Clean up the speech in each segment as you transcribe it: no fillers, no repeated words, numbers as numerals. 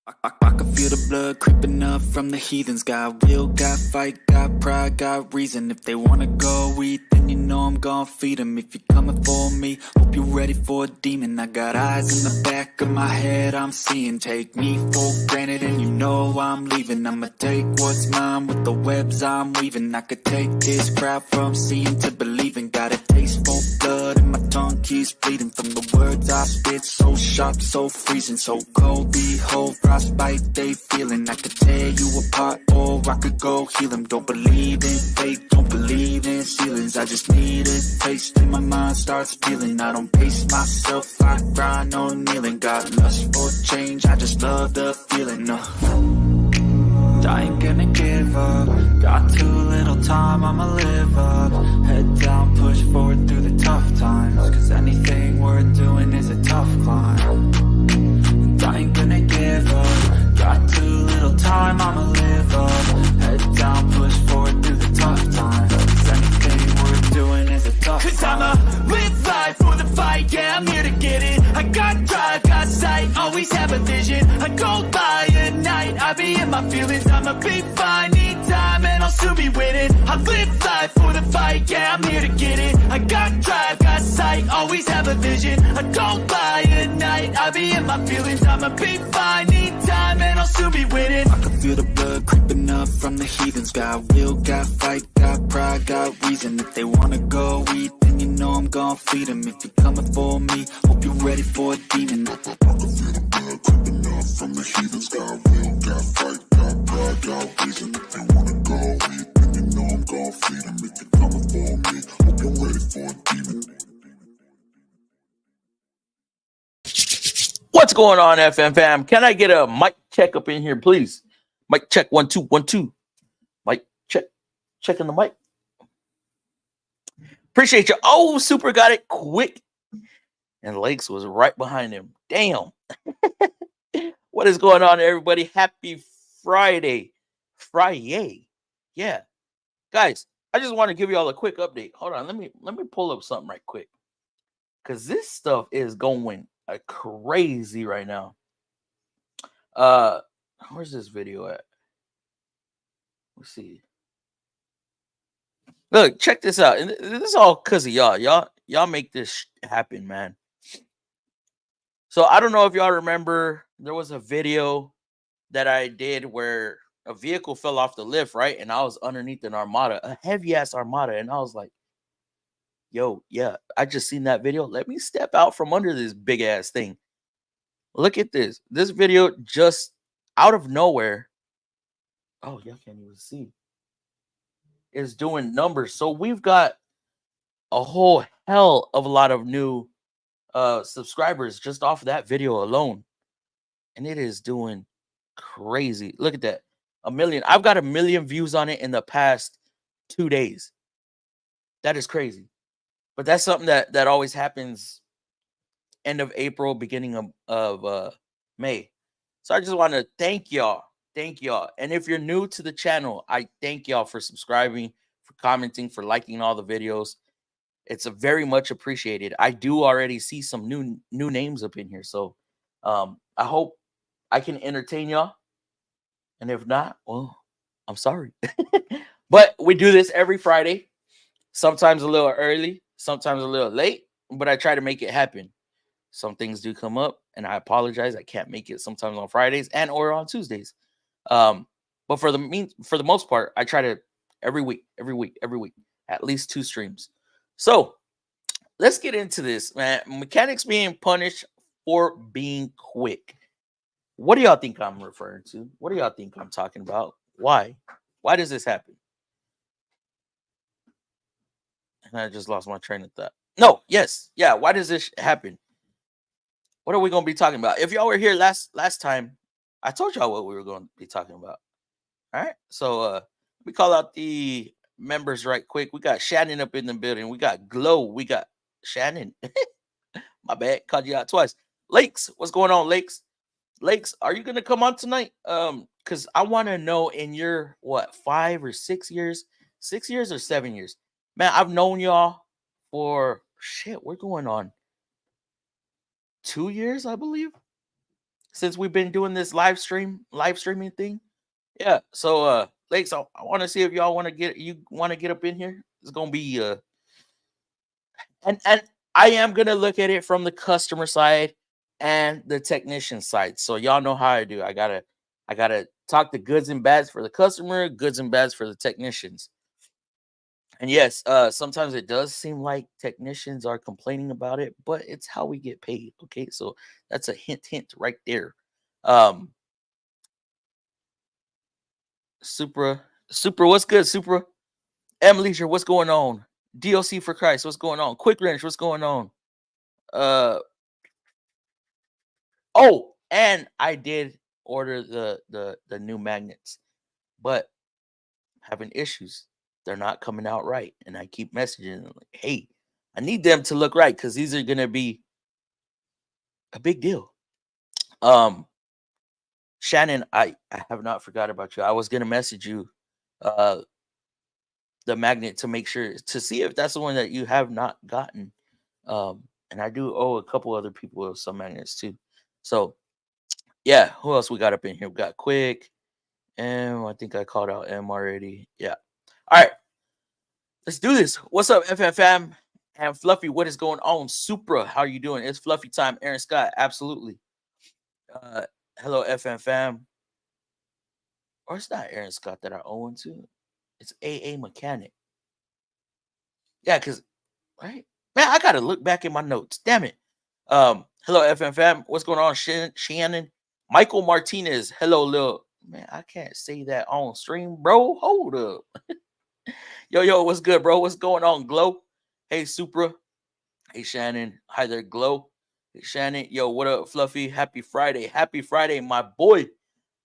I can feel the blood creeping up from the heathens. Got will, got fight, got pride, got reason. If they wanna go eat, then you know I'm gon' feed them. If you're coming for me, hope you're ready for a demon. I got eyes in the back of my head, I'm seeing. Take me for granted and you know I'm leaving. I'ma take what's mine with the webs I'm weaving. I could take this crowd from seeing to believing. Got a taste for blood and my tongue keeps bleeding from the words I spit. So sharp, so freezing, so cold. Behold, frostbite they feeling. I could tear you apart or I could go heal them. Don't believe in fate, don't believe in ceilings. I just need a taste and my mind starts feeling. I don't pace myself, I grind on kneeling. Got lust for change, I just love the feeling. I ain't gonna give up. Got too little time, I'ma live up. Head down, push forward through the tough times. Cause anything worth doing is a tough climb. And I ain't gonna give up. Got too little time, I'ma live up. Head down, push forward through the tough times. Cause anything worth doing is a tough climb. Cause I'ma live life for the fight, yeah, I'm here to get it. I got drive, got sight, always have a vision. I go by at night, I be in my feelings. I'ma be fine, need time, and I'll soon be winning. I live life for the fight, yeah, I'm here to get it. I got drive, got sight, always have a vision. I go by at night, I be in my feelings. I'ma be fine, need time, and I'll soon be winning. I can feel the blood creeping up from the heathens. Got will, got fight, got pride, got reason. If they wanna go eat, then you know I'm gon' feed them. If you're coming for me, hope you're ready for a demon. I can feel the blood creeping up from the heathens. Got will, got fight, got pride, got reason. If they wanna go eat, then you know I'm gon' feed them. If you're coming for me, hope you're ready for a demon. What's going on, FMFAM? Can I get a mic check up in here, please? Mic check, 1 2 1 2. Mic check, checking the mic. Appreciate you. Oh, Super got it quick. And Lakes was right behind him. Damn. What is going on, everybody? Happy Friday. Friday. Yeah. Guys, I just want to give you all a quick update. Hold on. Let me pull up something right quick. Because this stuff is going crazy right now. Where's this video at? Let's see. Look, check this out. And this is all because of y'all. Y'all make this happen, man. So I don't know if y'all remember, there was a video that I did where a vehicle fell off the lift, right? And I was underneath an Armada, a heavy ass Armada, and I was like, yo, yeah, I just seen that video. Let me step out from under this big ass thing. Look at this. This video just out of nowhere. Oh, y'all can't even see. Is doing numbers. So we've got a whole hell of a lot of new subscribers just off of that video alone. And it is doing crazy. Look at that. 1 million. I've got 1 million views on it in the past 2 days. That is crazy. But that's something that always happens end of April, beginning of May. So I just want to thank y'all. Thank y'all. And if you're new to the channel, I thank y'all for subscribing, for commenting, for liking all the videos. It's a very much appreciated. I do already see some new names up in here. So I hope I can entertain y'all. And if not, well, I'm sorry. But we do this every Friday. Sometimes a little early, sometimes a little late, but I try to make it happen. Some things do come up, and I apologize. I can't make it sometimes on Fridays and or on Tuesdays. But for the most part, I try to every week, at least 2 streams. So let's get into this, man. Mechanics being punished for being quick. What do y'all think I'm referring to? What do y'all think I'm talking about? Why? Why does this happen? And I just lost my train of thought. No, yes, yeah. Why does this happen? What are we going to be talking about? If y'all were here last time, I told y'all what we were going to be talking about. All right. So we call out the members right quick. We got Shannon up in the building. We got Glow. We got Shannon. My bad. Called you out twice. Lakes. What's going on, Lakes? Lakes, are you going to come on tonight? Because I want to know in your, 5 or 6 years? 6 years or 7 years? Man, I've known y'all for, we're going on 2 years, I believe. since we've been doing this live streaming thing. Yeah. So Lakes, I want to see if y'all want to get up in here. It's gonna be and I am gonna look at it from the customer side and the technician side. So y'all know how I do. I gotta talk the goods and bads for the customer, goods and bads for the technicians. And yes, sometimes it does seem like technicians are complaining about it, but it's how we get paid. Okay, so that's a hint right there. Um, Supra, what's good, Supra? M Leisure, what's going on? DLC for Christ, what's going on? Quick Wrench, what's going on? Uh, oh, and I did order the new magnets, but having issues. They're not coming out right, and I keep messaging them like, "Hey, I need them to look right because these are gonna be a big deal." Shannon, I have not forgot about you. I was gonna message you uh the magnet to make sure to see if that's the one that you have not gotten. And I do owe a couple other people some magnets too. So yeah, who else we got up in here? We got Quick, M. I think I called out M already. Yeah. All right, let's do this. What's up, FMFAM and Fluffy? What is going on? Supra, how are you doing? It's Fluffy time. Aaron Scott, absolutely. Hello, FMFAM. Or it's not Aaron Scott that I owe one to. It's AA Mechanic. Yeah, because right, man, I gotta look back in my notes. Damn it. Hello, FMFAM. What's going on, Shannon? Michael Martinez. Hello, Lil. Man, I can't say that on stream, bro. Hold up. Yo, what's good, bro? What's going on, Glow? Hey, Supra. Hey, Shannon. Hi there, Glow. Hey, Shannon. Yo, what up, Fluffy? Happy Friday. Happy Friday, my boy.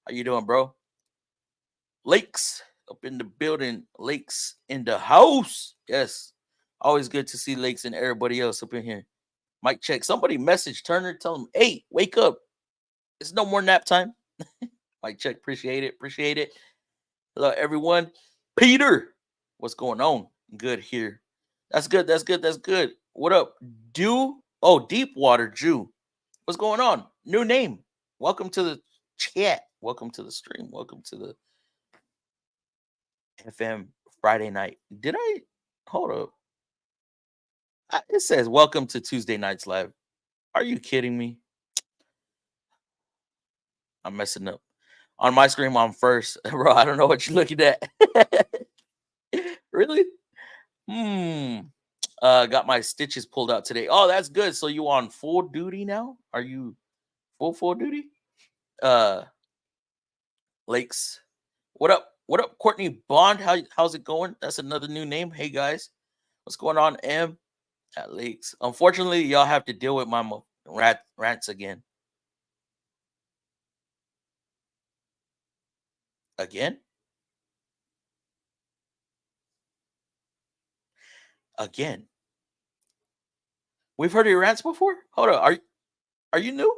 How you doing, bro? Lakes up in the building. Lakes in the house. Yes. Always good to see Lakes and everybody else up in here. Mic check. Somebody message Turner. Tell him, hey, wake up. It's no more nap time. Mic check. Appreciate it. Appreciate it. Hello, everyone. Peter. What's going on? Good here. That's good. That's good. That's good. What up? Deepwater Jew. What's going on? New name. Welcome to the chat. Welcome to the stream. Welcome to the FM Friday night. Did I? Hold up. It says, welcome to Tuesday Nights Live. Are you kidding me? I'm messing up. On my screen, I'm first. Bro, I don't know what you're looking at. Really? Got my stitches pulled out today. Oh, that's good. So you on full duty now? Are you full duty? Lakes. What up? What up, Courtney Bond? How's it going? That's another new name. Hey guys. What's going on, M? At Lakes. Unfortunately, y'all have to deal with my rants again. Again? We've heard of your rants before? Hold on. Are you new?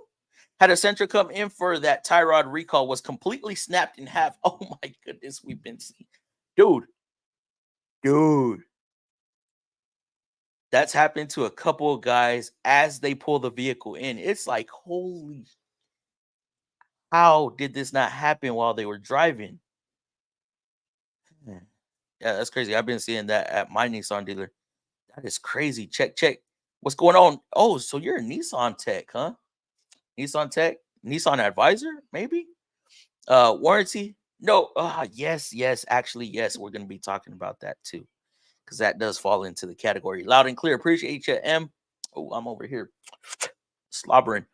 Had a Sentra come in for that tie rod recall, was completely snapped in half. Oh my goodness, we've been seeing. Dude. That's happened to a couple of guys as they pull the vehicle in. It's like, holy, how did this not happen while they were driving? Yeah, that's crazy. I've been seeing that at my Nissan dealer. That is crazy. Check. What's going on? Oh, so you're a Nissan tech, huh? Nissan tech? Nissan advisor, maybe? Warranty? No. Yes. Actually, yes. We're going to be talking about that too. Because that does fall into the category. Loud and clear. Appreciate you, M. Oh, I'm over here slobbering.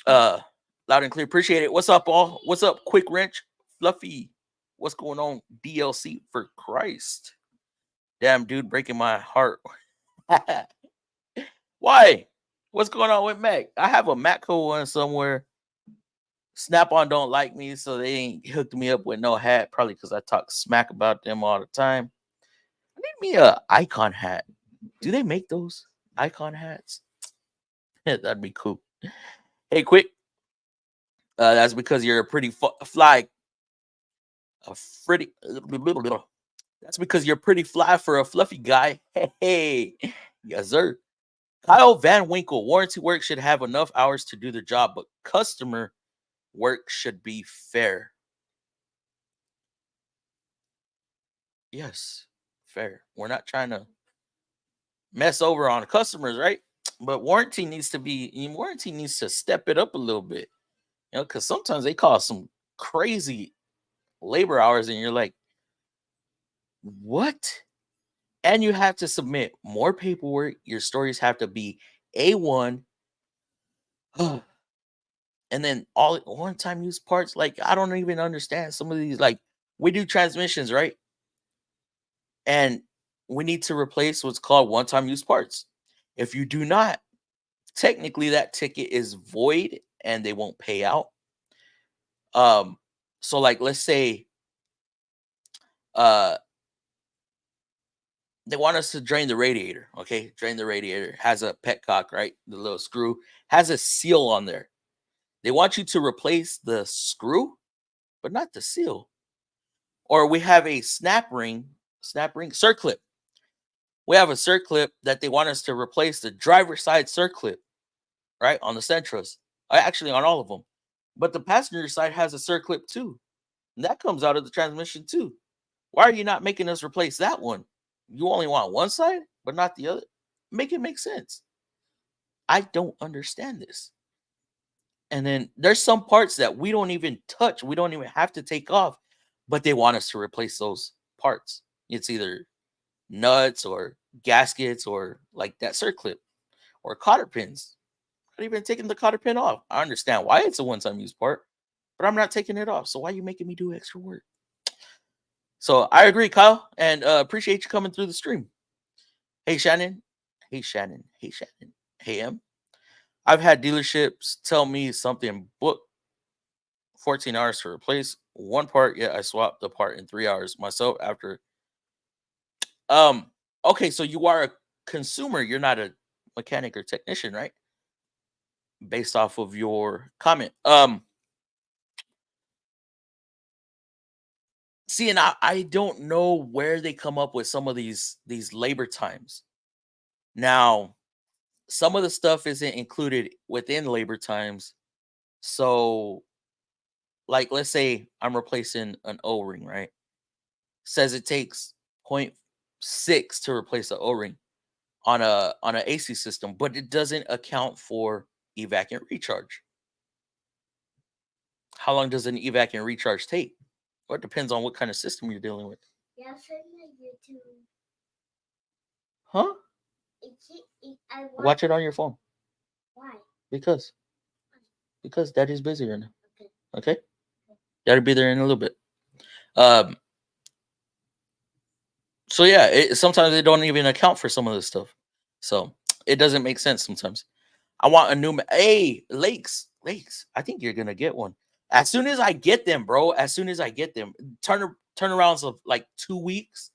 Loud and clear. Appreciate it. What's up, all? What's up, Quick Wrench? Fluffy. What's going on? DLC for Christ. Damn, dude, breaking my heart. Why? What's going on with Mac? I have a Matco one somewhere. Snap-on don't like me, so they ain't hooked me up with no hat. Probably because I talk smack about them all the time. I need me a Icon hat. Do they make those Icon hats? That'd be cool. Hey, quick. That's because you're a pretty fly. That's because you're pretty fly for a fluffy guy. Hey, yes, sir. Kyle Van Winkle, warranty work should have enough hours to do the job, but customer work should be fair. Yes, fair. We're not trying to mess over on customers, right? But warranty needs to step it up a little bit, because sometimes they call some crazy labor hours, and you're like, what? And you have to submit more paperwork. Your stories have to be A1. And then all one-time use parts. Like, I don't even understand some of these. Like, we do transmissions, right? And we need to replace what's called one-time use parts. If you do not, technically that ticket is void and they won't pay out. So like, let's say uh they want us to drain the radiator. Okay, drain the radiator, has a petcock, right? The little screw has a seal on there. They want you to replace the screw, but not the seal. Or we have a circlip. We have a circlip that they want us to replace the driver's side circlip, right? On the Sentras. Actually, on all of them. But the passenger side has a circlip too. And that comes out of the transmission too. Why are you not making us replace that one? You only want one side, but not the other? Make it make sense. I don't understand this. And then there's some parts that we don't even touch. We don't even have to take off, but they want us to replace those parts. It's either nuts or gaskets or like that circlip or cotter pins. Not even taking the cotter pin off. I understand why it's a one-time use part, but I'm not taking it off. So why are you making me do extra work? So I agree, Kyle, and appreciate you coming through the stream. Hey Shannon. Hey Shannon. Hey Shannon. Hey M. I've had dealerships tell me something book 14 hours to replace one part, yet I swapped the part in 3 hours myself after. Okay, so you are a consumer, you're not a mechanic or technician, right? Based off of your comment. See, and I don't know where they come up with some of these labor times. Now, some of the stuff isn't included within labor times. So, like, let's say I'm replacing an O-ring, right? Says it takes 0.6 to replace an O-ring on an AC system, but it doesn't account for evac and recharge. How long does an evac and recharge take? Well, it depends on what kind of system you're dealing with. Yeah, send my YouTube. Huh? Watch it on your phone. Why? Because Daddy's busy right now. Okay? Gotta be there in a little bit. So yeah, sometimes they don't even account for some of this stuff. So it doesn't make sense sometimes. I want a new hey, Lakes. I think you're gonna get one. As soon as I get them, bro. As soon as I get them, turnarounds of like 2 weeks.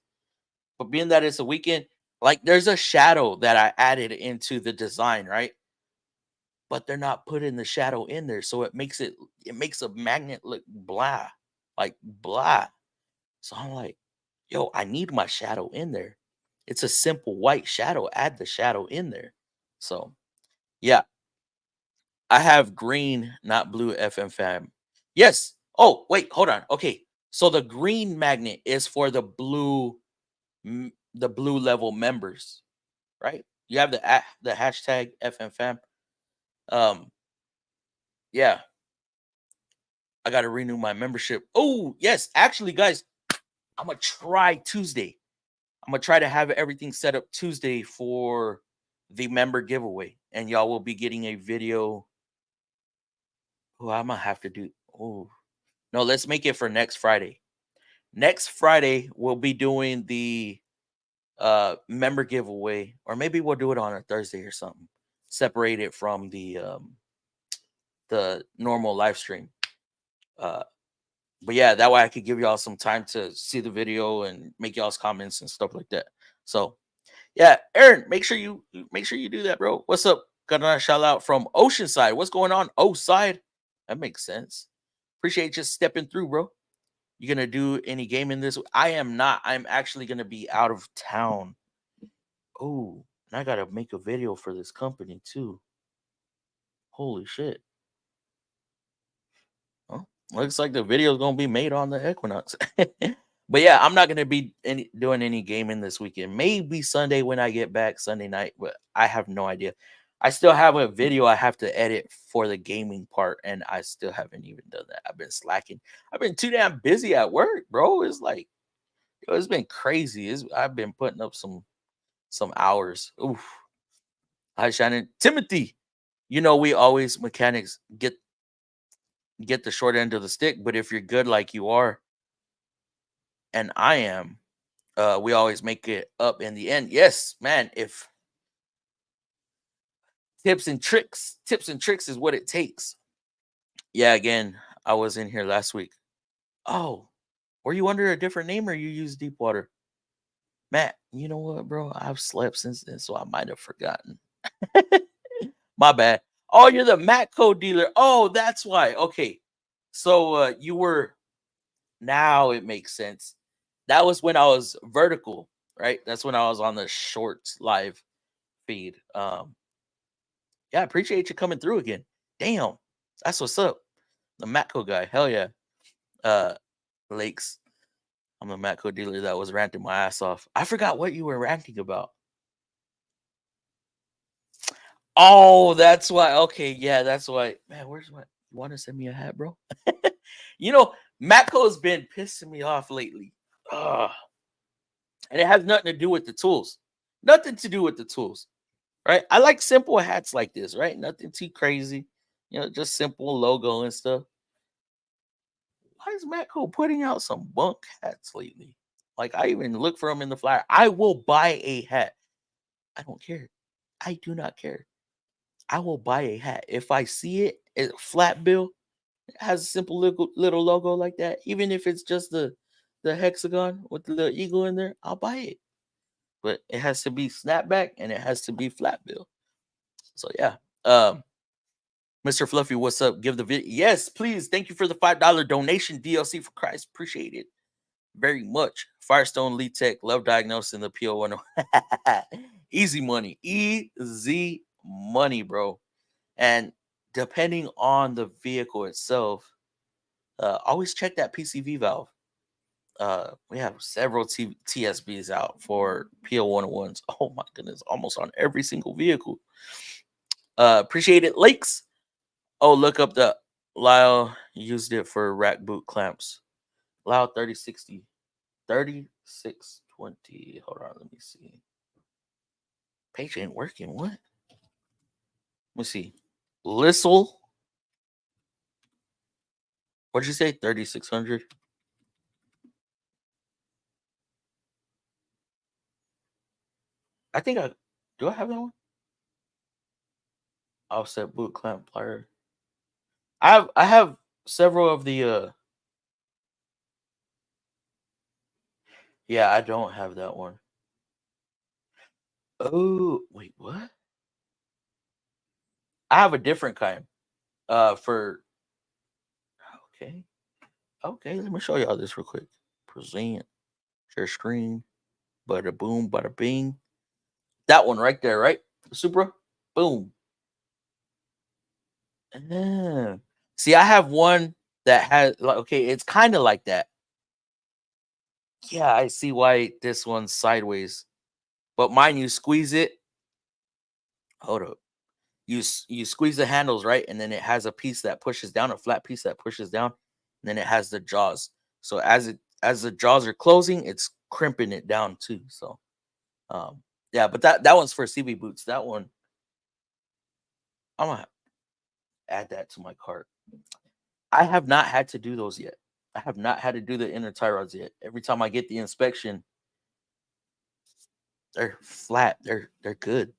But being that it's a weekend, like there's a shadow that I added into the design, right? But they're not putting the shadow in there, so it makes a magnet look blah, like blah. So I'm like, yo, I need my shadow in there. It's a simple white shadow. Add the shadow in there. So yeah, I have green, not blue FMFAM. Yes. Oh, wait, hold on. Okay. So the green magnet is for the blue level members, right? You have the hashtag FMFAM. Yeah. I got to renew my membership. Oh, yes. Actually, guys, I'm going to try Tuesday. I'm going to try to have everything set up Tuesday for the member giveaway. And y'all will be getting a video. Oh, I'm going to have to do. Oh, no, let's make it for next Friday. Next Friday, we'll be doing the member giveaway. Or maybe we'll do it on a Thursday or something. Separate it from the normal live stream. But yeah, that way I could give y'all some time to see the video and make y'all's comments and stuff like that. So yeah, Aaron, make sure you do that, bro. What's up? Got a shout out from Oceanside. What's going on? Side? That makes sense. Appreciate you stepping through, bro. You gonna do any gaming this? I am not. I'm actually gonna be out of town. Oh, and I gotta make a video for this company too. Holy shit. Looks like the video is gonna be made on the Equinox. But yeah, I'm not gonna be doing any gaming this weekend. Maybe Sunday when I get back, Sunday night, but I have no idea. I still have a video I have to edit for the gaming part, and I still haven't even done that. I've been slacking. I've been too damn busy at work, bro. It's like, it's been crazy. I've been putting up some hours. Oof. Hi, Shannon. Timothy. You know, we always mechanics get the short end of the stick, but if you're good like you are, and I am, we always make it up in the end. Yes, man. If tips and tricks is what it takes. Yeah, again, I was in here last week. Oh, were you under a different name or you use Deepwater? Matt, you know what, bro? I've slept since then, so I might have forgotten. My bad. Oh, you're the Matco dealer. Oh, that's why. Okay. So you were, now it makes sense. That was when I was vertical, right? That's when I was on the short live feed. Yeah, I appreciate you coming through again. Damn, that's what's up. The Matco guy, hell yeah. Lakes, I'm the Matco dealer that was ranting my ass off. I forgot what you were ranting about. Oh, that's why. Okay, yeah, that's why. Man, where's my? You want to send me a hat, bro? You know, Matco's been pissing me off lately. Ugh. And it has nothing to do with the tools. Nothing to do with the tools. Right? I like simple hats like this, right? Nothing too crazy. You know, just simple logo and stuff. Why is Matco putting out some bunk hats lately? Like, I even look for them in the flyer. I will buy a hat. I don't care. I do not care. I will buy a hat. If I see it, a flat bill, it has a simple little logo like that. Even if it's just the hexagon with the little eagle in there, I'll buy it. But it has to be snapback and it has to be flat bill. So yeah. Mr. Fluffy, what's up? Give the video. Yes, please. Thank you for the $5 donation. DLC for Christ. Appreciate it very much. Firestone Lee Tech, love diagnosing the PO1. Easy money. Easy money, bro. And depending on the vehicle itself, always check that PCV valve. We have several TSBs out for PO101s. Oh my goodness, almost on every single vehicle. Appreciate it, Lakes. Oh, look up the Lyle used it for rack boot clamps. Lyle 3060, 3620. Hold on, let me see. Page ain't working. What? Let me see. Lissel. What'd you say? 3600. I think I do. I have that one. Offset boot clamp plier. I have several of the. Yeah, I don't have that one. Oh wait, what? I have a different kind. For okay, let me show y'all this real quick. Present, share screen, bada boom, bada bing. That one right there, right? Supra, boom. See, I have one that has like, okay, it's kind of like that. Yeah, I see why this one's sideways, but mine you squeeze it. Hold up. You squeeze the handles, right, and then it has a piece that pushes down, a flat piece that pushes down, and then it has the jaws. So as the jaws are closing, it's crimping it down too. So yeah, but that one's for CV boots. That one I'm gonna add that to my cart. I have not had to do those yet. I have not had to do the inner tie rods yet. Every time I get the inspection, they're flat. They're good.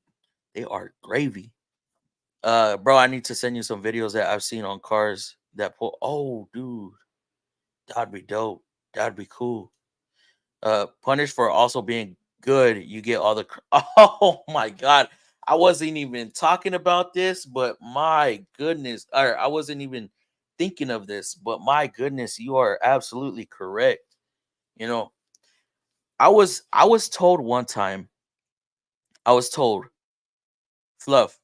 They are gravy. Bro, I need to send you some videos that I've seen on cars that pull. Oh, dude, that'd be dope. That'd be cool. Punished for also being good. You get all the. Oh my god, I wasn't even talking about this, but my goodness, or I wasn't even thinking of this, but my goodness, you are absolutely correct. You know, I was told one time. I was told, Fluff,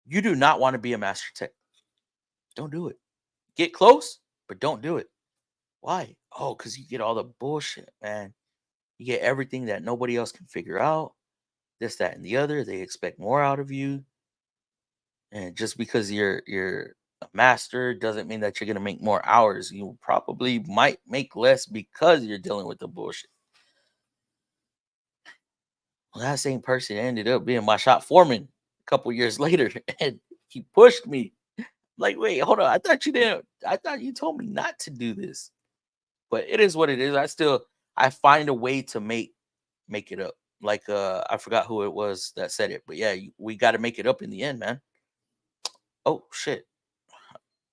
you do not want to be a master tech. Don't do it. Get close, but don't do it. Why? Oh, because you get all the bullshit, man. You get everything that nobody else can figure out. This, that, and the other. They expect more out of you. And just because you're a master doesn't mean that you're gonna make more hours. You probably might make less because you're dealing with the bullshit. Well, that same person ended up being my shop foreman a couple years later, and he pushed me. Like, wait, hold on. I thought you didn't. I thought you told me not to do this. But it is what it is. I find a way to make it up. Like I forgot who it was that said it, but yeah, we got to make it up in the end, man. Oh shit,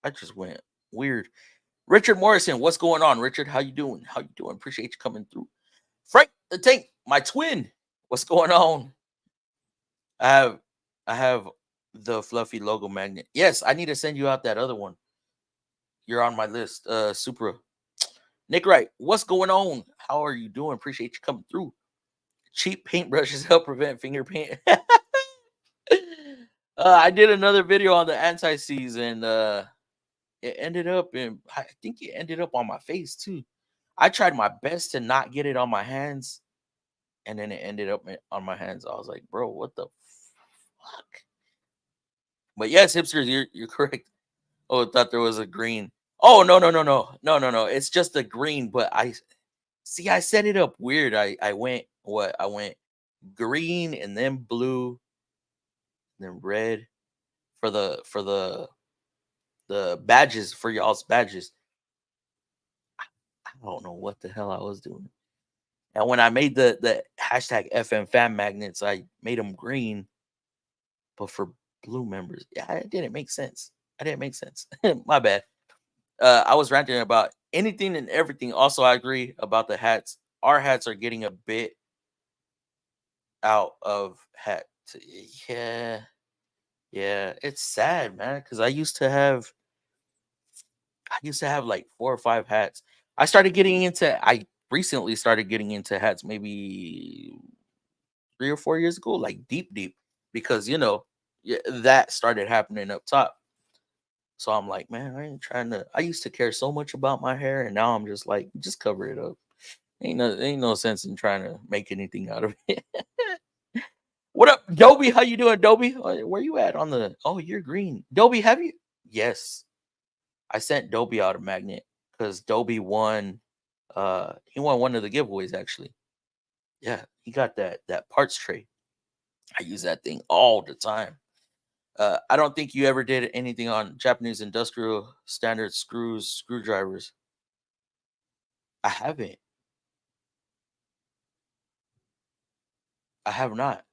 I just went weird. Richard Morrison, what's going on, Richard? How you doing? How you doing? Appreciate you coming through. Frank the Tank, my twin, what's going on? I have the fluffy logo magnet. Yes, I need to send you out that other one. You're on my list. Supra. Nick Wright, what's going on? How are you doing? Appreciate you coming through. Cheap paintbrushes help prevent finger paint. I did another video on the anti-seize, and it ended up in, I think it ended up on my face too. I tried my best to not get it on my hands, and then it ended up on my hands. I was like, bro, what the fuck? But yes, hipsters, you're correct. Oh, I thought there was a green. Oh, no. It's just a green, but I set it up weird. I went green and then blue, and then red for the badges, for y'all's badges. I don't know what the hell I was doing. And when I made the hashtag FMFAM magnets, I made them green, but for blue members, yeah, it didn't make sense. My bad. I was ranting about anything and everything. Also, I agree about the hats. Our hats are getting a bit out of hat. Yeah, it's sad, man. Because I used to have like 4 or 5 hats. I recently started getting into hats maybe 3 or 4 years ago, like deep, because that started happening up top. So I'm like, man, I used to care so much about my hair, and now I'm just like, just cover it up. Ain't no sense in trying to make anything out of it. What up, Dobie? How you doing, Dobie? Where you at on the? Oh, you're green. Dobie, have you? Yes, I sent Dobie out a magnet because Dobie won. He won one of the giveaways actually. Yeah, he got that parts tray. I use that thing all the time. I don't think you ever did anything on Japanese industrial standard screwdrivers. I haven't. I have not.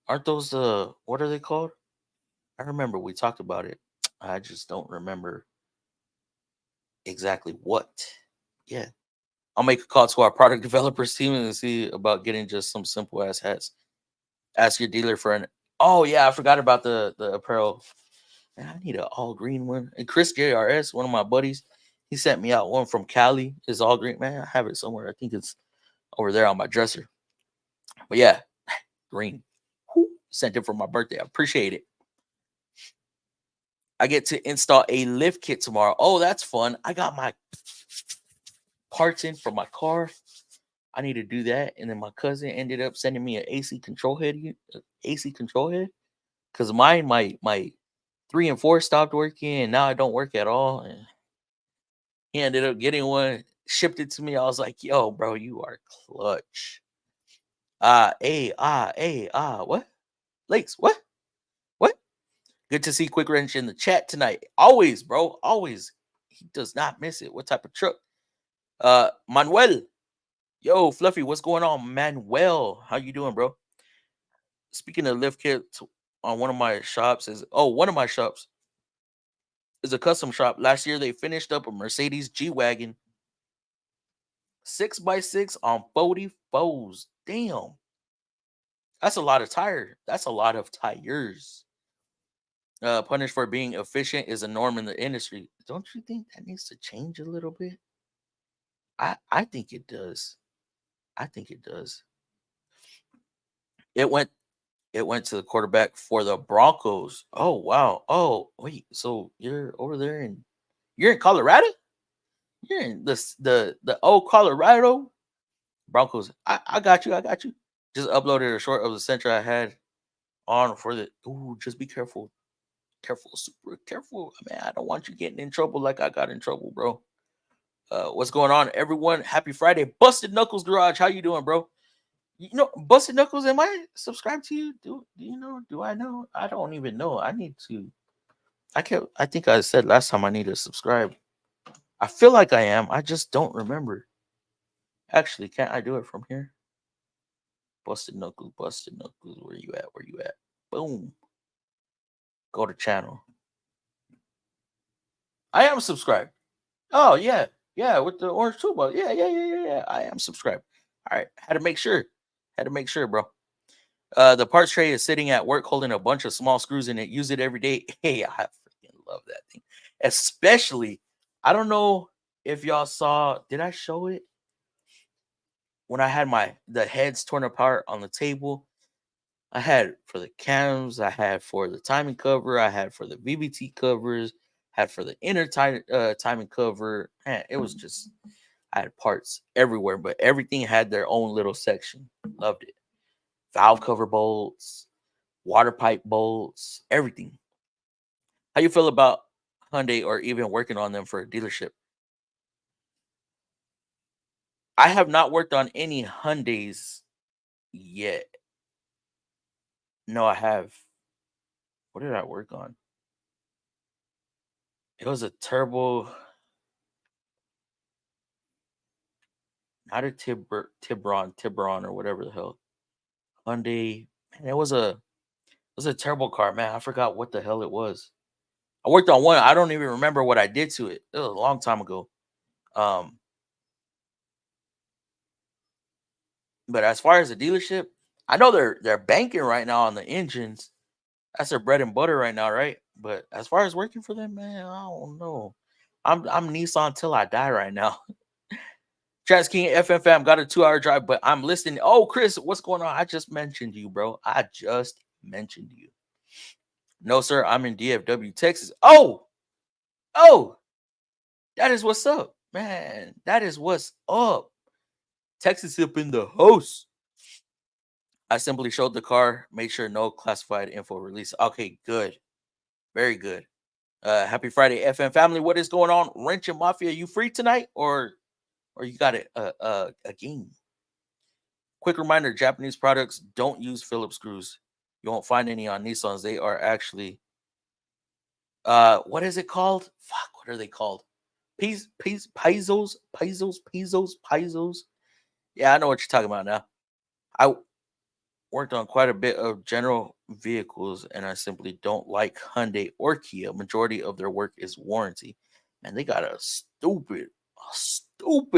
Aren't those the, what are they called? I remember we talked about it. I just don't remember exactly what. Yeah. I'll make a call to our product developers team and see about getting just some simple ass hats. Ask your dealer for an, oh yeah, I forgot about the apparel. Man, I need an all green one. And Chris JRS, one of my buddies, he sent me out one from Cali. It's all green. Man, I have it somewhere. I think it's over there on my dresser. But yeah, green. Sent it for my birthday. I appreciate it. I get to install a lift kit tomorrow. Oh, that's fun. I got my parts in for my car. I need to do that. And then my cousin ended up sending me an AC control head. Because my 3 and 4 stopped working, and now I don't work at all. And he ended up getting one, shipped it to me. I was like, yo, bro, you are clutch. What? Lakes, what? Good to see Quick Wrench in the chat tonight. Always, bro. Always. He does not miss it. What type of truck? Manuel. Yo, Fluffy, what's going on? Manuel, how you doing, bro? Speaking of lift kit, on one of my shops is a custom shop. Last year they finished up a Mercedes G-Wagon 6x6 on 44s. Damn. That's a lot of tire. That's a lot of tires. Punished for being efficient is a norm in the industry. Don't you think that needs to change a little bit? I think it does. It went to the quarterback for the Broncos. Oh wow. Oh wait, so you're over there in You're in Colorado? You're in the old Colorado Broncos. I got you. I got you. Just uploaded a short of the center I had on for the. Ooh, just be careful. Careful, super careful. Man, I don't want you getting in trouble like I got in trouble, bro. What's going on, everyone? Happy Friday. Busted Knuckles Garage. How you doing, bro? You know, Busted Knuckles, am I subscribed to you? Do you know? Do I know? I don't even know. I need to. I think I said last time I need to subscribe. I feel like I am. I just don't remember. Actually, can't I do it from here? Busted Knuckles, Busted Knuckles. Where you at? Where you at? Boom. Go to channel. I am subscribed. Oh yeah, yeah, with the orange toolbar. Yeah. I am subscribed. All right, had to make sure. Had to make sure, bro. The parts tray is sitting at work holding a bunch of small screws in it. Use it every day. Hey, I freaking love that thing. Especially, I don't know if y'all saw. Did I show it when I had the heads torn apart on the table? I had for the cams, I had for the timing cover, I had for the VBT covers, had for the inner timing cover. Man, it was just, I had parts everywhere, but everything had their own little section. Loved it. Valve cover bolts, water pipe bolts, everything. How you feel about Hyundai or even working on them for a dealership? I have not worked on any Hyundais yet. No, I have. What did I work on? It was a turbo, not a Tiburon or whatever the hell. Hyundai, man, it was a turbo car, man. I forgot what the hell it was. I worked on one. I don't even remember what I did to it. It was a long time ago. But as far as the dealership, I know they're banking right now on the engines. That's their bread and butter right now, right? But as far as working for them, man, I don't know. I'm Nissan till I die right now. Trans King FMFAM got a 2-hour drive, but I'm listening. Oh, Chris, what's going on? I just mentioned you, bro. I just mentioned you. No, sir, I'm in DFW, Texas. Oh, that is what's up, man. That is what's up. Texas up in the house. I simply showed the car, made sure no classified info release. Okay, good. Very good. Happy Friday, FM family. What is going on? Wrench and Mafia, you free tonight or you got it a game? Quick reminder, Japanese products don't use Phillips screws. You won't find any on Nissans. They are actually what is it called? Fuck, what are they called? Piezo's. Yeah, I know what you're talking about now. I worked on quite a bit of general vehicles, and I simply don't like Hyundai or Kia. Majority of their work is warranty, and they got a stupid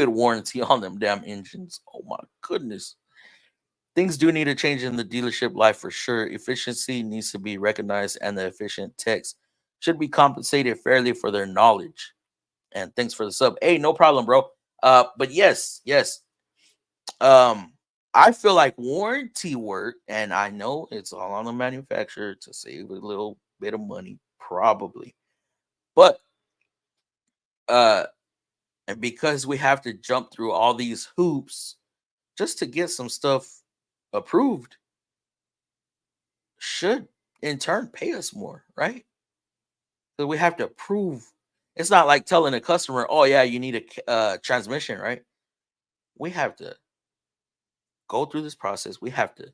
warranty on them damn engines. Oh my goodness. Things do need to change in the dealership life for sure. Efficiency needs to be recognized, and the efficient techs should be compensated fairly for their knowledge. And thanks for the sub. Hey, no problem, bro. But yes. I feel like warranty work, and I know it's all on the manufacturer to save a little bit of money, probably. But and because we have to jump through all these hoops just to get some stuff approved, should in turn pay us more, right? So we have to prove. It's not like telling a customer, "Oh yeah, you need a transmission," right? We have to go through this process. We have to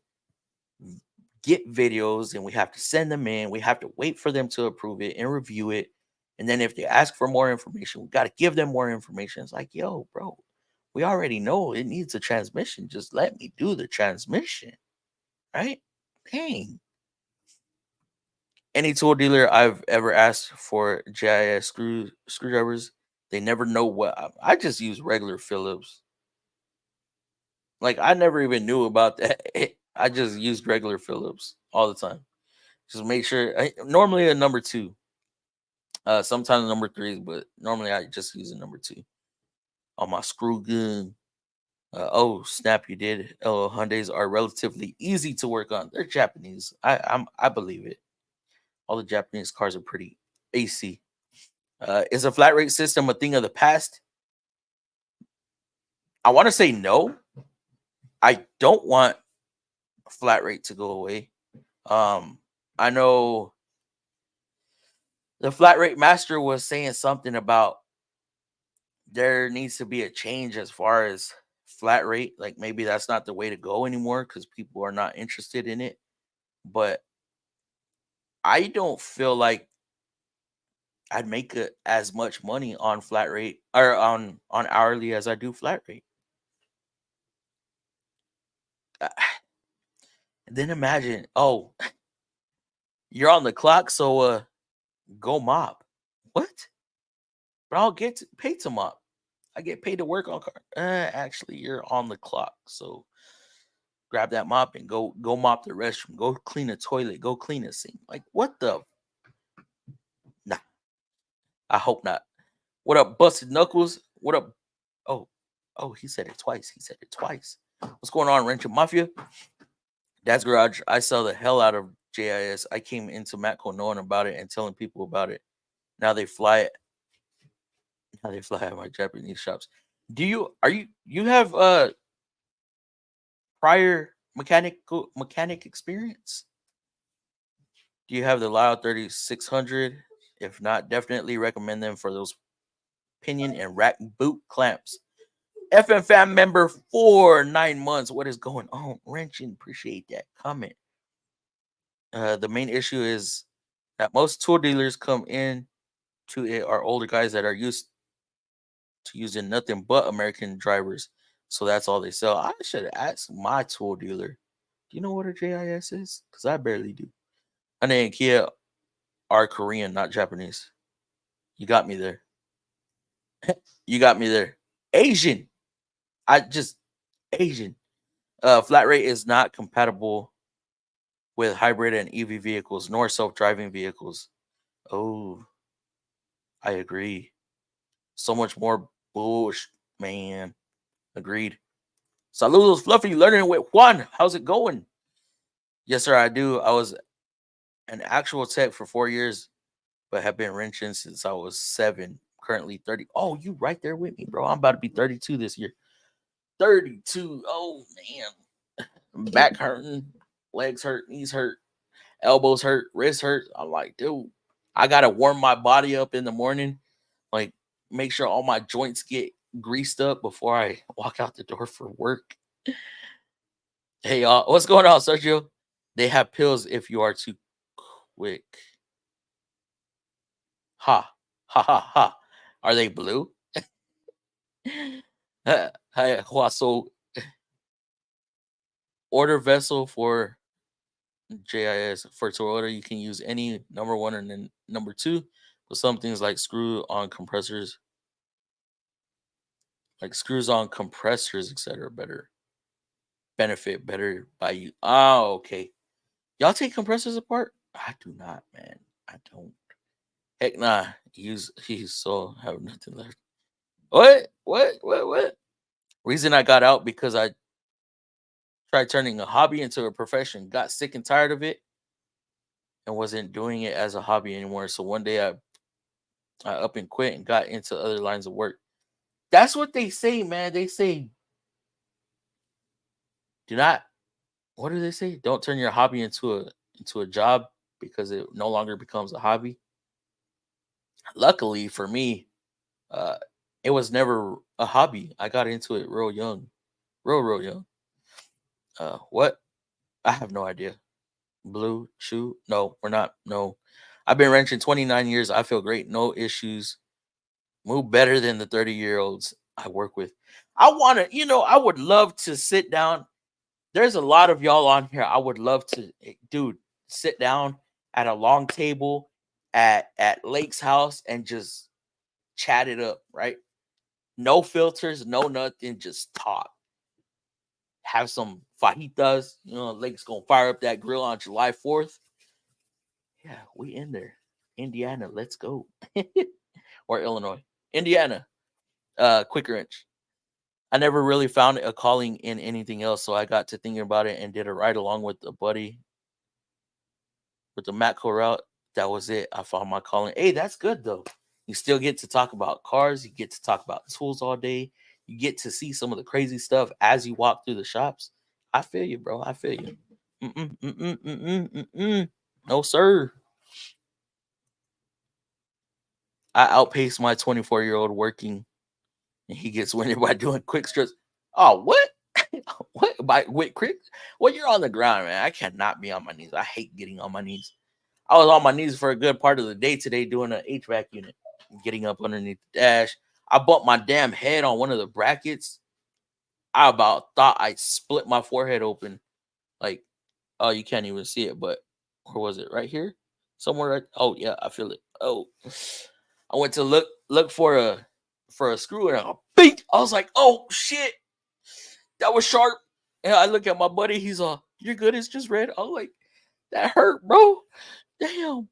get videos and we have to send them in. We have to wait for them to approve it and review it. And then if they ask for more information, we got to give them more information. It's like, yo, bro, we already know it needs a transmission. Just let me do the transmission, right? Dang. Any tool dealer I've ever asked for GIS screwdrivers, they never know what. I just use regular Phillips. Like, I never even knew about that. I just used regular Phillips all the time. Just make sure. Normally a number 2. Sometimes number 3, but normally I just use a number 2 on my screw gun. Oh snap! You did. Oh, Hyundais are relatively easy to work on. They're Japanese. I believe it. All the Japanese cars are pretty AC. Is a flat rate system a thing of the past? I want to say no. I don't want flat rate to go away. I know the flat rate master was saying something about there needs to be a change as far as flat rate. Like maybe that's not the way to go anymore because people are not interested in it. But I don't feel like I'd make as much money on flat rate or on hourly as I do flat rate. Then imagine, oh, you're on the clock, so go mop. What? But I'll get paid to mop. I get paid to work on car. Actually, you're on the clock, so grab that mop and go mop the restroom. Go clean the toilet. Go clean the sink. Like what the? Nah, I hope not. What up, Busted Knuckles? What up? Oh, he said it twice. He said it twice. What's going on, Wrench Mafia? Dad's Garage. I sell the hell out of JIS. I came into Matco knowing about it and telling people about it. Now they fly it. Now they fly at my Japanese shops. Do you have prior mechanic experience? Do you have the Lyle 3600? If not, definitely recommend them for those pinion and rack boot clamps. FMFAM member for 9 months. What is going on? Wrenching, appreciate that comment. The main issue is that most tool dealers come in to it are older guys that are used to using nothing but American drivers. So that's all they sell. I should ask my tool dealer. Do you know what a JIS is? Because I barely do. Honey and Kia are Korean, not Japanese. You got me there. You got me there. Asian. Asian. Flat rate is not compatible with hybrid and EV vehicles nor self-driving vehicles. Oh, I agree. So much more bullshit, man. Agreed. Saludos, Fluffy. Learning with Juan. How's it going? Yes, sir, I do. I was an actual tech for 4 years, but have been wrenching since I was 7. Currently 30. Oh, you right there with me, bro. I'm about to be 32 this year. 32. Oh, man. Back hurting, legs hurt, knees hurt, elbows hurt, wrists hurt. I'm like, dude, I got to warm my body up in the morning. Like, make sure all my joints get greased up before I walk out the door for work. Hey, y'all. What's going on, Sergio? They have pills if you are too quick. Ha. Ha, ha, ha. Are they blue? Hi, so order vessel for JIS. For Toyota, you can use any number 1 and then number 2. But some things like screws on compressors, etc. Benefit better by you. Oh, okay. Y'all take compressors apart? I do not, man. I don't. Heck nah. Use so have nothing left. What? Reason I got out because I tried turning a hobby into a profession, got sick and tired of it, and wasn't doing it as a hobby anymore. So one day I up and quit and got into other lines of work. That's what they say, man. They say do not. What do they say? Don't turn your hobby into a job because it no longer becomes a hobby. Luckily for me, it was never a hobby. I got into it real young, real young. What? I have no idea. Blue shoe? No, we're not. No, I've been wrenching 29 years. I feel great. No issues. Move better than the 30-year-olds I work with. I want to, I would love to sit down. There's a lot of y'all on here. I would love to, dude, sit down at a long table at Lake's house and just chat it up, right? No filters, no nothing, just talk. Have some fajitas. Lake's gonna fire up that grill on July 4th. Yeah, we in there. Indiana, let's go. Or Illinois. Indiana. Quick wrench. I never really found a calling in anything else, so I got to thinking about it and did a ride along with a buddy with the Matco route. That was it. I found my calling. Hey, that's good though. You still get to talk about cars. You get to talk about tools all day. You get to see some of the crazy stuff as you walk through the shops. I feel you, bro. I feel you. No, sir. I outpace my 24-year-old working, and he gets winning by doing quick strips. Oh, what? What? With quick? Well, you're on the ground, man. I cannot be on my knees. I hate getting on my knees. I was on my knees for a good part of the day today doing an HVAC unit, getting up underneath the dash. I bumped my damn head on one of the brackets. I about thought I split my forehead open. Like, oh, you can't even see it, but where was it? Right here? Somewhere. Right, oh yeah, I feel it. Oh, I went to look for a screw and beat. I was like, oh shit, that was sharp. And I look at my buddy. He's all, you're good. It's just red. I'm like, that hurt, bro. Damn.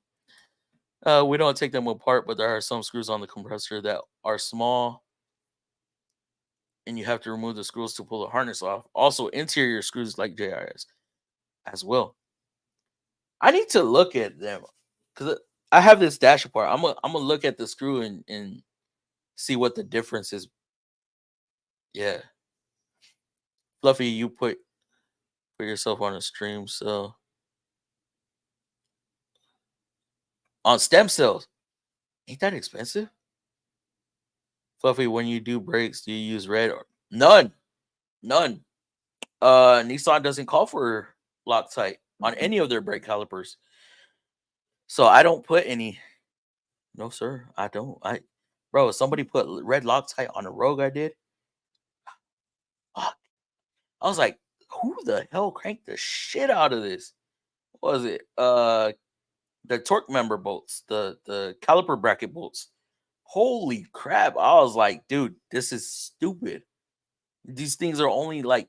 We don't take them apart, but there are some screws on the compressor that are small, and you have to remove the screws to pull the harness off. Also, interior screws like JRS as well. I need to look at them because I have this dash apart. I'm gonna look at the screw and see what the difference is. Yeah, Fluffy, you put yourself on a stream, so on stem cells. Ain't that expensive? Fluffy, when you do brakes, do you use red or none? None. Nissan doesn't call for Loctite on any of their brake calipers. So I don't put any. No, sir. I don't. Bro, somebody put red Loctite on a Rogue I did. Fuck. I was like, who the hell cranked the shit out of this? What was it? The torque member bolts, the caliper bracket bolts. Holy crap. I was like, dude, this is stupid. These things are only like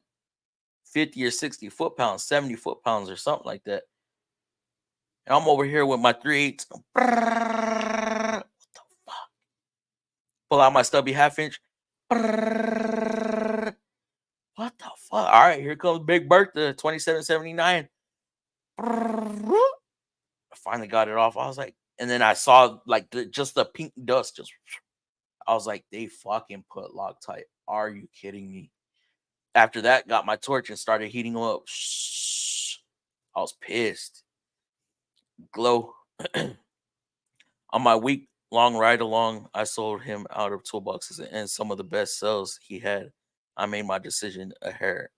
50 or 60 foot-pounds, 70 foot-pounds or something like that. And I'm over here with my 3/8. What the fuck? Pull out my stubby half-inch. What the fuck? All right, here comes Big Bertha, 2779. I finally got it off. I was like, and then I saw like just the pink dust. I was like, they fucking put Loctite. Are you kidding me? After that, got my torch and started heating them up. I was pissed. Glow. On my week-long ride along, I sold him out of toolboxes and some of the best sales he had. I made my decision a hair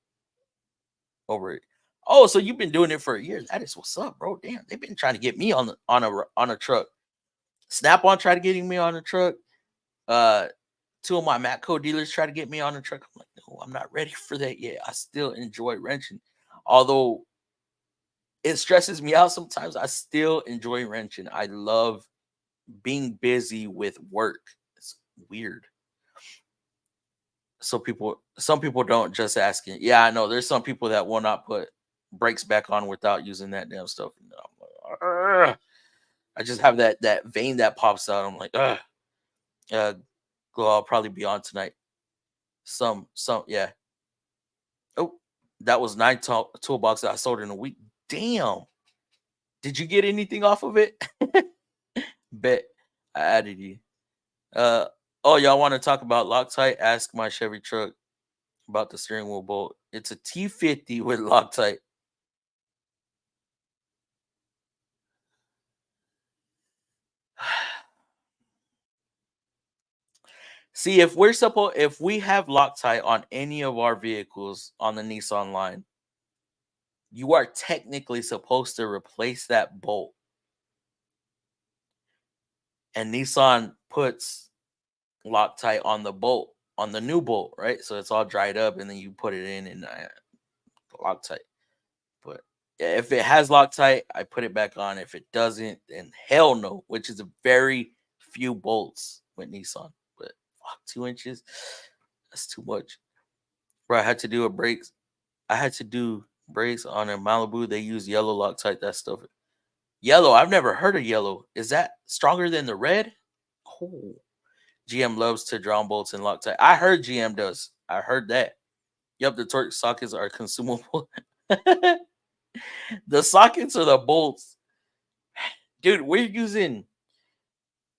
over it. Oh, so you've been doing it for a year. That is what's up, bro. Damn, they've been trying to get me on a truck. Snap-on tried to getting me on a truck. Two of my Matco dealers try to get me on a truck. I'm like, no, I'm not ready for that yet. I still enjoy wrenching. Although it stresses me out sometimes, I still enjoy wrenching. I love being busy with work. It's weird. Some people don't, just asking. Yeah, I know. There's some people that will not put brakes back on without using that damn stuff. I'm like, I just have that vein that pops out. I'm like, Glow, I'll probably be on tonight. Some, yeah. Oh, that was 9 toolboxes I sold in a week. Damn. Did you get anything off of it? Bet I added you. Oh, y'all want to talk about Loctite? Ask my Chevy truck about the steering wheel bolt. It's a T50 with Loctite. See, if we have Loctite on any of our vehicles on the Nissan line, you are technically supposed to replace that bolt. And Nissan puts Loctite on the bolt, on the new bolt, right? So it's all dried up, and then you put it in and Loctite. But yeah, if it has Loctite, I put it back on. If it doesn't, then hell no, which is a very few bolts with Nissan. But fuck, 2 inches, that's too much. Bro, I had to do brakes on a Malibu. They use yellow Loctite. That stuff. Yellow, I've never heard of yellow. Is that stronger than the red? Oh, GM loves to drown bolts and Loctite. I heard GM does. I heard that. Yep, the torque sockets are consumable. The sockets or the bolts? Dude, we're using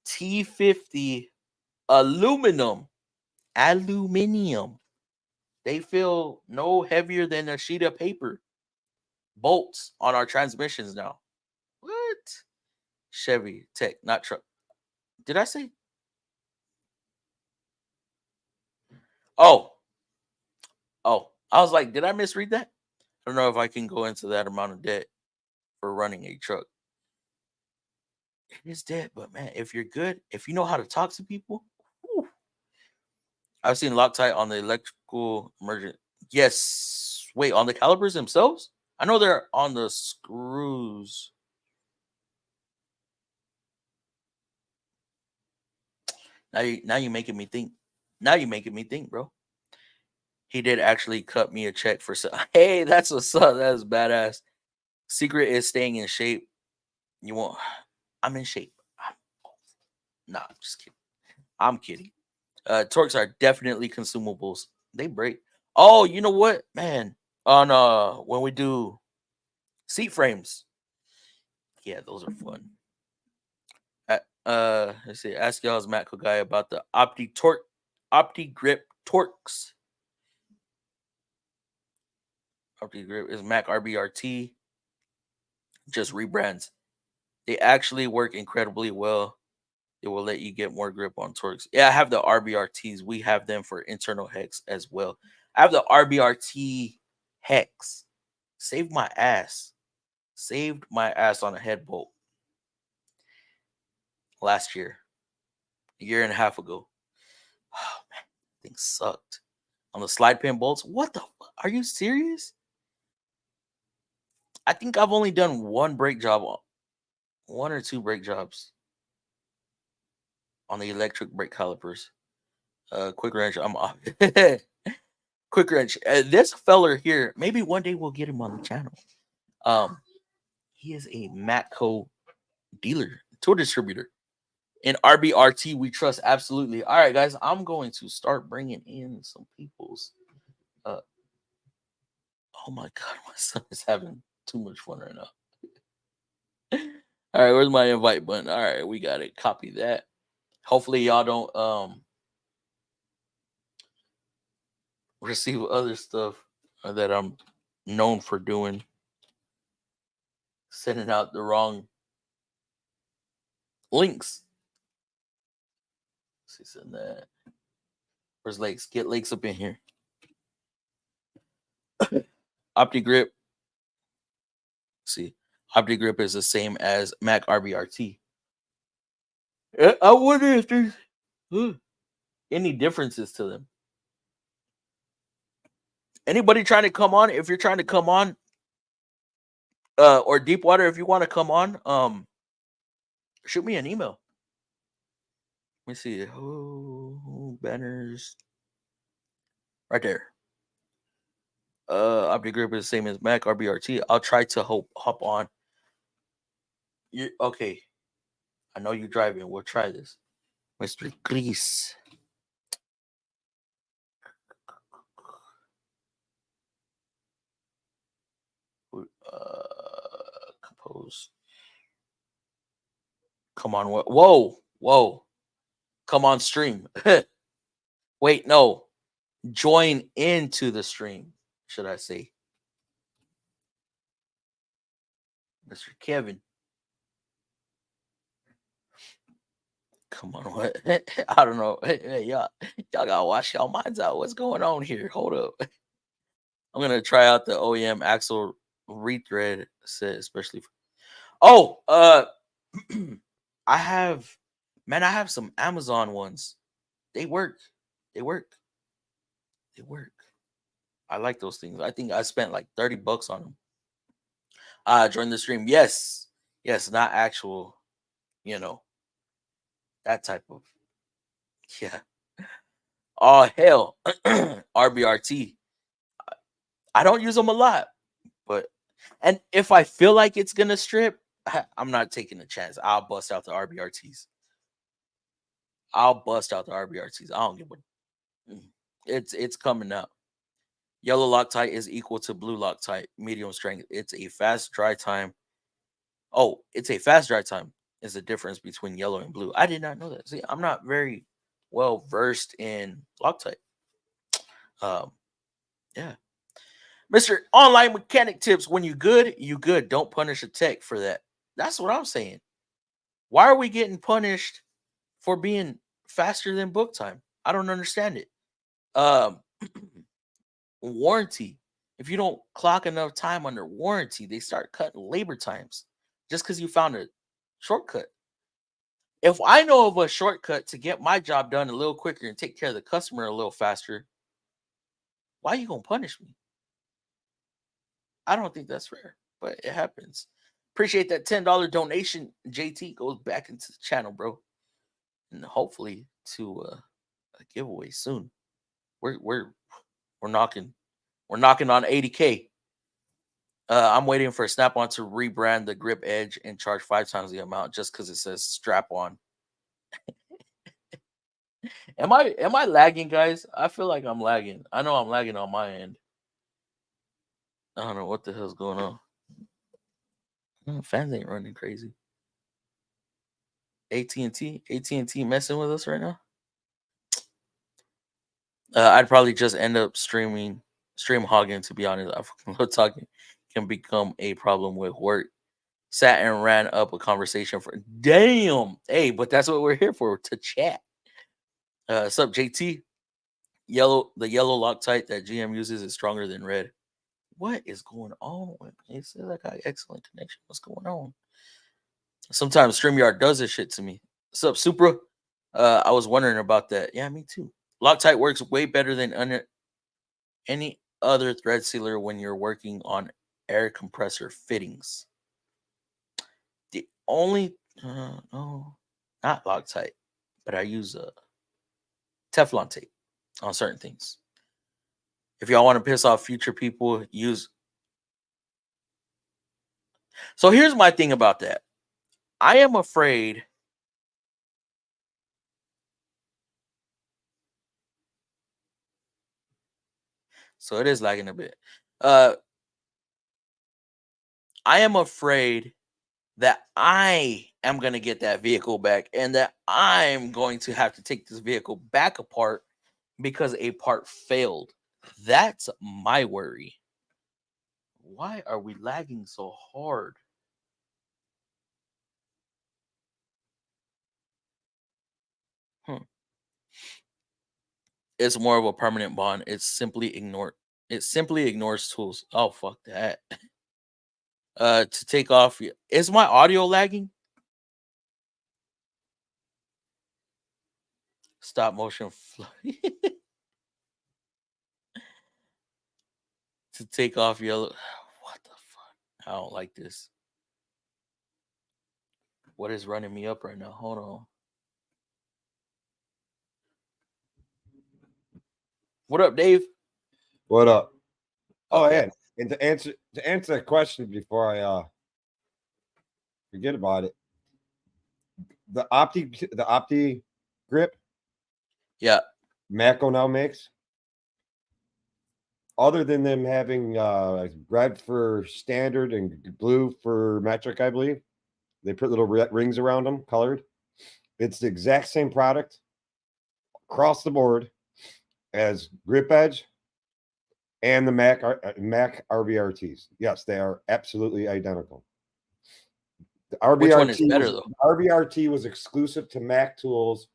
T50 aluminum. They feel no heavier than a sheet of paper. Bolts on our transmissions now. What? Chevy Tech, not truck. Did I say? Oh. I was like, did I misread that? I don't know if I can go into that amount of debt for running a truck. It is debt, but man, if you're good, if you know how to talk to people, whew. I've seen Loctite on the electrical emergent. Yes. Wait, on the calipers themselves? I know they're on the screws. Now you making me think. Now you making me think, bro. He did actually cut me a check for hey, that's what's up. That's badass. Secret is staying in shape. You won't. I'm in shape. Nah, I'm just kidding. I'm kidding. Torques are definitely consumables. They break. Oh, you know what, man? On when we do seat frames, yeah, those are fun. Let's see. Ask y'all's Matco guy about the Opti Grip Torques. Opti Grip is Mac RBRT. Just rebrands. They actually work incredibly well. It will let you get more grip on Torques. Yeah, I have the RBRTs. We have them for internal hex as well. I have the RBRT hex. Saved my ass. Saved my ass on a head bolt last year. A year and a half ago. Oh, man. Things sucked. On the slide pin bolts. What the fuck? Are you serious? I think I've only done one brake job. One or two brake jobs on the electric brake calipers. Quick wrench. I'm off. Quick wrench. This feller here, maybe one day we'll get him on the channel. He is a Matco dealer, tool distributor. In RBRT, we trust absolutely. All right, guys, I'm going to start bringing in some people's. Oh my God, my son is having too much fun right now. All right, where's my invite button? All right, we got it. Copy that. Hopefully, y'all don't receive other stuff that I'm known for doing. Sending out the wrong links. Let's see, send that. Where's Lakes? Get Lakes up in here. OptiGrip. See, OptiGrip is the same as Mac RBRT. I wonder if there's any differences to them. Anybody trying to come on? If you're trying to come on, or Deepwater, if you want to come on, shoot me an email. Let me see. Banners. Right there. OptiGrip is the same as Mac RBRT. I'll try to hop on. Okay. I know you're driving. We'll try this. Mr. Chris. Compose. Come on. Whoa. Come on, stream. Wait, no. Join into the stream, should I say. Mr. Kevin. Come on, what? I don't know. Hey, y'all gotta wash y'all minds out. What's going on here? Hold up. I'm gonna try out the OEM axle rethread set, especially I have some Amazon ones. They work. I like those things. I think I spent like $30 on them. Join the stream. Yes, not actual, that type of, yeah. Oh hell, RBRT. I don't use them a lot, and if I feel like it's gonna strip, I'm not taking a chance. I'll bust out the RBRTs. I don't give a. It's coming out. Yellow Loctite is equal to blue Loctite, medium strength. It's a fast dry time. Oh, it's a fast dry time. is the difference between yellow and blue. I did not know that. See, I'm not very well versed in Loctite. Yeah. Mr. Online Mechanic Tips, when you good, you good. Don't punish a tech for that. That's what I'm saying. Why are we getting punished for being faster than book time? I don't understand it. Warranty. If you don't clock enough time under warranty, they start cutting labor times just because you found a shortcut. If I know of a shortcut to get my job done a little quicker and take care of the customer a little faster, why are you going to punish me? I don't think that's fair, but it happens. Appreciate that $10 donation. JT goes back into the channel, bro. And hopefully to a giveaway soon. We're knocking on 80K. I'm waiting for Snap-on to rebrand the grip edge and charge 5 times the amount just because it says strap on. Am I lagging, guys? I feel like I'm lagging. I know I'm lagging on my end. I don't know what the hell's going on. Fans ain't running crazy. AT&T messing with us right now. I'd probably just end up stream hogging, to be honest. Talking can become a problem with work. Sat and ran up a conversation for damn. Hey, but that's what we're here for, to chat. What's up, JT? The yellow Loctite that GM uses is stronger than red. What is going on with me? It says I got excellent connection. What's going on? Sometimes StreamYard does this shit to me. What's up, Supra? I was wondering about that. Yeah, me too. Loctite works way better than any other thread sealer when you're working on air compressor fittings. The only no, not Loctite, but I use Teflon tape on certain things. If y'all want to piss off future people, use. So here's my thing about that. I am afraid. So it is lagging a bit. I am afraid that I am going to get that vehicle back and that I'm going to have to take this vehicle back apart because a part failed. That's my worry. Why are we lagging so hard? It's more of a permanent bond. It simply ignores tools. Oh, fuck that. To take off. Is my audio lagging? Stop motion to take off yellow. What the fuck? I don't like this. What is running me up right now? Hold on. What up, Dave? What up? Oh, Okay. yeah. And to answer that question before I forget about it, the Opti grip, Yeah. Mako now makes, other than them having red for standard and blue for metric, I believe they put little rings around them, colored. It's the exact same product across the board as grip edge and the Mac RBRTs. Yes, they are absolutely identical. The RBRT, which one is better, though? RBRT was exclusive to Mac tools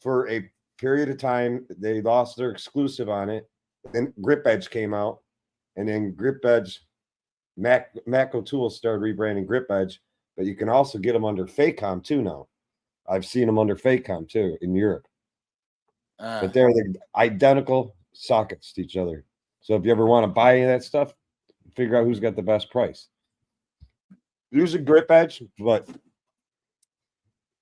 for a period of time. They lost their exclusive on it. Then Grip Edge came out, and then Grip Edge, Mako Tools started rebranding Grip Edge, but you can also get them under FACOM too now. I've seen them under FACOM too in Europe. But they're the identical sockets to each other. So if you ever want to buy any of that stuff, figure out who's got the best price. Usually Grip Edge, but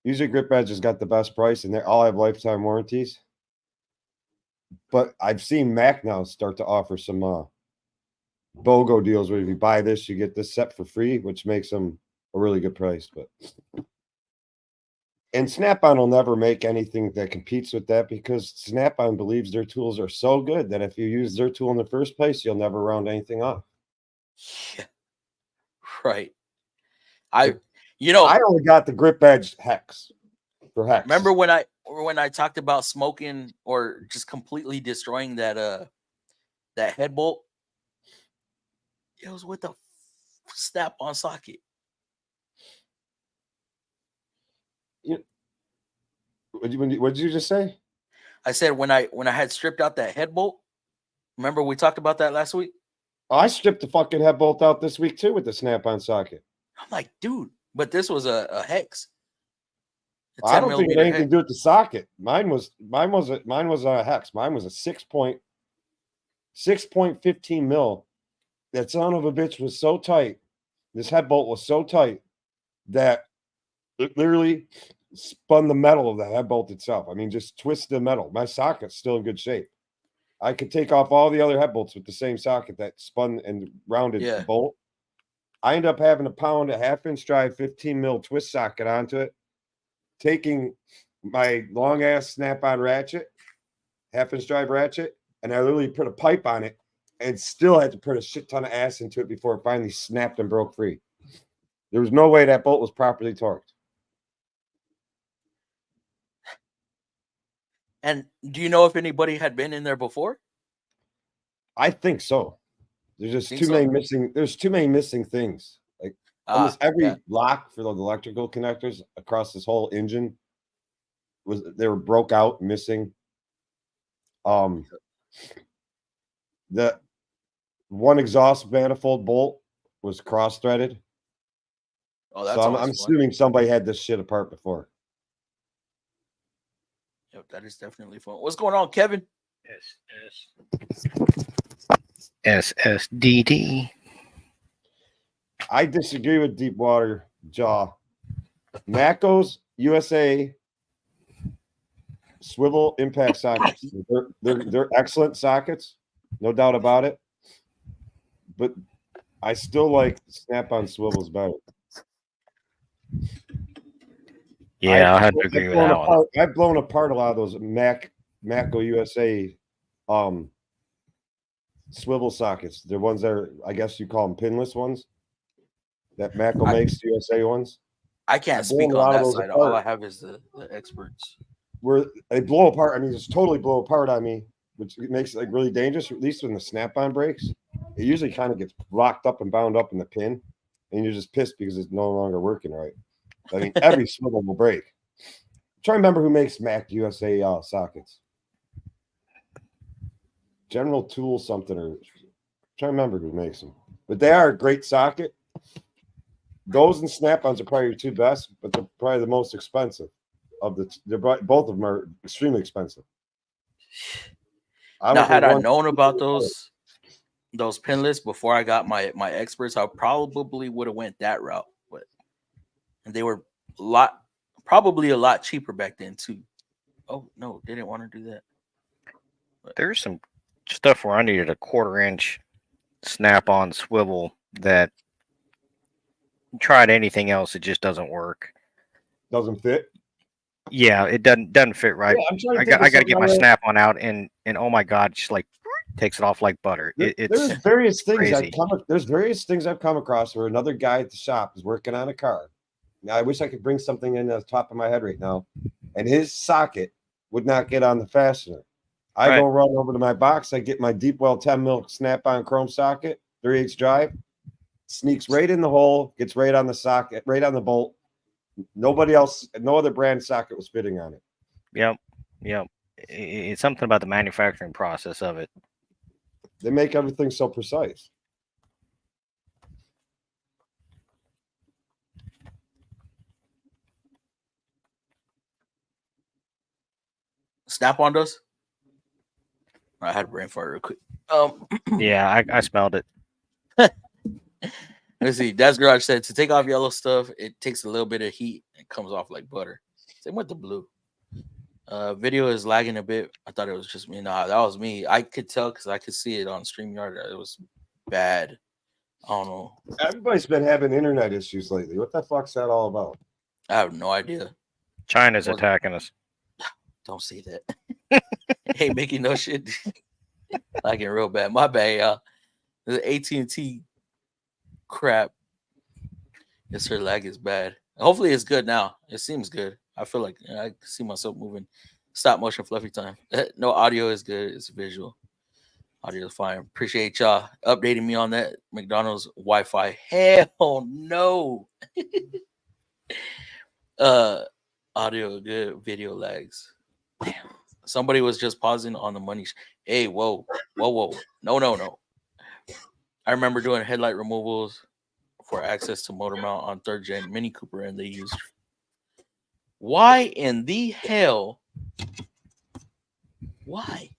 usually Grip Edge has got the best price, and they all have lifetime warranties. But I've seen Mac now start to offer some BOGO deals where if you buy this, you get this set for free, which makes them a really good price. But and Snap-on will never make anything that competes with that because Snap-on believes their tools are so good that if you use their tool in the first place, you'll never round anything off. Yeah. Right. You know, I only got the grip edge hex for hex. remember when I talked about smoking or just completely destroying that head bolt? It was with a snap-on socket. What did you just say? I said when I had stripped out that head bolt. Remember we talked about that last week? Oh, I stripped the fucking head bolt out this week too with the snap-on socket. I'm like, dude, but this was a hex. I don't think it had anything to do with the socket. Mine was a hex. Mine was a 6.15 mil. That son of a bitch was so tight. This head bolt was so tight that it literally spun the metal of the head bolt itself. I mean, just twisted the metal. My socket's still in good shape. I could take off all the other head bolts with the same socket that spun and rounded the bolt. I ended up having to pound a 1/2-inch drive 15 mil twist socket onto it, taking my long ass snap-on ratchet, 1/2-inch drive ratchet, and I literally put a pipe on it and still had to put a shit ton of ass into it before it finally snapped and broke free. There was no way that bolt was properly torqued. And do you know if anybody had been in there before? I think so. There's just too many missing. There's too many missing things. Like almost every lock for the electrical connectors across this whole engine they were broke out, missing. The one exhaust manifold bolt was cross-threaded. Oh, that's so I'm assuming somebody had this shit apart before. Yep, that is definitely fun. What's going on, Kevin? SSDD. I disagree with Deepwater Jaw. Macos USA swivel impact sockets. They're excellent sockets, no doubt about it. But I still like snap-on swivels better. Yeah, I have to agree with that one. I've blown apart a lot of those Maco USA swivel sockets. They're ones that are, I guess you call them pinless ones. That Maco makes, USA ones. I can't speak on that side. All I have is the experts. Where they blow apart. I mean, just totally blow apart on me, which makes it like really dangerous, at least when the snap-on breaks. It usually kind of gets locked up and bound up in the pin, and you're just pissed because it's no longer working right. I mean, every swivel will break. I'm trying to remember who makes Mac USA sockets. General Tool something, or I'm trying to remember who makes them. But they are a great socket. Those and snap-ons are probably your two best, but they're probably the most expensive of the. Both of them are extremely expensive. Now, had I known about those pinless before I got my experts, I probably would have went that route. But and they were probably a lot cheaper back then too. Oh no, they didn't want to do that. But there's some stuff where I needed a 1/4-inch snap-on swivel that tried anything else, it just doesn't work. Doesn't fit. Yeah, it doesn't fit right. Yeah, I got to get my snap-on out, and oh my god, just like takes it off like butter. There's various things there's various things I've come across where another guy at the shop is working on a car. Now I wish I could bring something in the top of my head right now, and his socket would not get on the fastener. I go run over to my box. I get my Deepwell 10 mil snap-on chrome socket, 3/8 drive, sneaks right in the hole, gets right on the socket, right on the bolt. Nobody else, no other brand socket was fitting on it. Yep. It's something about the manufacturing process of it. They make everything so precise. Snap-on does. I had a brain fart real quick. Yeah, I smelled it. Let's see. Dad's Garage said to take off yellow stuff, it takes a little bit of heat and comes off like butter. Same with the blue. Video is lagging a bit. I thought it was just me. Nah, that was me. I could tell because I could see it on StreamYard. It was bad. I don't know. Everybody's been having internet issues lately. What the fuck's that all about? I have no idea. China's attacking us. Don't say that. Ain't making no shit. Lagging real bad. My bad, y'all. The AT&T crap. Yes, sir. Lag is bad. Hopefully it's good now. It seems good. I feel like I can see myself moving. Stop motion fluffy time. No audio is good. It's visual. Audio is fine. Appreciate y'all updating me on that McDonald's Wi-Fi. Hell no. Audio good, video lags. Damn. Somebody was just pausing on the money. Hey, whoa. No. I remember doing headlight removals for access to motor mount on 3rd gen Mini Cooper, and they used. Why in the hell? Why?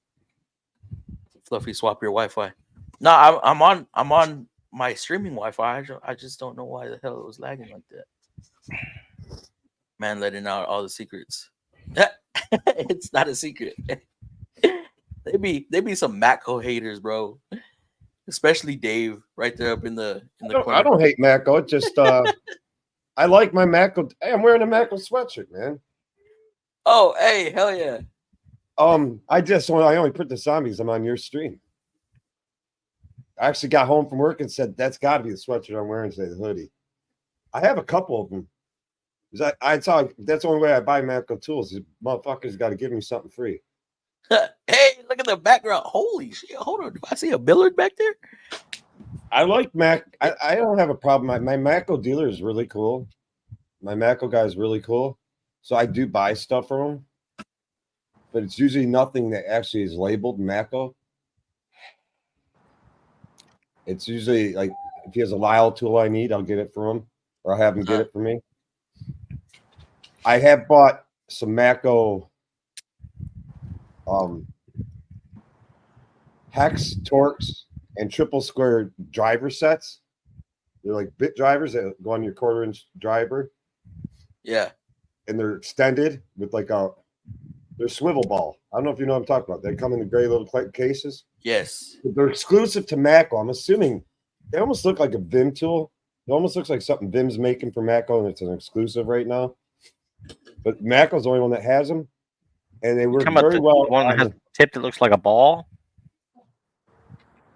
Fluffy, swap your Wi-Fi. No, I'm on my streaming Wi-Fi. I just don't know why the hell it was lagging like that. Man, letting out all the secrets. It's not a secret. They be some Matco haters, bro. Especially Dave, right there up in the corner. I don't hate Matco. It just I like my Matco. Hey, I'm wearing a Matco sweatshirt, man. Oh, hey, hell yeah. I only put the zombies. I'm on your stream. I actually got home from work and said that's got to be the sweatshirt I'm wearing today, the hoodie. I have a couple of them. I saw that's the only way I buy Matco tools. These motherfuckers got to give me something free. Hey, look at the background. Holy shit. Hold on. Do I see a Billard back there? I like Mac. I don't have a problem. My Matco dealer is really cool. My Matco guy is really cool. So I do buy stuff from him. But it's usually nothing that actually is labeled Matco. It's usually like if he has a Lyle tool I need, I'll get it from him. Or I'll have him get it for me. I have bought some Matco hex, torques, and triple square driver sets. They're like bit drivers that go on your 1/4 inch driver. Yeah. And they're extended with like they're swivel ball. I don't know if you know what I'm talking about. They come in the gray little cases. Yes. They're exclusive to Matco. I'm assuming they almost look like a Vim tool. It almost looks like something Vim's making for Matco, and it's an exclusive right now. But Matco's the only one that has them. And they work very well. The one that has a tip that looks like a ball?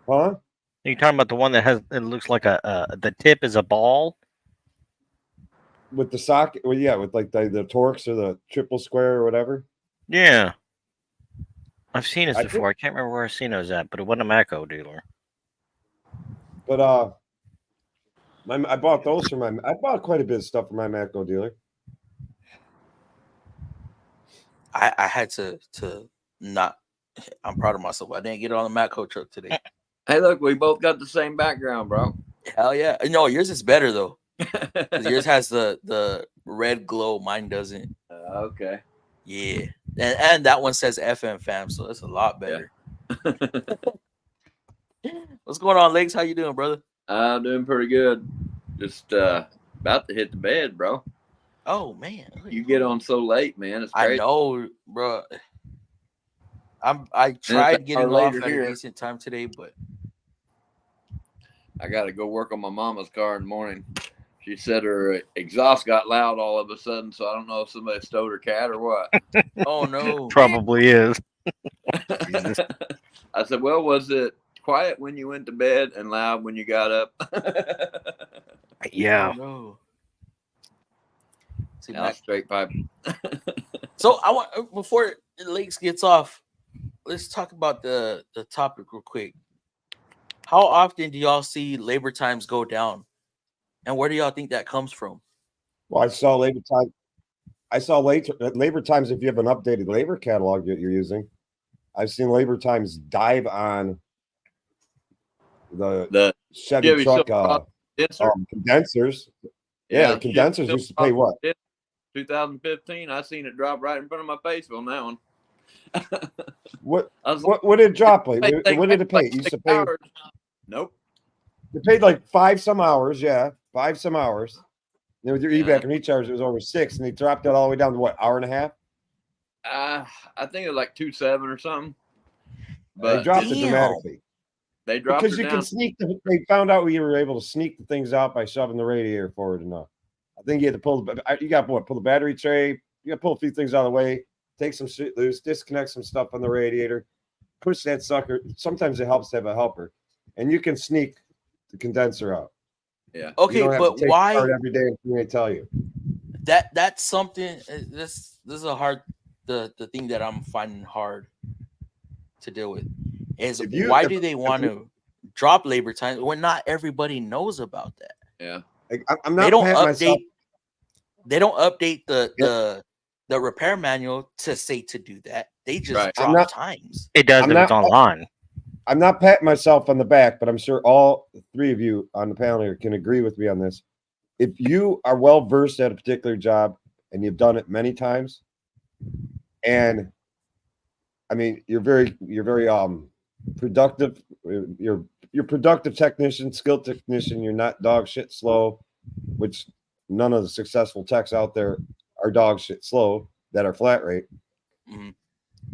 Huh? Are you talking about the one that has it looks like the tip is a ball? With the socket, well, yeah, with like the torques or the triple square or whatever. Yeah. I've seen this before. I can't remember where I've seen those at, but it wasn't a Matco dealer. But I bought those for I bought quite a bit of stuff for my Matco dealer. I had to not. I'm proud of myself. I didn't get on the Matco truck today. Hey, look, we both got the same background, bro. Hell yeah. No, yours is better though. Yours has the red glow. Mine doesn't. Okay. Yeah. And that one says FMFAM, so it's a lot better. Yeah. What's going on, Legs? How you doing, brother? I'm doing pretty good. Just about to hit the bed, bro. Oh man, You get on so late, man. It's crazy. I know, bro. I tried getting off at a decent time today, but I got to go work on my mama's car in the morning. She said her exhaust got loud all of a sudden, so I don't know if somebody stole her cat or what. oh no, Probably is. I said, well, was it quiet when you went to bed and loud when you got up? Yeah. Oh, no. See, Now straight pipe. So I want before Lakes gets off, let's talk about the topic real quick. How often do y'all see labor times go down, and where do y'all think that comes from? Well, I saw labor time. I saw labor times if you have an updated labor catalog that you're using. I've seen labor times dive on the Chevy truck condensers. Yeah, the condensers used to pay what? 2015. I seen it drop right in front of my face on that one. What did it drop like? What did it pay? It used to pay. Nope. It paid like 5 some hours. Yeah, 5 some hours. Then with your evac and recharge, it was over 6, and they dropped it all the way down to what, hour and a half? I think it was like 2.7 or something. But they dropped it dramatically. They dropped because it you down. can sneak. They found out we were able to sneak the things out by shoving the radiator forward enough. I think you had to pull. You got to pull the battery tray. You got to pull a few things out of the way. Take some shit loose. Disconnect some stuff on the radiator. Push that sucker. Sometimes it helps to have a helper, and you can sneak the condenser out. Yeah. Okay, but why? Every day until they tell you. that's something. This is a hard the thing that I'm finding hard to deal with is why do they want to drop labor time when not everybody knows about that? Yeah. Like, I'm not They don't patting myself. update. They don't update the repair manual to say to do that. They just Right. drop times. It does I'm if it's not- online. I'm not patting myself on the back, but I'm sure all three of you on the panel here can agree with me on this. If you are well versed at a particular job and you've done it many times, and I mean you're very productive, you're productive technician, skilled technician, you're not dog shit slow, which none of the successful techs out there are dog shit slow that are flat rate. Mhm.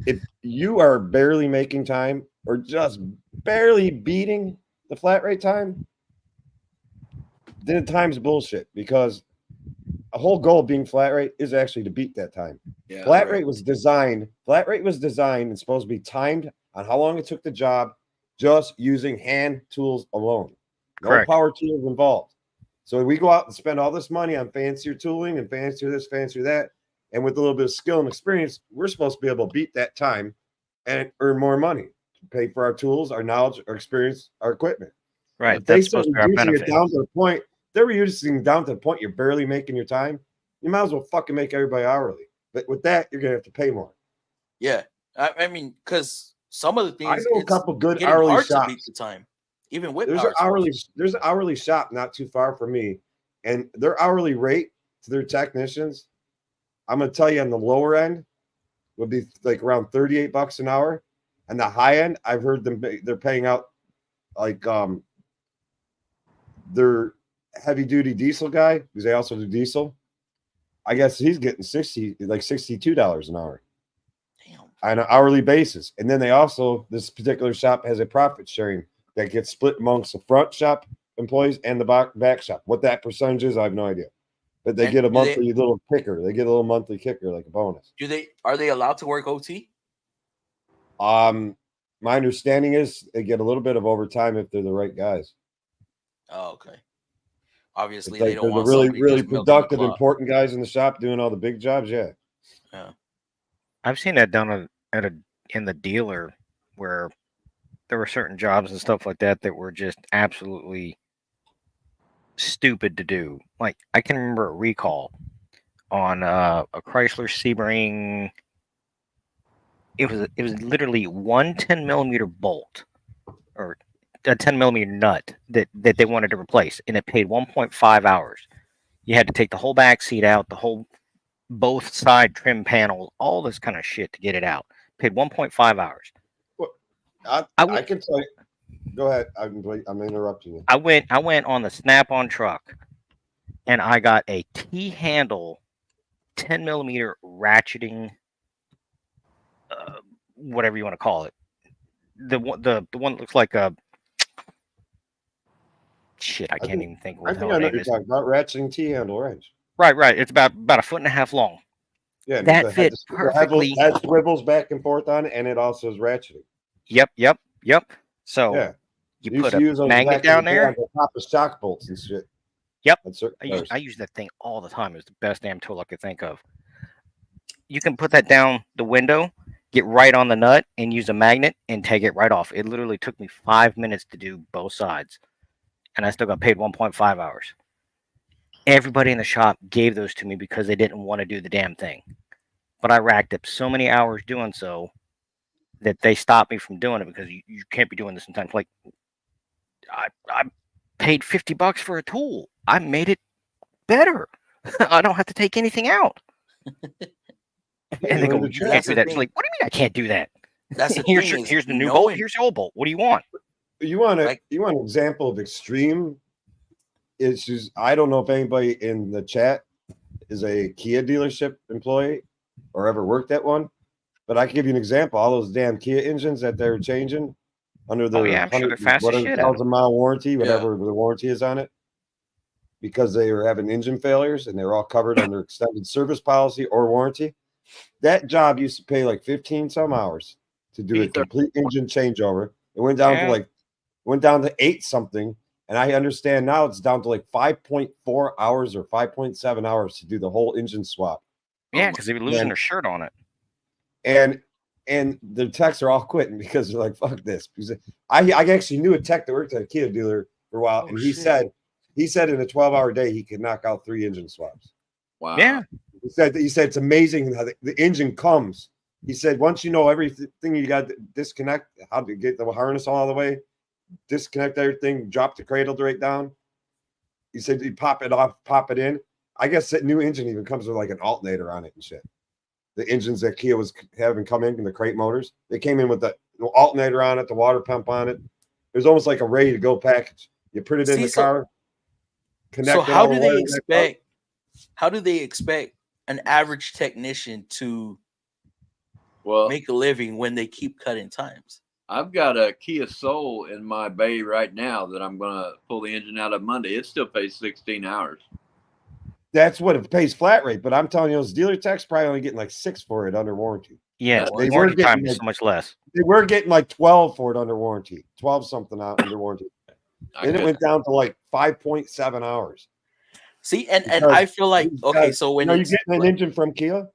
If you are barely making time or just barely beating the flat rate time, then the time's bullshit, because a whole goal of being flat rate is actually to beat that time. Yeah. Flat rate was designed and supposed to be timed on how long it took the job just using hand tools alone. No Correct. power tools involved. So we go out and spend all this money on fancier tooling and fancier this, fancier that. And with a little bit of skill and experience, we're supposed to be able to beat that time and earn more money to pay for our tools, our knowledge, our experience, our equipment. Right. If they That's start supposed to be our reducing it benefit. down to the point, they're reducing down to the point you're barely making your time, you might as well fucking make everybody hourly. But with that, you're gonna have to pay more. Yeah, I mean, because some of the things I know a it's couple good getting hourly hard to beat shops. the time, even with There's power an hourly shop not too far from me, and their hourly rate to their technicians, I'm gonna tell you, on the lower end would be like around $38 an hour, and the high end, I've heard they're paying out like their heavy duty diesel guy, because they also do diesel. I guess he's getting $62 an hour Damn. on an hourly basis. And then they also, this particular shop has a profit sharing that gets split amongst the front shop employees and the back shop. What that percentage is, I have no idea. But they And get a do they- monthly little kicker. They get a little monthly kicker, like a bonus. Are they allowed to work OT? My understanding is they get a little bit of overtime if they're the right guys. Oh, okay. Obviously, It's like they don't they're the want really, somebody really just milking the productive, clock. important guys in the shop doing all the big jobs. Yeah. I've seen that done in the dealer, where there were certain jobs and stuff like that that were just absolutely stupid to do. Like, I can remember a recall on a Chrysler Sebring. It was literally one 10mm bolt or a 10mm nut that they wanted to replace, and it paid 1.5 hours. You had to take the whole back seat out, both side trim panels, all this kind of shit to get it out. Paid 1.5 hours. I can tell you. Go ahead. I'm interrupting you. I went on the Snap-on truck, and I got a T-handle 10mm ratcheting, whatever you want to call it. The one that looks like a shit. I can't even think I what the think hell I know it what you're is. talking about. Ratcheting T-handle wrench. Right. It's about a foot and a half long. Yeah, That the fit perfectly. That swivels back and forth on it, and it also is ratcheting. Yep. So Yeah, you used put to a use those magnet back in down the day there. on the top of shock bolts and shit. Yep. On certain cars. I use that thing all the time. It was the best damn tool I could think of. You can put that down the window, get right on the nut, and use a magnet and take it right off. It literally took me 5 minutes to do both sides, and I still got paid 1.5 hours. Everybody in the shop gave those to me because they didn't want to do the damn thing. But I racked up so many hours doing so that they stopped me from doing it, because you can't be doing this sometimes. Like, I paid $50 for a tool. I made it better. I don't have to take anything out. And they go, "You can't do that." It's like, what do you mean I can't do that? That's the here's thing. the new bolt. Here's the old bolt. What do you want? You want an example of extreme issues? I don't know if anybody in the chat is a Kia dealership employee or ever worked at one, but I can give you an example. All those damn Kia engines that they're changing under their I'm sure they're fast as shit. 1,000-mile warranty, whatever the warranty is on it, because they were having engine failures and they were all covered under extended service policy or warranty. That job used to pay like 15 some hours to do a complete engine changeover. It went down to 8 something And I understand now it's down to like 5.4 hours or 5.7 hours to do the whole engine swap. Yeah, because they were losing And- their shirt on it. And the techs are all quitting because they're like, fuck this. Because I actually knew a tech that worked at a Kia dealer for a while, Oh, and he shit. said in a 12-hour day he could knock out 3 engine swaps. Wow. Yeah. He said it's amazing how the engine comes. He said once you know everything, you got to disconnect, how to get the harness all the way, disconnect everything, drop the cradle right down. He said you pop it off, pop it in. I guess that new engine even comes with like an alternator on it and shit. The engines that Kia was having come in the crate motors, they came in with the alternator on it, the water pump on it. It was almost like a ready to go package. You put it in the car, connect So it how all do the they way expect? How do they expect an average technician to Well, make a living when they keep cutting times? I've got a Kia Soul in my bay right now that I'm gonna pull the engine out of Monday. It still pays 16 hours. That's what it pays flat rate. But I'm telling you, those dealer techs probably only getting like 6 for it under warranty. Yeah, They the were warranty time getting is so much less. They were getting like 12 for it under warranty, 12 something out under warranty. Then it went down to like 5.7 hours. See, and Because I feel like okay, so when are you it's getting an engine from Kia?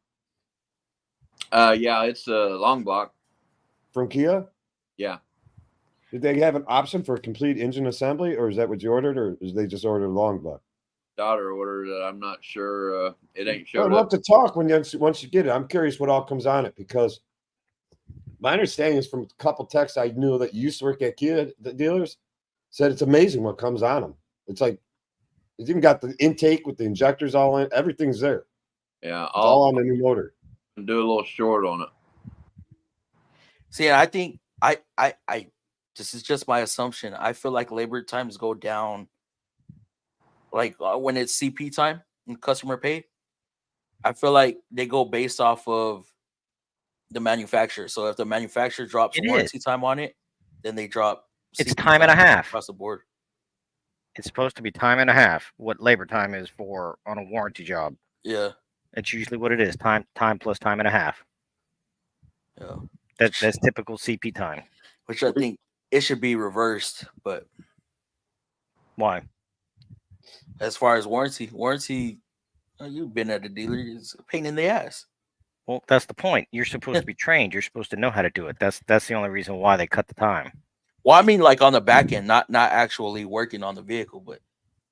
Yeah, it's a long block. From Kia? Yeah. Did they have an option for a complete engine assembly, or is that what you ordered, or is they just ordered a long block? Daughter ordered it. I'm not sure. It ain't I'd showed love up. to talk once you get it. I'm curious what all comes on it, because my understanding is from a couple techs I knew that used to work at Kia dealers said it's amazing what comes on them. It's like it's even got the intake with the injectors all in. Everything's there. Yeah, It's all on the new motor. I'll do a little short on it. see, I think I this is just my assumption. I feel like labor times go down like when it's CP time and customer pay. I feel like they go based off of the manufacturer. So if the manufacturer drops It warranty time on it, then they drop It's CP time and a half. across the board. It's supposed to be time and a half. What labor time is for on a warranty job. Yeah. That's usually what it is. Time plus time and a half. Yeah. That's typical CP time. Which I think it should be reversed, but Why? as far as warranty, you've been at a dealer, it's a pain in the ass. Well, that's the point. You're supposed to be trained. You're supposed to know how to do it. That's the only reason why they cut the time. Well, I mean, like on the back end, not actually working on the vehicle, but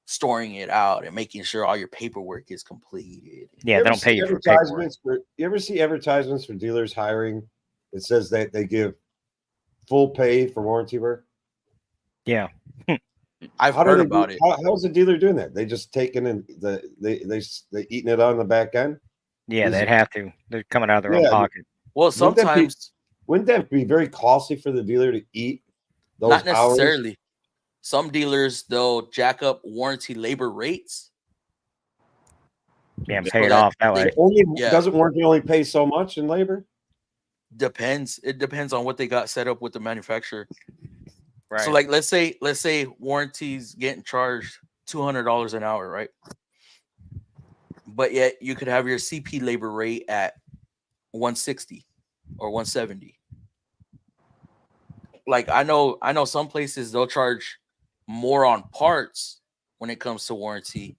storing it out and making sure all your paperwork is completed. Yeah, You they ever don't pay see you for paperwork. advertisements you ever see advertisements for dealers hiring? It says that they give full pay for warranty work. Yeah. I've How do heard they about do, it. how's the dealer doing that? They just taking in they eating it on the back end. Yeah, Is they'd it- have to. They're coming out of their own Yeah, pocket. Well, Wouldn't that be- sometimes Wouldn't that be very costly for the dealer to eat those not hours? necessarily. Some dealers they'll jack up warranty labor rates. Yeah, and So pay it that off that they- way. Only Yeah. Doesn't warranty only pay so much in labor? Depends. It depends on what they got set up with the manufacturer. Right. So, like, let's say warranties getting charged $200 an hour, right? But yet you could have your CP labor rate at 160 or 170. Like I know some places they'll charge more on parts when it comes to warranty.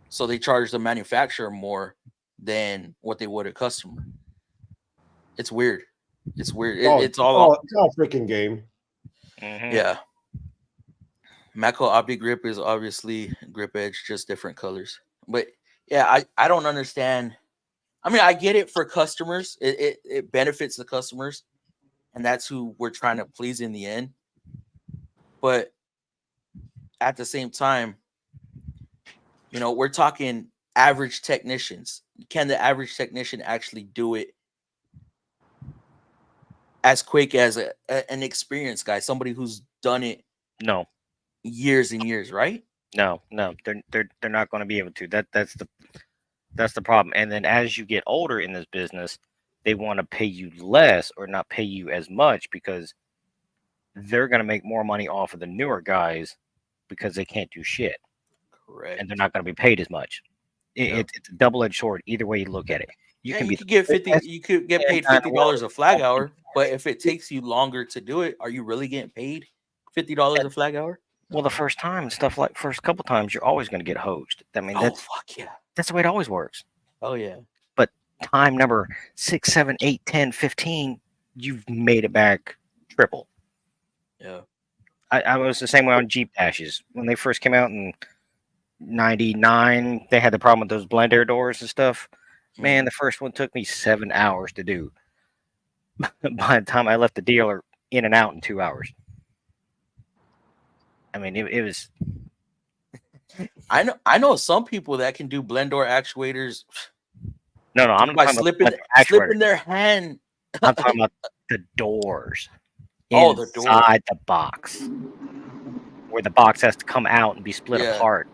So they charge the manufacturer more than what they would a customer. It's weird. It's weird. It's all freaking game. Mhm. yeah. Mako Opti grip is obviously grip edge, just different colors. But yeah, I don't understand. I mean, I get it for customers. It benefits the customers, and that's who we're trying to please in the end. But at the same time, you know, we're talking average technicians. Can the average technician actually do it as quick as an experienced guy, somebody who's done it No, years and years, right? no, they're not going to be able to. That's the problem. And then as you get older in this business, they want to pay you less or not pay you as much because they're going to make more money off of the newer guys because they can't do shit Correct. and they're not going to be paid as much. Yeah. It's a double-edged sword either way you look at it. You Yeah, can you be could get 50. You could get paid kind of $50 a flag hour, but if it takes you longer to do it, are you really getting paid $50 a flag hour? Well, the first time, stuff like first couple times, you're always going to get hosed. I mean, Oh fuck yeah. that's the way it always works. Oh yeah. But time number 6, 7, 8, 10, 15, you've made it back triple. Yeah. I was the same way on Jeep dashes when they first came out in '99. They had the problem with those blind air doors and stuff. Man, the first one took me 7 hours to do. By the time I left the dealer, in and out in 2 hours. I mean, it was. I know some people that can do blend door actuators No, I'm not by talking slipping about slipping their hand. I'm talking about the doors. Oh, the door. Inside the box, where the box has to come out and be split apart.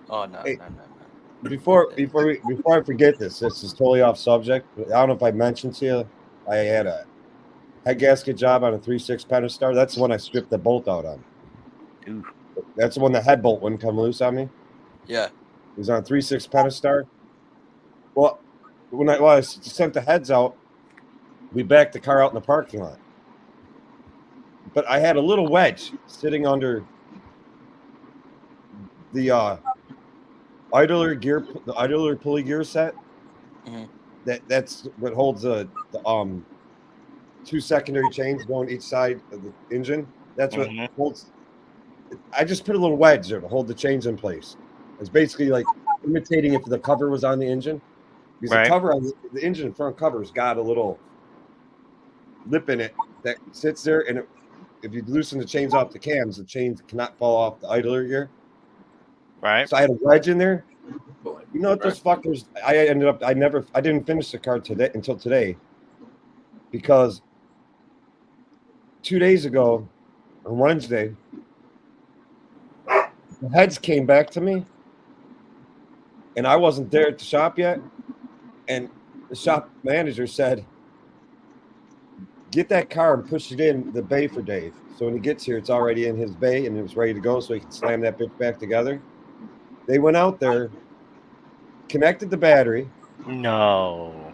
Oh no, Hey, no. Before I forget this is totally off subject. I don't know if I mentioned to you, I had a head gasket job on a 3.6 Pentastar. That's the one I stripped the bolt out on. Ooh. That's the one the head bolt wouldn't come loose on me. Yeah. It was on a 3.6 Pentastar. Well, when I sent the heads out, we backed the car out in the parking lot. But I had a little wedge sitting under the idler pulley gear set. Mhm. That's what holds the 2 secondary chains going each side of the engine. That's what holds. I just put a little wedge there to hold the chains in place. It's basically like imitating if the cover was on the engine. Because the cover on the engine front cover's got a little lip in it that sits there, and if you loosen the chains off the cams, the chains cannot fall off the idler gear. Right. So I had a wedge in there. You know what those fuckers? I didn't finish the car until today, because 2 days ago on Wednesday, the heads came back to me, and I wasn't there at the shop yet, and the shop manager said, "Get that car and push it in the bay for Dave. So when he gets here, it's already in his bay and it was ready to go, so he can slam that bitch back together." They went out there, connected the battery. No.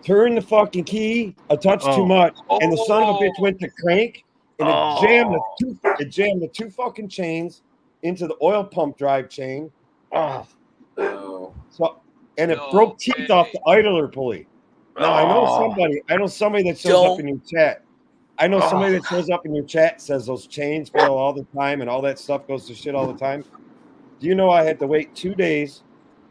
Turned the fucking key a touch too much, and the son of a bitch went to crank, and it jammed the two fucking chains into the oil pump drive chain. So it broke teeth off the idler pulley. Now I know somebody that shows up in your chat. I know somebody that shows up in your chat says those chains fail all the time and all that stuff goes to shit all the time. Do you know I had to wait 2 days?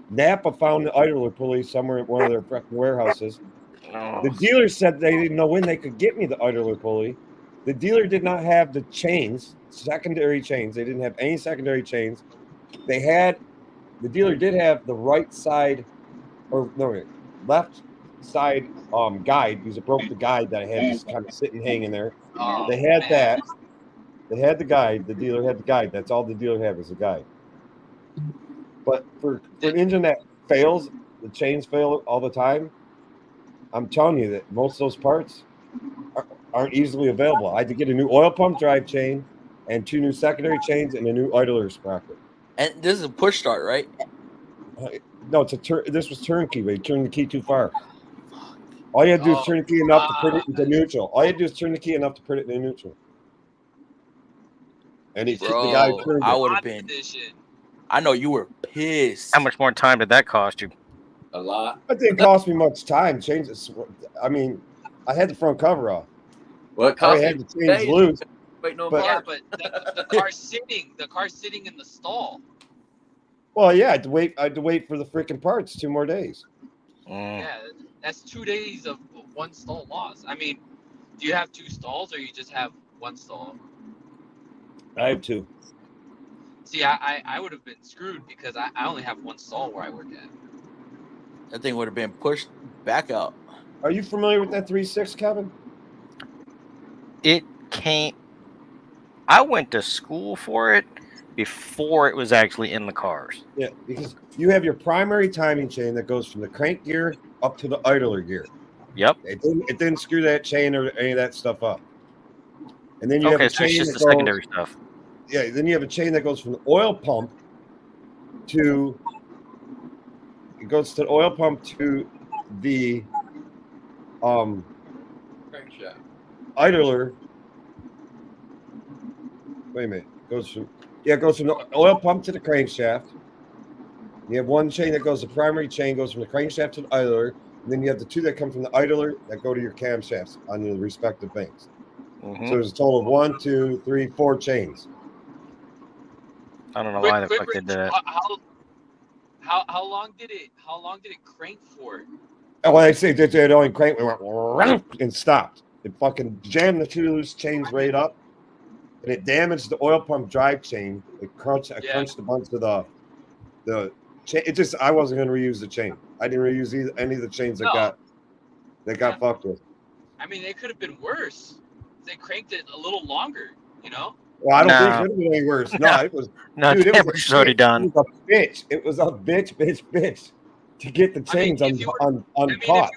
Napa found the idler pulley somewhere at one of their fucking warehouses. The dealer said they didn't know when they could get me the idler pulley. The dealer did not have the chains, secondary chains. They didn't have any secondary chains. The dealer did have the right side, left side guide, because it broke the guide that I had just kind of sitting hanging there. They had that. They had the guide. The dealer had the guide. That's all the dealer had was the guide. But for an engine that fails, the chains fail all the time. I'm telling you that most of those parts aren't easily available. I had to get a new oil pump drive chain and 2 new secondary chains and a new idler sprocket. And this is a push start, right? No, this was turnkey. We turned the key too far. All you had to do is turn the key enough to put it into neutral. All you had to do is turn the key enough to put it in neutral. And the guy turned I would have been. I know you were pissed. How much more time did that cost you? A lot. It didn't cost me much time. Change it. I mean, I had the front cover off. Well, it cost I had the chains loose. Wait, no, but the car's sitting in the stall. Well, yeah, I had to wait for the freaking parts 2 more days. Yeah, that's 2 days of one stall loss. I mean, do you have 2 stalls or you just have 1 stall? I have 2. See, I would have been screwed because I only have 1 stall where I work at. That thing would have been pushed back out. Are you familiar with that 3.6, Kevin? It came. I went to school for it before it was actually in the cars. Yeah, because you have your primary timing chain that goes from the crank gear up to the idler gear. Yep. It didn't screw that chain or any of that stuff up. And then you have a so it's chain just that the secondary stuff. Yeah, then you have a chain that goes from the oil pump to the idler. Wait a minute. Yeah, it goes from the oil pump to the crankshaft. You have one chain that goes, the primary chain goes from the crankshaft to the idler, and then you have the two that come from the idler that go to your camshafts on the respective banks. So there's a total of 1, 2, 3, 4 chains. I don't know why the fuck Rich, did that. how long did it crank for? And when I say that it only cranked, we went and stopped. It fucking jammed the two loose chains right up, and it damaged the oil pump drive chain. It crunched a bunch of the chain. It just, I wasn't going to reuse the chain. I didn't reuse any of the chains that got fucked with. I mean, it could have been worse. They cranked it a little longer, you know. Well, I don't think it could have been any worse. No, it was. No, dude, it was already done. It was a bitch. It was a bitch to get the chains on caught.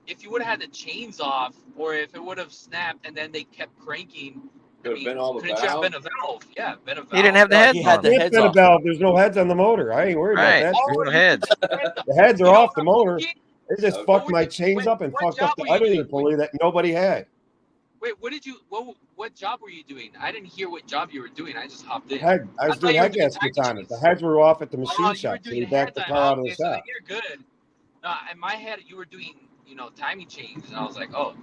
If you would have had the chains off, or if it would have snapped and then they kept cranking, Could have been all the could it just valves. been a valve? Yeah, been a valve. He didn't have the heads He had on. the It's heads been a off. valve. There's no heads on the motor. I ain't worried Right. about that. There's no heads. The heads are You know off the what, motor. Wobble? It just Okay. fucked my chains up and What fucked up job the were you idler doing? pulley that nobody had. Wait, what job were you doing? I didn't hear what job you were doing. I just hopped in. I was thought doing you were head doing gaskets time on it. The chains. heads were off at the Oh, machine you were shop. So we doing backed the heads car on. out of Okay, the so then shop. you're good. No, in my head, you were doing, timing chains, and I was like, oh,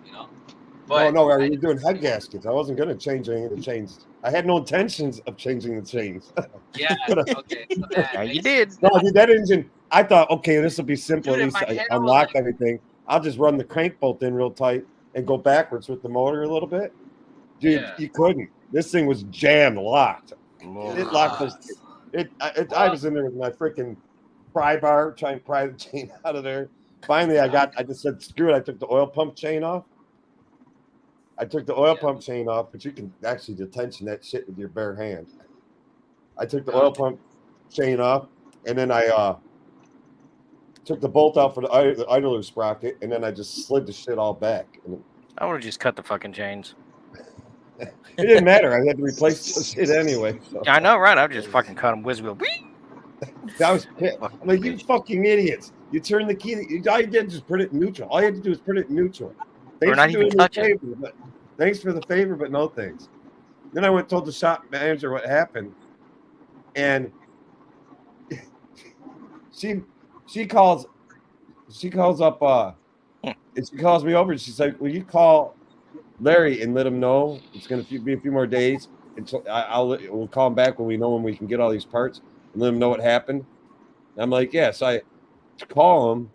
But No, we I were didn't- doing head gaskets. I wasn't going to change any of the chains. I had no intentions of changing the chains. Yeah. Okay. So that Yeah, you makes did. sense. No, dude, that engine, I thought, okay, this will be simple. Dude, At in least my I head, I was unlock like- everything. I'll just run the crank bolt in real tight and go backwards with the motor a little bit. Dude, Yeah. you couldn't. This thing was jammed, locked. It locked us. I was in there with my freaking pry bar trying to pry the chain out of there. Finally, I just said, screw it. I took the oil pump chain off. Pump chain off, but you can actually detention that shit with your bare hand. I took the oil pump chain off, and then I took the bolt out for the idler sprocket, and then I just slid the shit all back. And I would have just cut the fucking chains. it didn't matter. I had to replace the shit anyway. So. I know, right? I'd just fucking cut them whiz wheel. I was pissed. I'm like, you fucking idiots. You turn the key. All you did is just put it in neutral. All you had to do is put it in neutral. Or not even touch it. Thanks for the favor, but no thanks. Then I went and told the shop manager what happened. And she calls up and she calls me over and she's like, will you call Larry and let him know it's going to be a few more days until we'll call him back when we can get all these parts and let him know what happened. And I'm like, yeah. So I call him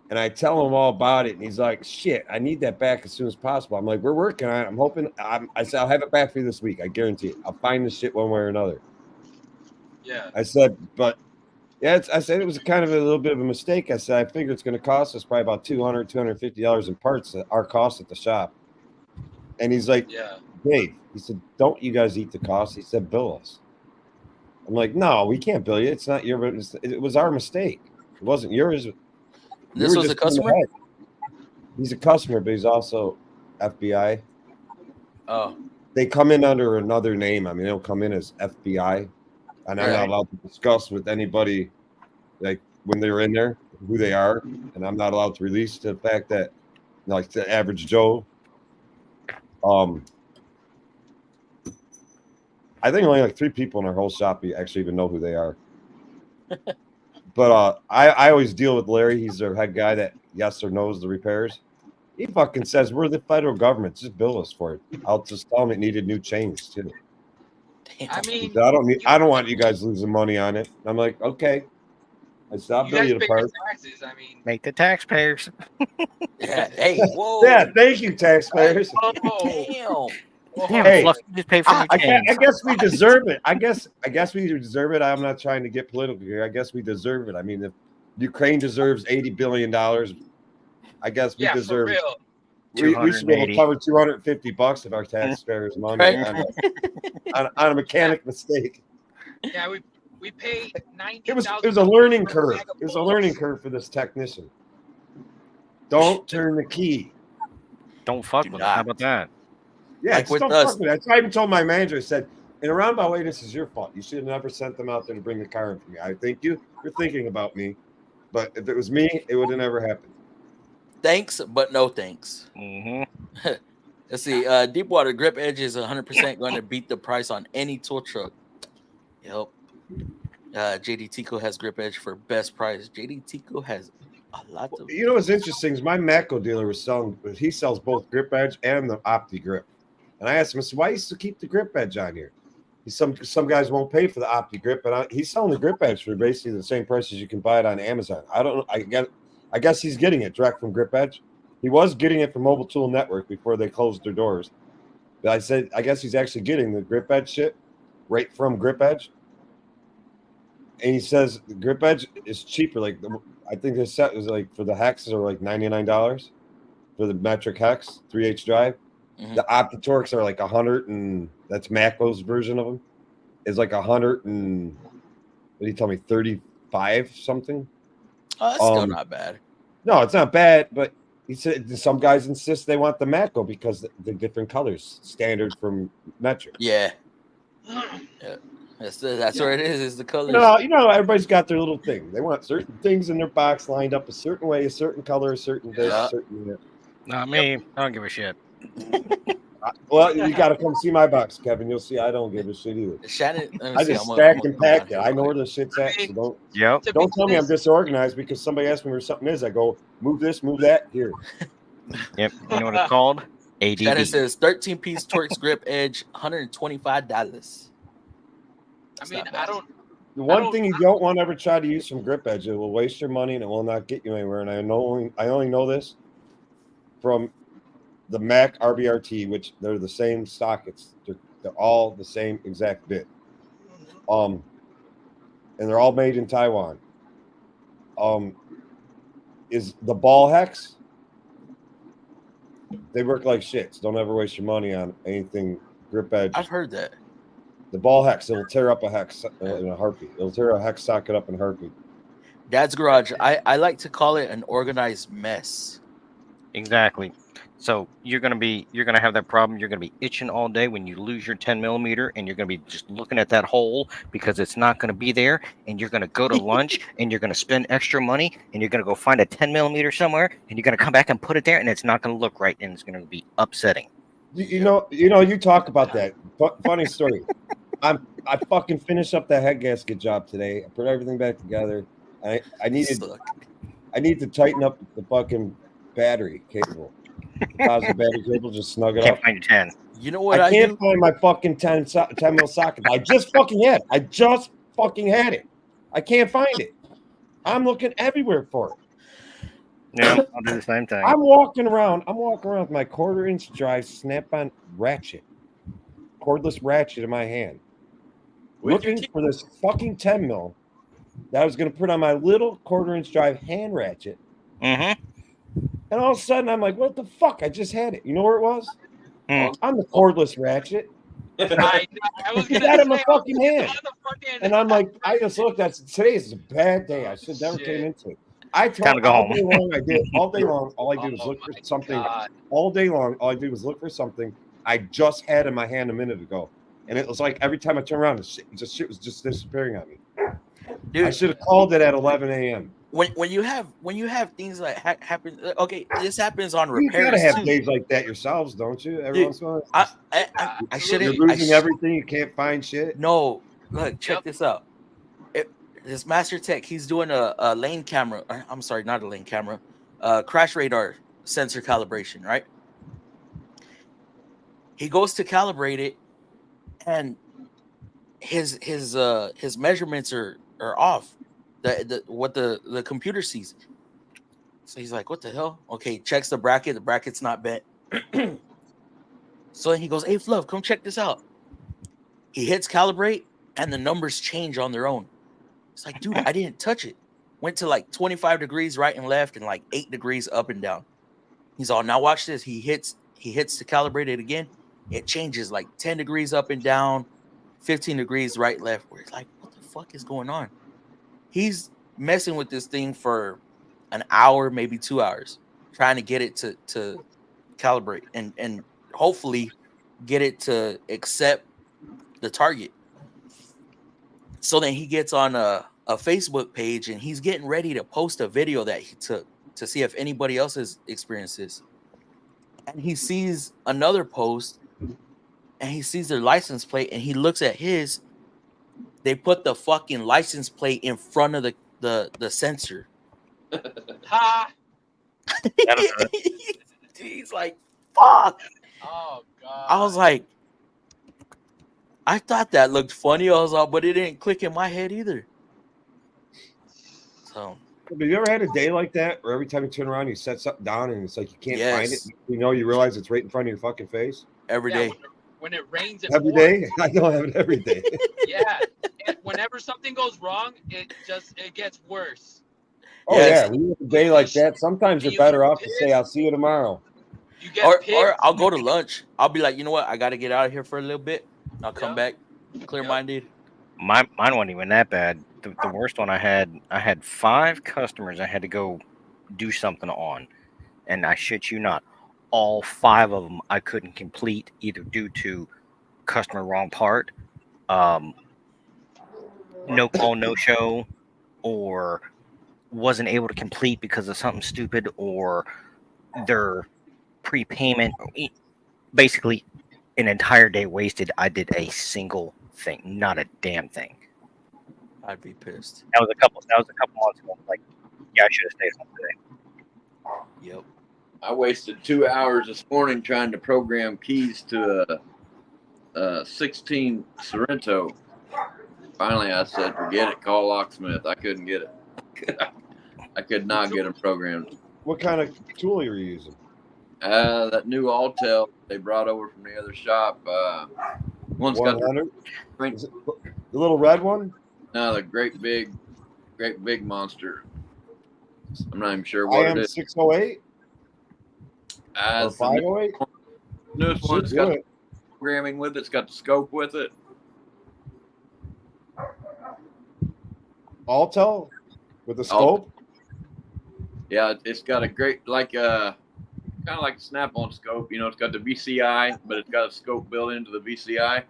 and I tell him all about it, and he's like, shit, I need that back as soon as possible. I'm like, we're working on it. I'm hoping I said I'll have it back for you this week. I guarantee it. I'll find this shit one way or another. Yeah. I said, but yeah, I said it was kind of a little bit of a mistake. I said I figured it's going to cost us probably about $250 in parts at our cost at the shop. And he's like, Yeah. Dave, he said, don't you guys eat the cost? He said, bill us. I'm like, no, we can't bill you. It's not your, it was our mistake. It wasn't yours. This was a customer? He's a customer, but he's also FBI. Oh. They come in under another name. I mean, they'll come in as FBI. And I'm not allowed to discuss with anybody, like, when they're in there, who they are. And I'm not allowed to release the fact that, like, the average Joe, I think only like 3 people in our whole shop actually even know who they are. But I always deal with Larry. He's their head guy that yes or knows the repairs. He fucking says, we're the federal government. Just bill us for it. I'll just tell him it needed new chains too. I mean, I don't want you guys losing money on it. I'm like, okay. I said, I'll you bill guys you the pay your part. taxes. I mean, Make the taxpayers. Yeah. Hey, whoa. Yeah, thank you, taxpayers. oh, Damn. Damn, Hey, Fluff, you just pay for your I chains. guess we deserve it. I guess we deserve it. I'm not trying to get political here. I guess we deserve it. I mean, if Ukraine deserves $80 billion, I guess we yeah, deserve for it. real. We should be able to cover $250 of our taxpayers' money Right. on a mechanic mistake. Yeah, we pay $90,000. It was a learning curve. It was a learning curve for this technician. Don't turn the key. Don't fuck Do with them. How not. about that? Yeah, Like just with don't us. fuck with it. I even told my manager, I said, in a roundabout way, this is your fault. You should have never sent them out there to bring the car in for me. I thank you for thinking about me. But if it was me, it would have never happened. Thanks, but no thanks. Mm-hmm. Let's see. Deepwater grip edge is 100% going to beat the price on any tool truck. Yep. JD Tico has grip edge for best price. JD Tico has a lot of. You know what's interesting is my Matco dealer was selling, but he sells both grip edge and the Opti grip. And I asked him, I said, why you still keep the grip edge on here? Some guys won't pay for the Opti grip, but he's selling the grip edge for basically the same price as you can buy it on Amazon. I don't know. I guess he's getting it direct from Grip Edge. He was getting it from Mobile Tool Network before they closed their doors. But I said, I guess he's actually getting the Grip Edge shit right from Grip Edge. And he says the Grip Edge is cheaper. Like I think this set was like for the hexes are like $99 for the metric hex 3H drive. Mhm. The OptiTorques are like 100, and that's Matco's version of them. Is like 100 and what did he tell me 35 something? Oh, that's still not bad. No, it's not bad, but he said some guys insist they want the Matco because the different colors, standard from metric. Yeah. That's what it is. Is the colors. You know, everybody's got their little thing. They want certain things in their box lined up a certain way, a certain color, a certain this, Yeah. certain that. Not me. I don't give a shit. Well, you got to come see my box, Kevin. You'll see I don't give a shit either. Shannon, let me I see, just I'm stack gonna and come down pack it. here I know real where quick. the shit's at. So don't Yep. To don't be tell me I'm honest, disorganized because somebody asked me where something is. I go move this, move that. Here, Yep. You know what it's called? Shannon ADD. says 13-piece Torx grip edge, $125. I mean, I don't. the one don't- thing you don't want to ever try to use from Grip Edge, it will waste your money and it will not get you anywhere. And I only know this from the Mac RBRT, which they're the same sockets. They're all the same exact bit. And they're all made in Taiwan. Is the ball hex? They work like shit. So don't ever waste your money on anything Grip Edge. I've heard that. The ball hex, it'll tear up a hex in a heartbeat. It'll tear a hex socket up in a heartbeat. Dad's garage. I like to call it an organized mess. Exactly. So you're gonna have that problem. You're gonna be itching all day when you lose your 10 millimeter, and you're gonna be just looking at that hole because it's not gonna be there. And you're gonna go to lunch, and you're gonna spend extra money, and you're gonna go find a 10 millimeter somewhere, and you're gonna come back and put it there, and it's not gonna look right, and it's gonna be upsetting. You know, you talk about that. Funny story. I fucking finished up that head gasket job today. I put everything back together. I need to tighten up the fucking battery cable. Positive battery cable, just snug it Can't up. find your 10. You know what I I can't do? find my fucking 10 mil socket. I just fucking had it. I can't find it. I'm looking everywhere for it. Yeah, I'll do the same thing. I'm walking around with my 1/4-inch drive snap-on ratchet, cordless ratchet in my hand, looking for this fucking 10 mil that I was going to put on my little 1/4-inch drive hand ratchet. Mm-hmm. And all of a sudden, I'm like, what the fuck? I just had it. You know where it was? Hmm. On the cordless ratchet. I was You gonna got it in my say, fucking hand. on the fucking- And I'm like, I just looked at it. Today is a bad day. I should never Shit. came into it. I Time to told go all home. day long. I did all day long. All I did was Oh look for my something. God. All day long, all I did was look for something I just had in my hand a minute ago, and it was like every time I turn around, shit was just disappearing on me. Dude, I should have called it at 11 a.m. when you have things like happen. Okay, this happens on You gotta repairs have too. days like that yourselves, don't you? Every Dude, once in a while, I you're shouldn't. losing everything. You can't find shit. No, look, check Yep. this out. This Master Tech, he's doing a lane camera. I'm sorry, not a lane camera. Crash radar sensor calibration, right? He goes to calibrate it, and his measurements are off. What the computer sees. So he's like, "What the hell?" Okay, checks the bracket. The bracket's not bent. So then he goes, "Hey, Fluff, come check this out." He hits calibrate, and the numbers change on their own. It's like, dude, I didn't touch it. Went to like 25 degrees right and left, and like 8 degrees up and down. He's all, now watch this. He hits to calibrate it again. It changes like 10 degrees up and down, 15 degrees right, left. Where it's like, what the fuck is going on? He's messing with this thing for an hour, maybe 2 hours, trying to get it to calibrate and hopefully get it to accept the target. So then he gets on a Facebook page and he's getting ready to post a video that he took to see if anybody else has experienced this. And he sees another post and he sees their license plate and he looks at his. they put the fucking license plate in front of the sensor. Ha! He's like, fuck. Oh god. I was like, I thought that looked funny. I was like, but it didn't click in my head either. So, Have you ever had a day like that where every time you turn around, you set something down and it's like you can't find it? Yes. You realize it's right in front of your fucking face? every Yeah, day. when it rains, it Every pours. day? I don't have it every day. Yeah. Whenever something goes wrong, it gets worse. Oh, Yes. yeah. When you have a day like that, sometimes you're better off to say, I'll see you tomorrow. You get Or pissed. I'll go to lunch. I'll be like, you know what? I got to get out of here for a little bit. I'll come back clear-minded. Mine wasn't even that bad. The worst one I had 5 customers I had to go do something on, and I shit you not, all 5 of them I couldn't complete either due to customer wrong part, no call, no show, or wasn't able to complete because of something stupid, or their prepayment. Basically, an entire day wasted. I did a single thing, not a damn thing. I'd be pissed. That was a couple months ago. Like, yeah, I should have stayed home today. Yep. I wasted 2 hours this morning trying to program keys to a 16 Sorrento. Finally, I said, forget it, call locksmith. I couldn't get it. I could not get them programmed. What kind of tool are you using? That new Altel they brought over from the other shop. One's got 100? the, Is it the little red one? no, the great big monster. I'm not even sure I what am it is. 608 or It's the 508? newest one. It's got programming with it. It's got the scope with it. Altel with the scope? Yeah, it's got a great kind of like a Snap-on scope. You know, it's got the VCI, but it's got a scope built into the VCI.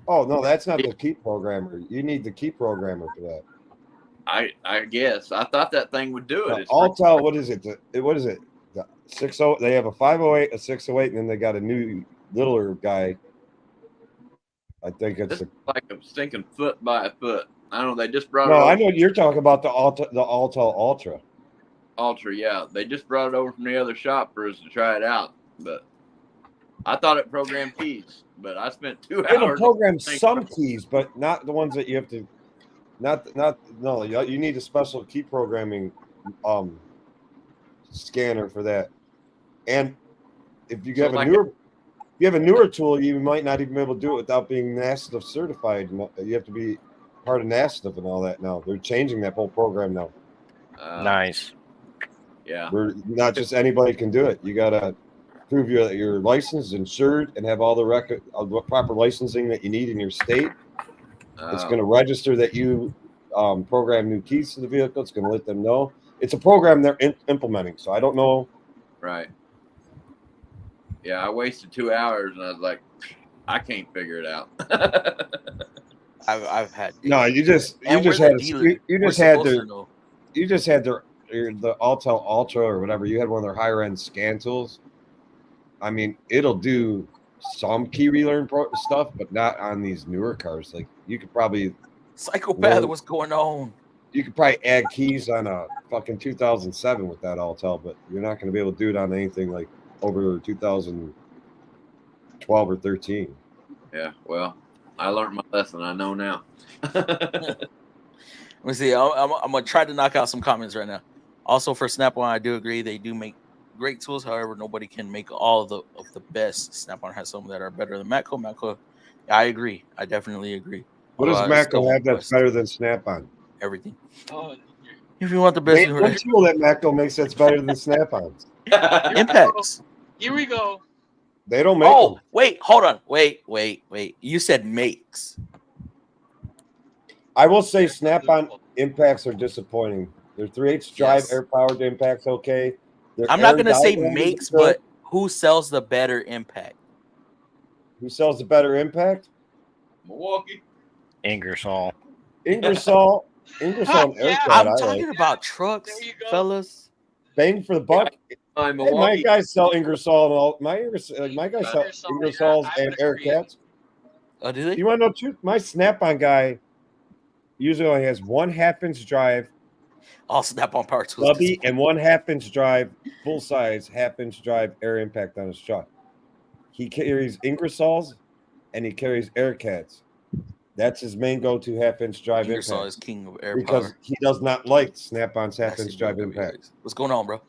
Oh, no, that's not the key programmer. You need the key programmer for that. I guess I thought that thing would do it. It's Altel, what is it? What is it? The 60. They have a 508, a 608, and then they got a new littler guy. I think it's It's like a stinking foot by a foot. I don't know. They just brought no. it over. I know you're talking about the Altel Ultra. Ultra, yeah. They just brought it over from the other shop for us to try it out. But I thought it programmed keys. But I spent 2 It'll hours. program some keys, but not the ones that you have to. No. You need a special key programming scanner for that. And if you have a newer tool, you might not even be able to do it without being NASDAQ certified. You have to be part of NASDAQ and all that now. They're changing that whole program now. Nice. Yeah. Where not just anybody can do it. You gotta prove you're licensed, insured, and have all the proper licensing that you need in your state. It's going to register that you program new keys to the vehicle. It's going to let them know. It's a program they're implementing. So I don't know. Right. Yeah, I wasted 2 hours and I was like, I can't figure it out. I've had. No, you just had the Altel Ultra or whatever. You had one of their higher end scan tools. I mean, it'll do some key relearn stuff, but not on these newer cars. Like you could probably Psychopath, what's going on? You could probably add keys on a fucking 2007 with that Altel, but you're not going to be able to do it on anything like over 2012 or 13. Yeah, well, I learned my lesson. I know now. Let me see. I'm going to try to knock out some comments right now. Also, for Snap-on, I do agree they do make great tools. However, nobody can make all of the best. Snap-on has some that are better than Matco. Matco, I agree. I definitely agree. What does Matco have that's better than Snap-on? Everything. Oh, If you want the best, one tool that Matco makes that's better than Snap-ons. Impacts. here we go. They don't make. Oh, them. wait, hold on. Wait. You said makes. I will say Snap-on impacts are disappointing. Their 3/8 drive air powered impacts okay. I'm not gonna say makes, but who sells the better impact? Who sells the better impact? Milwaukee. Ingersoll. Ingersoll and Aircat. I'm talking about trucks, fellas. Bang for the buck. Hi, Hey, Milwaukee. my guys sell Ingersoll and all. My guys sell Ingersolls and Aircats. Oh, do they? You want to know the truth? My Snap-on guy usually only has 1/2 inch drive, All snap-on power tools. stubby, and 1/2 inch drive, full size 1/2 inch drive air impact on his truck. He carries Ingersolls and he carries Aircats. That's his main go-to 1/2 inch drive Ingersoll impact is king of air because power. he does not like Snap-on's 1/2 That's inch the drive WWX. impact. What's going on, bro?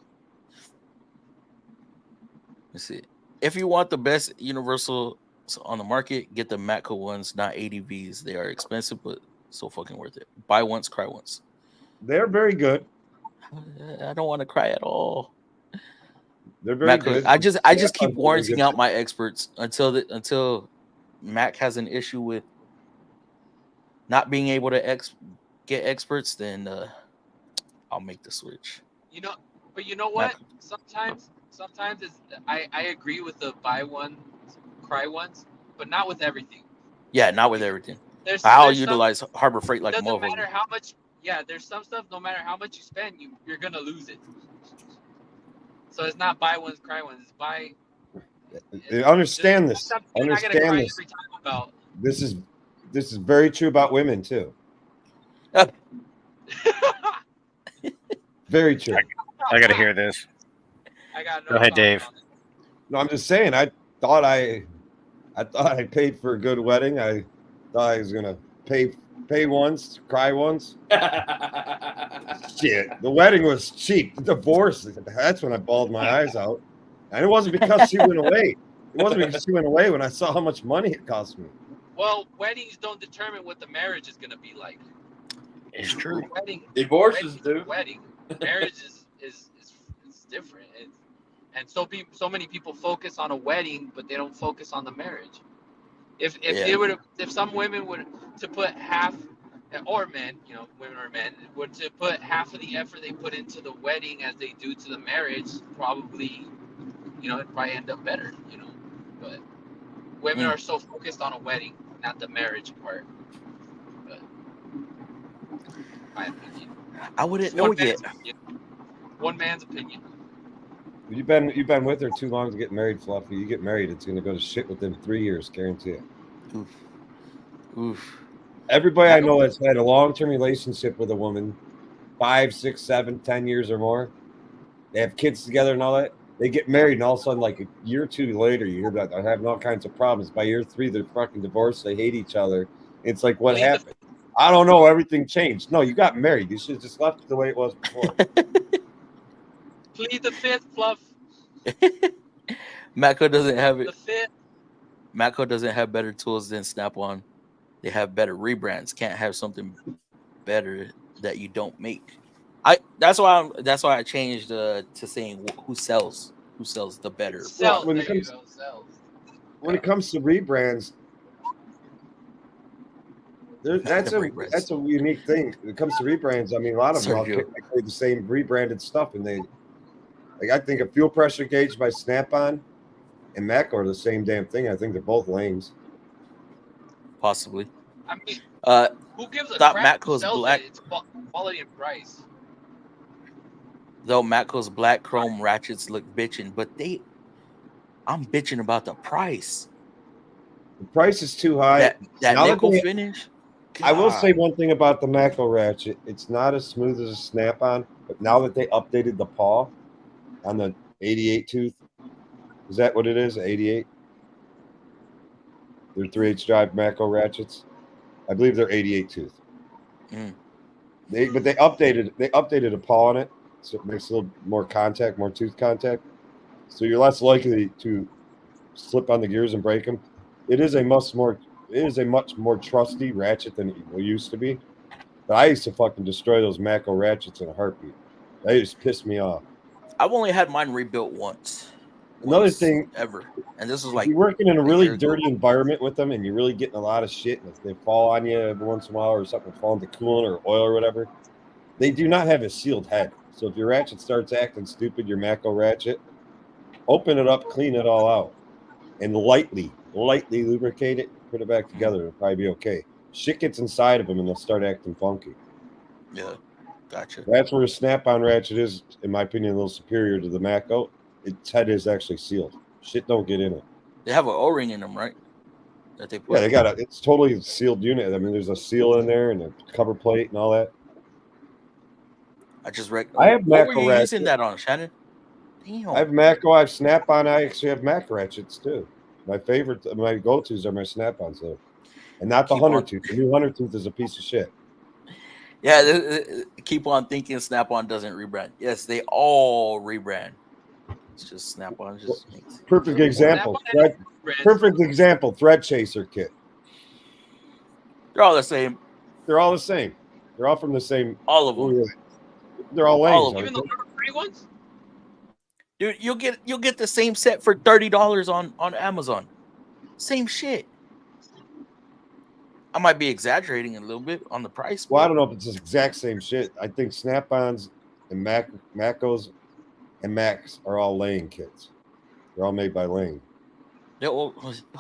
Let's see. If you want the best universal on the market, get the Matco ones, not ADVs. They are expensive, but so fucking worth it. Buy once, cry once. They're very good. I don't want to cry at all. They're very Matco, good. I just keep Snap-on's really warranting good. out my experts until Mac has an issue with not being able to get experts, then I'll make the switch. You know, but you know what? Sometimes it's I agree with the buy one, cry ones, but not with everything. Yeah, not with everything. There's I'll some, utilize Harbor Freight like a doesn't motherfucker. matter how much. Yeah, there's some stuff. No matter how much you spend, you're gonna lose it. So it's not buy ones, cry ones. It's buy. Understand this. Something you're not gonna Understand cry this. every time about. This is very true about women too. Very true. I gotta hear this. I got no Go ahead, comment Dave. on it. No, I'm just saying. I thought I paid for a good wedding. I thought I was gonna pay once, cry once. Shit, the wedding was cheap. The divorce, that's when I bawled my eyes out. And it wasn't because she went away. It wasn't because she went away when I saw how much money it cost me. Well, weddings don't determine what the marriage is gonna be like. It's true. Divorces do. Wedding, marriage is different. And so many people focus on a wedding, but they don't focus on the marriage. If some women were to put half, or men, women or men, were to put half of the effort they put into the wedding as they do to the marriage, probably, it'd probably end up better, But women are so focused on a wedding, not the marriage part. But my opinion. I wouldn't know yet. One man's opinion. You've been with her too long to get married, Fluffy. You get married, it's gonna go to shit within 3 years, guarantee it. Oof. Everybody I know that's had a long-term relationship with a woman, 5, 6, 7, 10 years or more, they have kids together and all that. They get married, and all of a sudden, like a year or two later, you hear about they're having all kinds of problems. By year 3, they're fucking divorced. They hate each other. It's like, what happened? I don't know. Everything changed. No, you got married. You should have just left it the way it was before. Plead the fifth, Fluff. Matco doesn't have The it. fifth. Matco doesn't have better tools than Snap-on. They have better rebrands. Can't have something better that you don't make. That's why I changed to saying who sells the better. Sells. when There it you comes- go. Sells. When it comes to rebrands, that's a unique thing. When it comes to rebrands, I mean, a lot of them all Sergio. technically the same rebranded stuff, and they, like, I think a fuel pressure gauge by Snap-on and Mac are the same damn thing. I think they're both lanes. Possibly. I mean, who gives a Thought crap who Matco's sells black. it? It's quality and price. Though Matco's black chrome ratchets look bitching, but I'm bitching about the price. The price is too high. That Now that nickel they- finish. I will say God. one thing about the Macro ratchet. It's not as smooth as a Snap-on, but now that they updated the paw on the 88 tooth, is that what it is? 88? They're 3/8 drive Macro ratchets. I believe they're 88 tooth. They updated a paw on it, so it makes a little more contact, more tooth contact. So you're less likely to slip on the gears and break them. It is a much more trusty ratchet than it used to be. But I used to fucking destroy those Macro ratchets in a heartbeat. They just pissed me off. I've only had mine rebuilt once. Another thing, ever, and this was if like you're working in a year really ago. dirty environment with them, and you're really getting a lot of shit, and if they fall on you every once in a while, or something fall into coolant or oil or whatever, they do not have a sealed head. So if your ratchet starts acting stupid, your Macro ratchet, open it up, clean it all out, and lightly lubricate it, put it back together. It'll probably be okay. Shit gets inside of them, and they'll start acting funky. Yeah, gotcha. That's where a Snap-on ratchet is, in my opinion, a little superior to the Macro. Its head is actually sealed. Shit don't get in it. They have an O-ring in them, right? that they put? Yeah, they got a. It's totally sealed unit. I mean, there's a seal in there and a cover plate and all that. I just read. I have What were Mako you ratchet. using that on, Shannon? Damn. I have Mako. I have Snap-on. I actually have Mac ratchets too. My favorite, my go-tos are my Snap-ons though, and not the Keep on- Hunter Tooth. The new Hunter Tooth is a piece of shit. Yeah, keep on thinking Snap-on doesn't rebrand. Yes, they all rebrand. It's just Snap-on just makes. Perfect example. Snap-on Perfect example. Thread chaser kit. They're all the same. They're all the same. They're all from the same. All of them. They're all All of lanes. Even the free ones. Dude, you'll get the same set for $30 on Amazon. Same shit. I might be exaggerating a little bit on the price. Well, I don't know if it's the exact same shit. I think Snap-ons and Makos and Macs are all Lane kits. They're all made by Lane,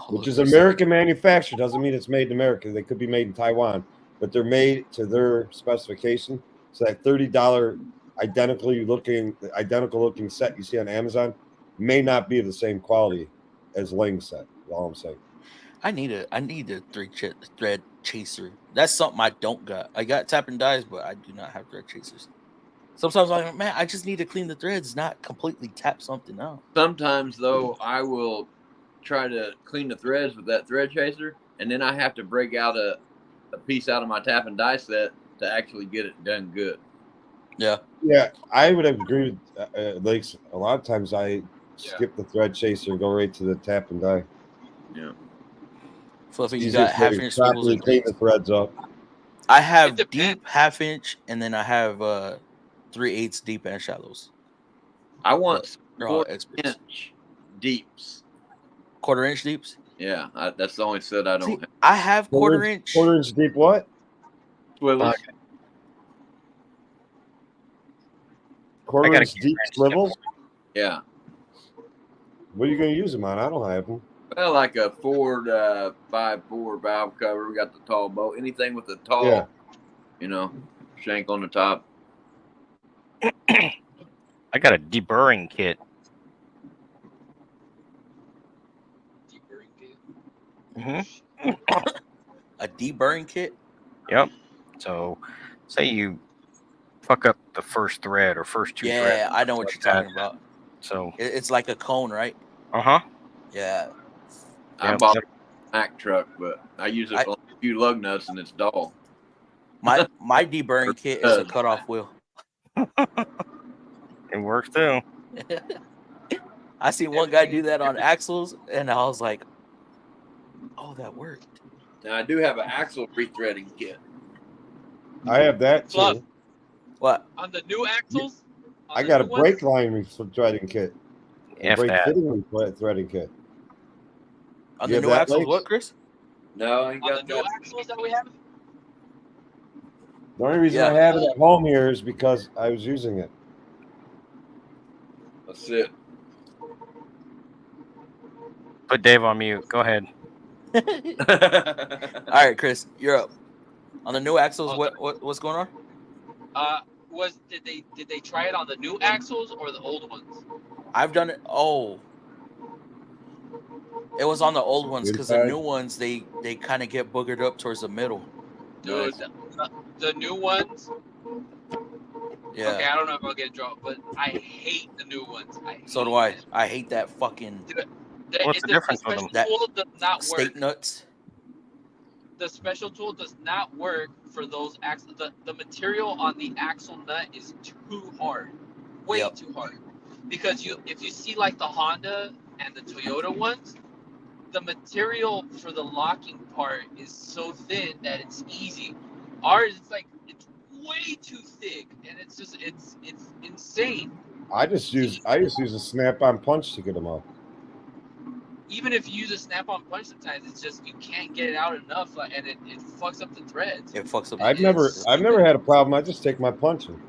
which is American manufactured. Doesn't mean it's made in America. They could be made in Taiwan, but they're made to their specification. So that $30 identical looking set you see on Amazon may not be the same quality as Lane set. All I'm saying. I need a thread chaser. That's something I don't got. I got tap and dies, but I do not have thread chasers. Sometimes I'm like, man, I just need to clean the threads, not completely tap something out. Sometimes though, I will try to clean the threads with that thread chaser, and then I have to break out a piece out of my tap and die set to actually get it done good. Yeah. Yeah, I would agree with like a lot of times I skip the thread chaser and go right to the tap and die. Yeah. Fluffy, you Easiest got way half to inch swivels properly and clean cleats. the threads up. I have It depends. deep half inch, and then I have 3/8 deep and shallows. I want They're all 4 experts. inch deeps. 1/4 inch deeps. Yeah, that's the only set I don't See, have. I have 1/4 inch. 1/4 inch deep what? Swivels. Okay. 1/4 gotta inch keep deep range swivels? Yeah. What are you going to use them on? I don't have them. Well, like a Ford 5.4 valve cover. We got the tall bolt. Anything with a tall, Yeah. shank on the top. I got a deburring kit. Mm-hmm. A deburring kit. Yep. So, say you fuck up the first thread or first two threads. Yeah, I know what you're talking about. So, It's like a cone, right? uh-huh. Yeah. I Yep. bought a Mack truck, but I use it on a few lug nuts and it's dull. My deburring kit is a cutoff wheel. It works too. I seen one guy do that on axles, and I was like, "Oh, that worked." Now I do have an axle rethreading kit. I have that too. Fluff. What? On the new axles. I got a brake line threading kit. F Brake that. fitting threading kit. On You the have new that, axles, Lex? what, Chris? No, I ain't On the got new that. axles that we have. The only reason I Yeah. have it at home here is because I was using it. That's it. Put Dave on mute. Go ahead. All right, Chris, you're up. On the new axles, Oh, what's going on? Did they try it on the new axles or the old ones? I've done it. Oh, it was on the old ones because the Inside. new ones they kind of get boogered up towards the middle. Dude, the new ones. Yeah. Okay, I don't know if I'll get dropped, but I hate the new ones. So do I. I hate that fucking What's the difference with them? special tool does not work. steak nuts. The special tool does not work for those axles. The material on the axle nut is too hard, way Yep. too hard. Because if you see like the Honda and the Toyota ones, the material for the locking part is so thin that it's easy. Ours is like it's way too thick, and it's insane. I just use a snap-on punch to get them off. Even if you use a snap-on punch, sometimes it's just you can't get it out enough, and it fucks up the threads. It fucks up. I've never had a problem. I just take my punch and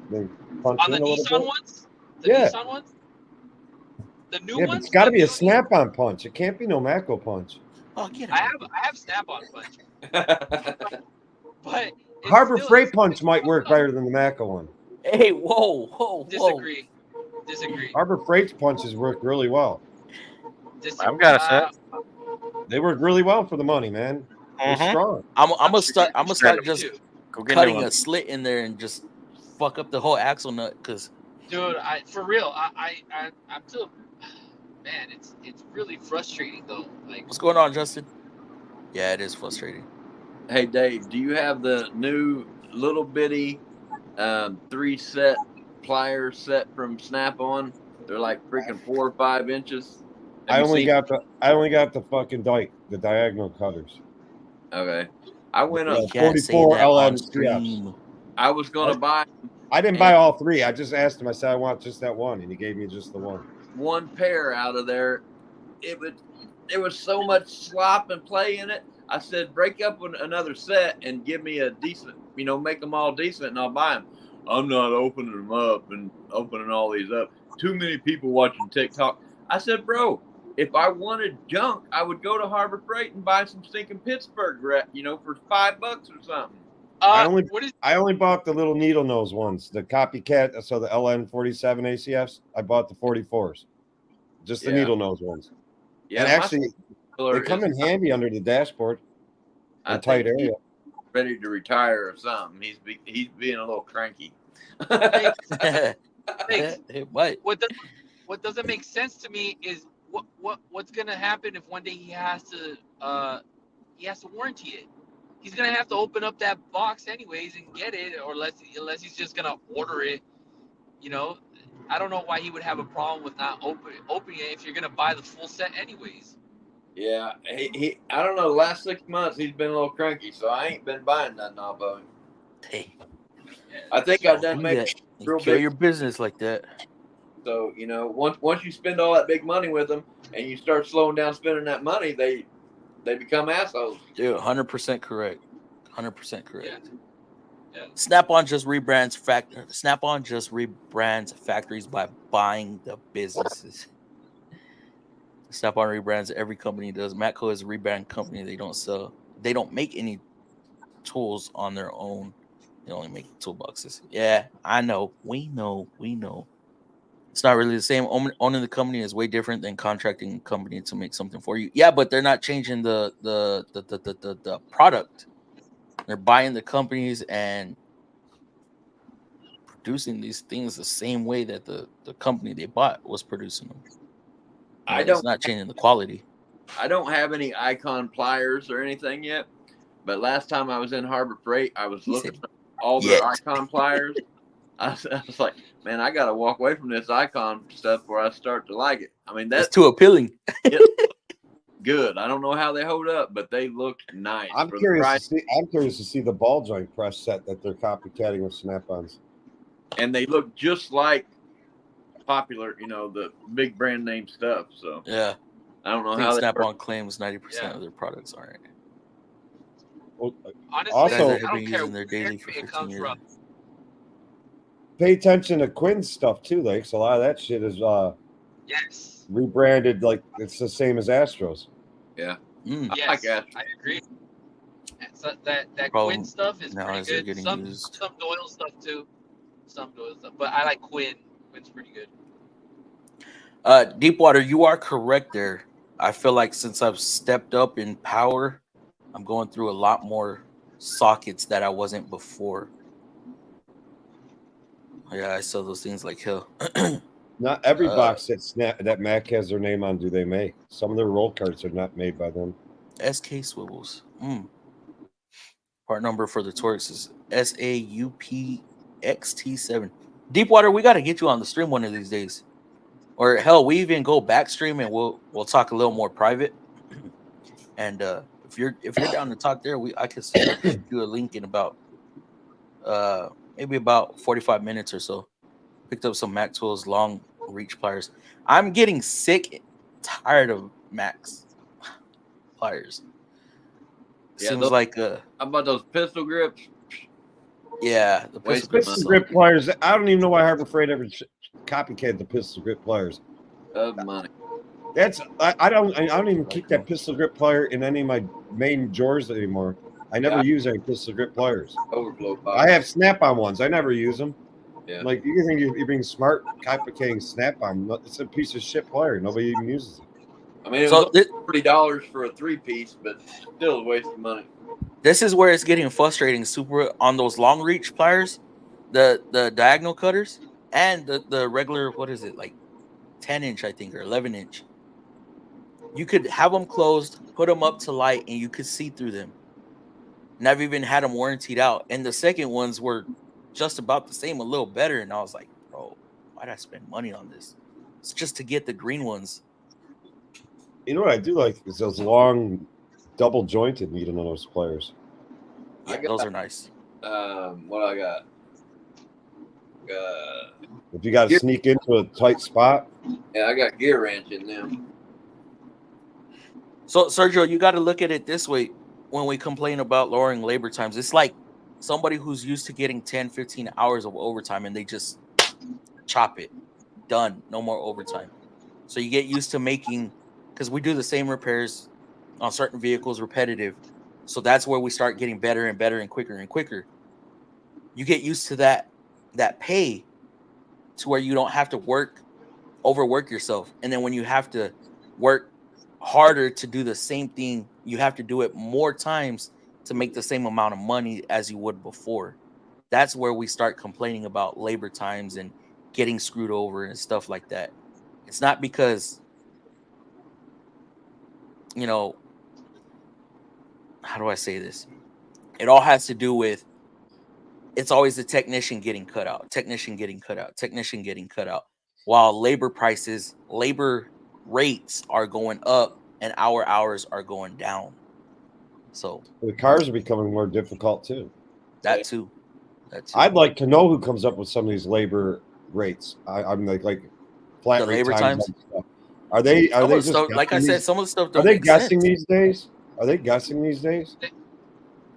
then punch On the in a little Nissan bit. ones, Yeah. Nissan ones, the new Yeah, ones. but it's got to be a you don't need- snap-on punch. It can't be no Mako punch. Oh, get I out. have snap-on punch, but it's Harbor still- Freight punch might work better than the Mako one. Hey, whoa. Disagree. Harbor Freight's punches work really well. I've got a set. They work really well for the money, man. They're strong. I'm gonna start just Go get cutting new a ones. slit in there and just fuck up the whole axle nut. Cause Dude, for real, I'm still, man, it's really frustrating though. Like, what's going on, Justin? Yeah, it is frustrating. Hey Dave, do you have the new little bitty 3-set plier set from Snap-on? They're like freaking 4 or 5 inches. I only got the fucking the diagonal cutters. Okay. I went You up. can't say 44 that on LM stream. I was gonna buy I didn't buy all 3. I just asked him. I said I want just that one, and he gave me just the one. one pair out of there. There was so much slop and play in it. I said, break up another set and give me a decent, make them all decent, and I'll buy them. I'm not opening them up and opening all these up. Too many people watching TikTok. I said, bro, if I wanted junk, I would go to Harbor Freight and buy some stinking Pittsburgh, for $5 or something. I what is only bought the little needle nose ones, the copycat. So the LN47 ACFs. I bought the 44s, just the needle nose ones. Yeah, and actually, they come in handy under the dashboard. I A tight area. Ready to retire or something. He's being a little cranky. What doesn't make sense to me is what's gonna happen if one day he has to warranty it. He's gonna have to open up that box anyways and get it, or unless he's just gonna order it. I don't know why he would have a problem with not opening it if you're gonna buy the full set anyways. Yeah, he I don't know. The last 6 months he's been a little cranky, so I ain't been buying nothing off of him. Hey, I think I done made real kill big. your business like that. So once you spend all that big money with them, and you start slowing down spending that money, they become assholes. Dude, 100% correct. 100% correct. Yeah. Snap-on just rebrands factories by buying the businesses. Snap-on rebrands every company does. Matco is a rebrand company. They don't make any tools on their own. They only make toolboxes. Yeah, I know. We know. It's not really the same. Owning the company is way different than contracting a company to make something for you. Yeah, but they're not changing the product. They're buying the companies and producing these things the same way that the company they bought was producing them. It's not changing the quality. I don't have any Icon pliers or anything yet, but last time I was in Harbor Freight, I was looking at all their Icon pliers. I was like, man, I got to walk away from this Icon stuff before I start to like it. I mean, that's too appealing. Good. I don't know how they hold up, but they look nice. I'm curious to see the ball joint press set that they're copycatting with Snap-ons. And they look just like popular, the big brand name stuff. So yeah, I don't know how Snap-on claims 90% of their products aren't. Well, honestly, also, I don't care their daily for where it 15 comes years. from. Pay attention to Quinn's stuff too, Lakes. A lot of that shit is Yes. rebranded like it's the same as Astros. Yeah. Yes, I like Astros. I agree. So that Problem Quinn stuff is now pretty is they're good. getting Some used. Doyle stuff too. But I like Quinn. Quinn's pretty good. Deepwater, you are correct there. I feel like since I've stepped up in power, I'm going through a lot more sockets that I wasn't before. Yeah, I sell those things like hell. Not every box that Mac has their name on do they make. Some of their roll carts are not made by them. SK swivels. Part number for the Torx is SAUPXT7. Deepwater, we got to get you on the stream one of these days. Or hell, we even go back stream and we'll talk a little more private. And if you're down to talk there, I can send you a link in about maybe about 45 minutes or so. Picked up some Mac Tools long reach pliers. I'm getting tired of Mac's pliers. Seems like how about those pistol grips? Yeah, the pistol grip pliers. I don't even know why Harbor Freight ever copycat the pistol grip pliers. Of money. I don't even keep that pistol grip plier in any of my main drawers anymore. I never use any pistol grip pliers. Overflow box. I have Snap-on ones. I never use them. Yeah. Like, you think you're being smart copycating Snap-on. It's a piece of shit plier. Nobody even uses it. I mean, it So was $40 for a 3-piece, but still a waste of money. this is where it's getting frustrating. Super on those long reach pliers, the diagonal cutters, and the regular, what is it, like 10-inch, I think, or 11-inch. You could have them closed, put them up to light, and you could see through them. And I've even had them warrantied out. And the second ones were just about the same, a little better. And I was like, bro, why'd I spend money on this? It's just to get the green ones. You know what I do like is those long double jointed needle nose pliers. Yeah, those are nice. What I got? If you got to sneak into a tight spot. Yeah, I got gear wrench in them. So, Sergio, you got to look at it this way. When we complain about lowering labor times, it's like somebody who's used to getting 10, 15 hours of overtime and they just chop it. Done. No more overtime. So you get used to making, because we do the same repairs on certain vehicles repetitive. So that's where we start getting better and better and quicker. You get used to that pay to where you don't have to overwork yourself. And then when you have to work harder to do the same thing, you have to do it more times to make the same amount of money as you would before. That's where we start complaining about labor times and getting screwed over and stuff like that. It's not because, you know, how do I say this? It all has to do with, it's always the technician getting cut out, while labor rates are going up and our hours are going down. So The cars are becoming more difficult too. that too. I'd like to know who comes up with some of these labor rates. I'm like flat The rate labor times? and stuff. Are they just stuff, like I guessing said, these- some of the stuff Are don't they make guessing sense. these days? Are they guessing these days?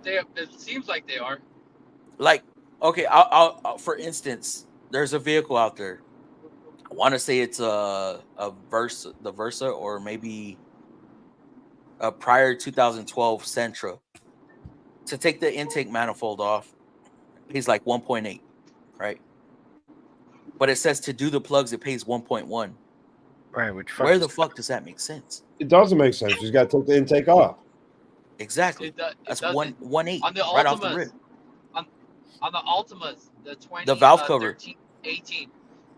It seems like they are. Like, okay, I'll for instance, there's a vehicle out there. I want to say it's the Versa, or maybe a prior 2012 Sentra. To take the intake manifold off, it pays like 1.8, right? But it says to do the plugs, it pays 1.1. Right, which Where the fuck does that make sense? It doesn't make sense. You got to take the intake off. Exactly. That's That's 1.8 on the right off the Altimas. rip. On the Altimas, the 20, The valve cover. 13, 18.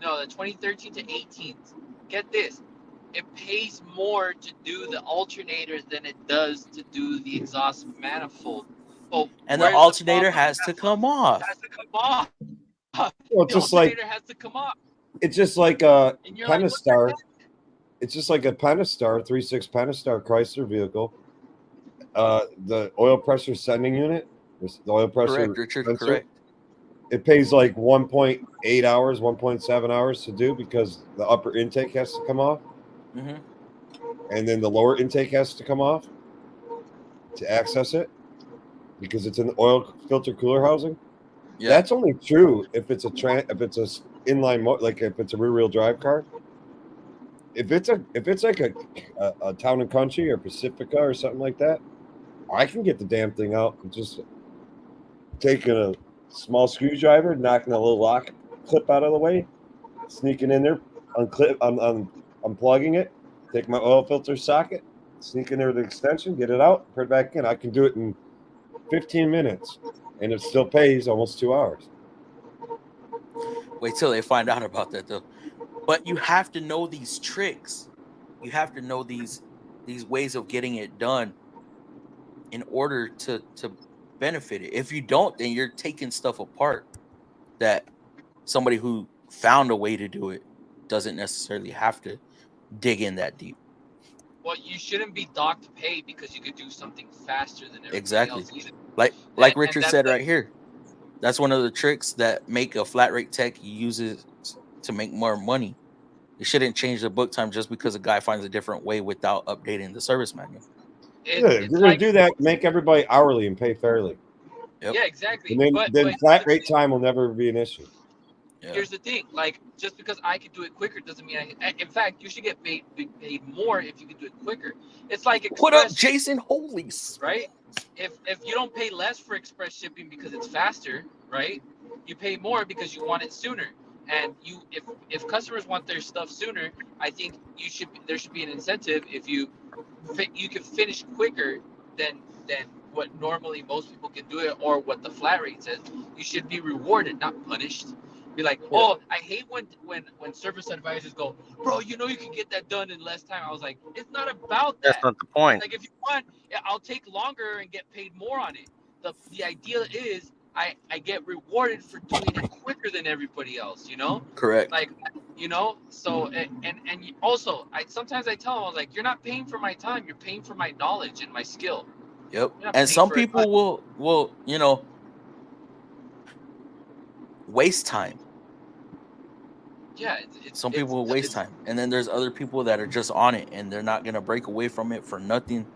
No, the 2013 to 18. Get this. It pays more to do the alternators than it does to do the exhaust manifold. Well, And the alternator has to come off. Has to come off. Well, it's The just like alternator has to come off. it's just like a And you're like, what the Pentastar. heck? It's just like a Pentastar 3.6 Pentastar Chrysler vehicle. The oil pressure sending unit, the oil pressure Correct, Richard. sensor, Correct. it pays like 1.8 hours, 1.7 hours to do because the upper intake has to come off, Mm-hmm. and then the lower intake has to come off to access it because it's in the oil filter cooler housing. Yeah. That's only true if it's a inline like if it's a rear wheel drive car. If it's like a Town and Country or Pacifica or something like that, I can get the damn thing out and just taking a small screwdriver, knocking a little lock clip out of the way, sneaking in there, unplugging it, take my oil filter socket, sneak in there with the extension, get it out, put it back in. I can do it in 15 minutes, and it still pays almost 2 hours. Wait till they find out about that, though. But you have to know these tricks. You have to know these ways of getting it done in order to benefit it. If you don't, then you're taking stuff apart that somebody who found a way to do it doesn't necessarily have to dig in that deep. Well, you shouldn't be docked pay because you could do something faster than everybody Exactly. else either. Like And Richard that's said the- right here. That's one of the tricks that make a flat rate tech uses to make more money. You shouldn't change the book time just because a guy finds a different way without updating the service manual. Yeah, if it's you're going like, to do that, make everybody hourly and pay fairly. Yep. yeah, exactly. And But then flat rate time will never be an issue. Yeah. here's the thing: like, just because I can do it quicker doesn't mean in fact, you should get paid more if you can do it quicker. It's like What up, express, Jason? Holy right? If you don't pay less for express shipping because it's faster, right? You pay more because you want it sooner. And if customers want their stuff sooner, I think there should be an incentive if you can finish quicker than what normally most people can do it, or what the flat rate says. You should be rewarded, not punished. Be like, oh, I hate when service advisors go, bro, you can get that done in less time. I was like, it's not about That's that. not the point. Like, if you want, yeah, I'll take longer and get paid more on it. The idea is I get rewarded for doing it quicker than everybody else, Correct. like, so and also sometimes I tell them, I was like, you're not paying for my time, you're paying for my knowledge and my skill. Yep. You're not And paying some for it. people will waste time. Yeah, Some people will waste time, and then there's other people that are just on it, and they're not gonna break away from it for nothing.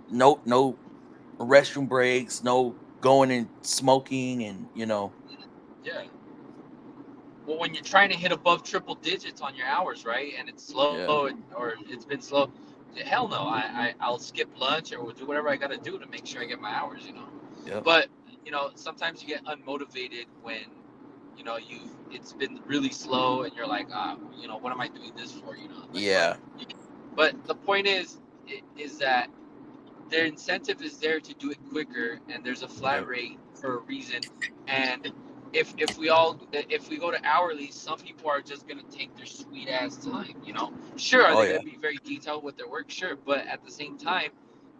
No restroom breaks, no going and smoking, and Yeah. Well, when you're trying to hit above triple digits on your hours, right, and it's slow, or it's been slow, hell no, I'll skip lunch or do whatever I gotta do to make sure I get my hours, Yep. But sometimes you get unmotivated when it's been really slow, and you're like, what am I doing this for? Yeah. But the point is that their incentive is there to do it quicker, and there's a flat rate for a reason. And if we go to hourly, some people are just gonna take their sweet ass time. Sure, are they gonna be very detailed with their work? Sure, but at the same time,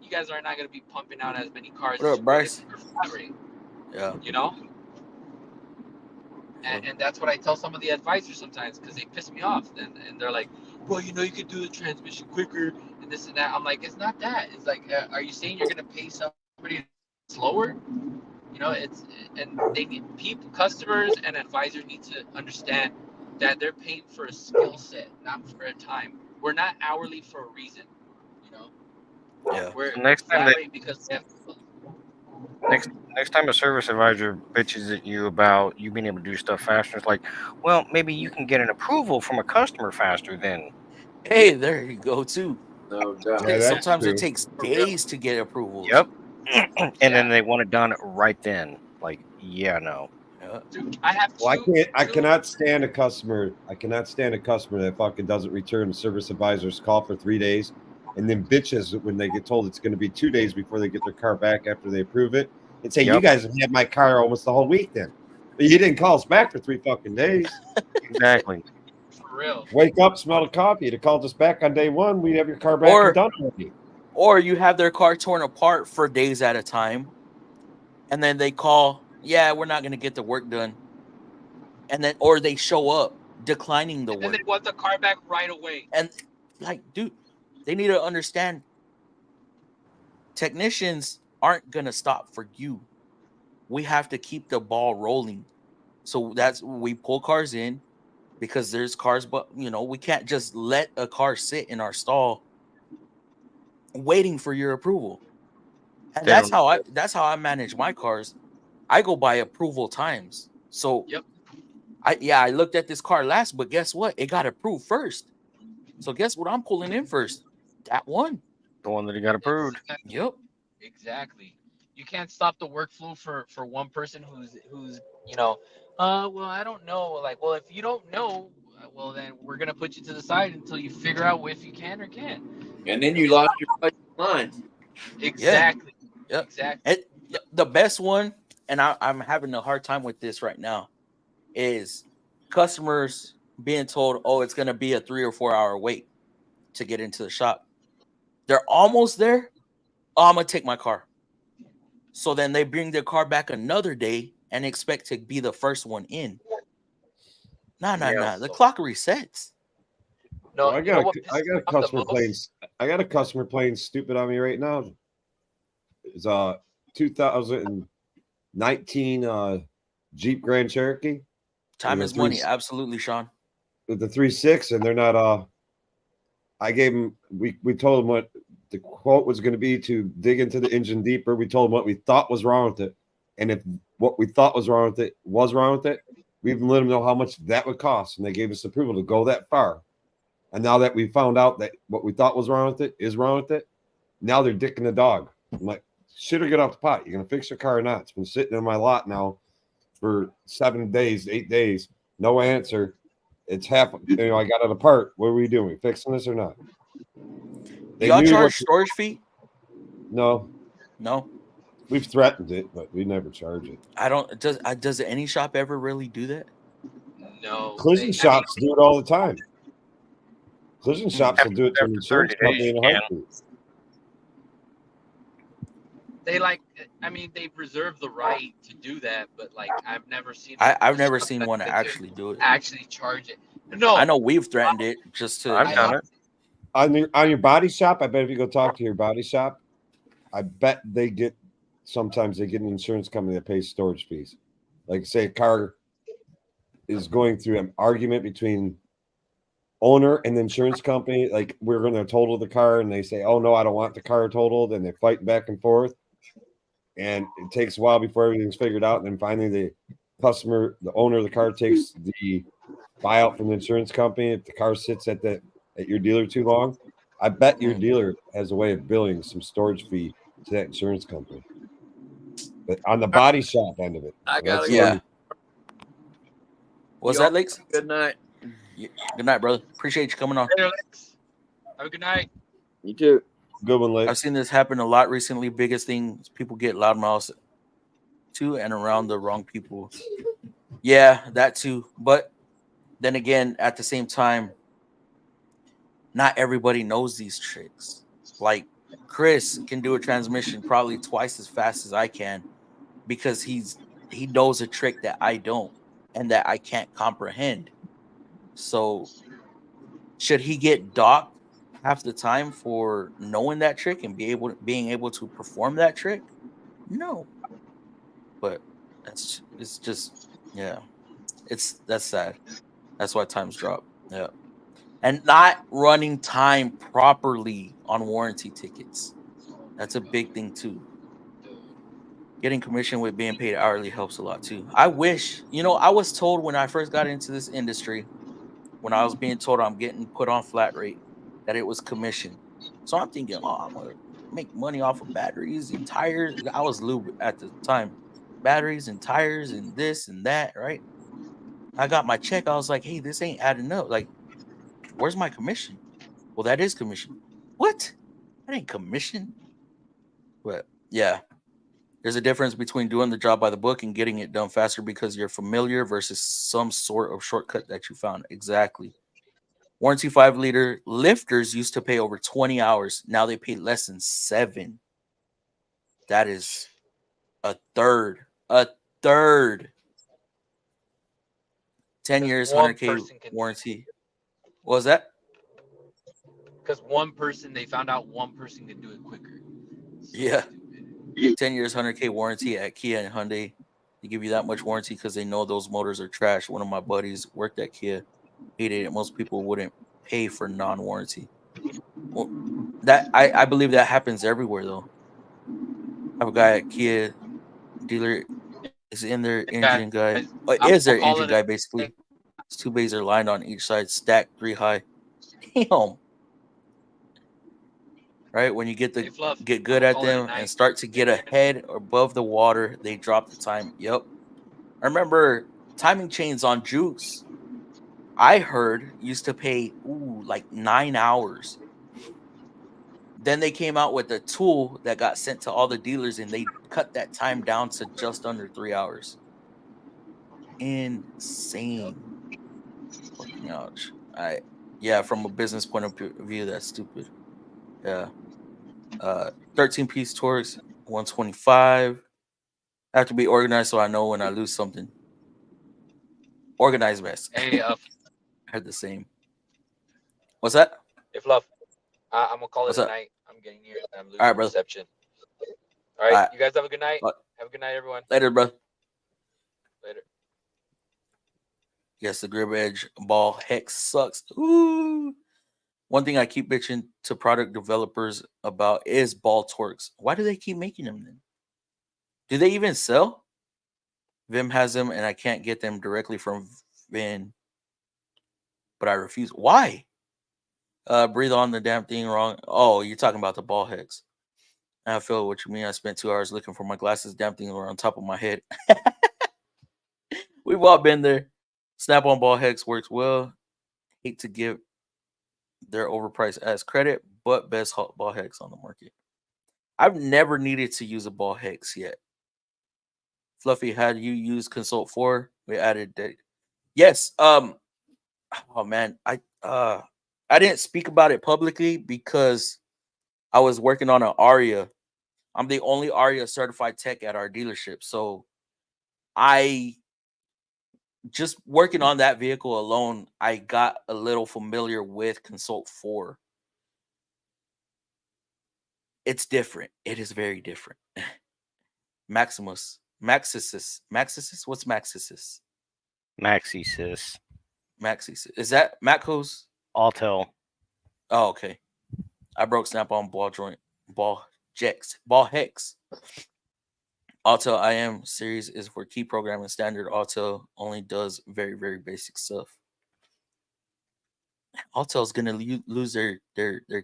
you guys are not gonna be pumping out as many cars What as up, you Bryce? would if you're flat rate. Yeah. And that's what I tell some of the advisors sometimes, because they piss me off, and they're like, bro, you could do the transmission quicker and this and that. I'm like, it's not that. It's like, are you saying you're gonna pay somebody slower? They need people, customers and advisors need to understand that they're paying for a skill set, not for a time. We're not hourly for a reason. Yeah. We're Next time flat rate because they have next time a service advisor bitches at you about you being able to do stuff faster, it's like, well, maybe you can get an approval from a customer faster then. Hey, there you go too. No doubt. Yeah, that's Sometimes true. it takes days to get approvals. Yep. And then they want it done right then. Like, no. Yeah. Dude, I have Well, I cannot stand a customer. I cannot stand a customer that fucking doesn't return the service advisor's call for 3 days, and then bitches when they get told it's going to be 2 days before they get their car back after they approve it, and say, "You guys have had my car almost the whole week then, but you didn't call us back for 3 fucking days." Exactly. For real. Wake up, smell the coffee. You'd have called us back on day one. We'd have your car back and done with you. Or you have their car torn apart for days at a time, and then they call, yeah, we're not going to get the work done. And then, or they show up declining the work. And they want the car back right away. And like, dude, they need to understand technicians aren't going to stop for you. We have to keep the ball rolling. So that's, we pull cars in because there's cars, but we can't just let a car sit in our stall waiting for your approval. And that's how I manage my cars. I go by approval times. So I looked at this car last, but guess what? It got approved first. So guess what I'm pulling in first? That one. The one that he got approved. Yep. Exactly. You can't stop the workflow for one person who's well, I don't know. Like, well, if you don't know, well, then we're gonna put you to the side until you figure out if you can or can't. And then you lost your line. Exactly. Yeah. Yep. Exactly. And the best one, and I'm having a hard time with this right now, is customers being told, oh, it's going to be a 3 or 4 hour wait to get into the shop. They're almost there. Oh, I'm going to take my car. So then they bring their car back another day and expect to be the first one in. Nah. The clock resets. No, I got a customer playing stupid on me right now. It's 2019 Jeep Grand Cherokee. Time is money, absolutely, Sean. With the 3.6, and they're not. I gave them. We told them what the quote was going to be to dig into the engine deeper. We told them what we thought was wrong with it, and if what we thought was wrong with it was wrong with it, we even let them know how much that would cost, and they gave us approval to go that far. And now that we found out that what we thought was wrong with it is wrong with it, now they're dicking the dog. I'm like, shit or get off the pot. You're going to fix your car or not? It's been sitting in my lot now for 7 days, 8 days. No answer. It's half. You know, I got it apart. What are we doing? Fixing this or not? Do y'all charge storage fee? No, No. we've threatened it, but we never charge it. I don't. Does any shop ever really do that? No. Collision shops do it all the time. Collision shops will do it to an After 30 insurance company days, in a you can. heartbeat. They like. I mean, they reserve the right to do that, but like, I've never seen. I've never shop seen that one to actually do it. Actually charge it. No. I know we've threatened it just to. I've done it. On your body shop, I bet if you go talk to your body shop, I bet they get sometimes they get an insurance company that pays storage fees. Like say a car is going through an argument between owner and the insurance company, like we're going to total the car, and they say, "Oh no, I don't want the car totaled," and they fight back and forth, and it takes a while before everything's figured out, and then finally the owner of the car takes the buyout from the insurance company if the car sits at your dealer too long. I bet your dealer has a way of billing some storage fee to that insurance company, but on the body shop end of it. I gotta Yeah. What's Y'all- that, Lakes? Good night. Yeah. Good night, brother. Appreciate you coming on. Later, Lex. Have a good night. You too. Good one, Lake. I've seen this happen a lot recently. Biggest thing is people get loudmouths to and around the wrong people. Yeah, that too. But then again, at the same time, not everybody knows these tricks. Like Chris can do a transmission probably twice as fast as I can because he knows a trick that I don't and that I can't comprehend. So should he get docked half the time for knowing that trick and being able to perform that trick? No. But it's just that's sad. That's why times drop. Yeah. And not running time properly on warranty tickets. That's a big thing too. Getting commission with being paid hourly helps a lot too. I wish, I was told when I first got into this industry, when I was being told I'm getting put on flat rate, that it was commission. So I'm thinking, I'm going to make money off of batteries and tires. I was lube at the time. Batteries and tires and this and that, right? I got my check. I was like, hey, this ain't adding up. Like, where's my commission? Well, that is commission. What? That ain't commission. But yeah, there's a difference between doing the job by the book and getting it done faster because you're familiar versus some sort of shortcut that you found. Exactly. Warranty 5-liter lifters used to pay over 20 hours. Now they pay less than 7. That is a third. 10 years, 100K warranty. What was that? Because they found out one person can do it quicker. Yeah. 10 years, 100K warranty at Kia and Hyundai. They give you that much warranty because they know those motors are trash. One of my buddies worked at Kia. Hated it. Most people wouldn't pay for non-warranty. Well, I believe that happens everywhere though. I have a guy at Kia dealer is in their engine guy. Is their engine guy basically? His 2 bays are lined on each side, stacked 3 high. Damn. Right when you get good at them and start to get ahead or above the water, they drop the time. Yep. I remember timing chains on Jukes. I heard used to pay like 9 hours. Then they came out with a tool that got sent to all the dealers, and they cut that time down to just under 3 hours. Insane. Fucking ouch. From a business point of view, that's stupid. Yeah. 13-piece Torx, 125. I have to be organized so I know when I lose something. Organized best. Hey, I had the same. What's that? Hey, Fluff. I'm gonna call What's it a up? night. I'm getting here. I'm losing All right, brother. reception. All right, you guys have a good night. What? Have a good night, everyone. Later, bro. Later. Yes, the grip edge ball hex sucks. Ooh. One thing I keep bitching to product developers about is ball Torx. Why do they keep making them then? Do they even sell? Vim has them, and I can't get them directly from Vin, but I refuse. Why? Breathe on the damn thing wrong. Oh, you're talking about the ball hex. I feel what you mean. I spent 2 hours looking for my glasses. Damn thing were on top of my head. We've all been there. Snap-on ball hex works well. Hate to give their overpriced ass credit, but best ball hex on the market. I've never needed to use a ball hex yet. Fluffy, had you used Consult 4? We added that. Yes. Oh man, I didn't speak about it publicly because I was working on an Aria. I'm the only Aria certified tech at our dealership, so I just working on that vehicle alone, I got a little familiar with Consult 4. It's different. It is very different. Maxis. What's Maxis? Maxis. Maxis. Is that Matco's? Auto. Oh, okay. I broke snap-on ball joint, ball hex. Auto IM series is for key programming. Standard Auto only does very, very basic stuff. Auto's gonna lose their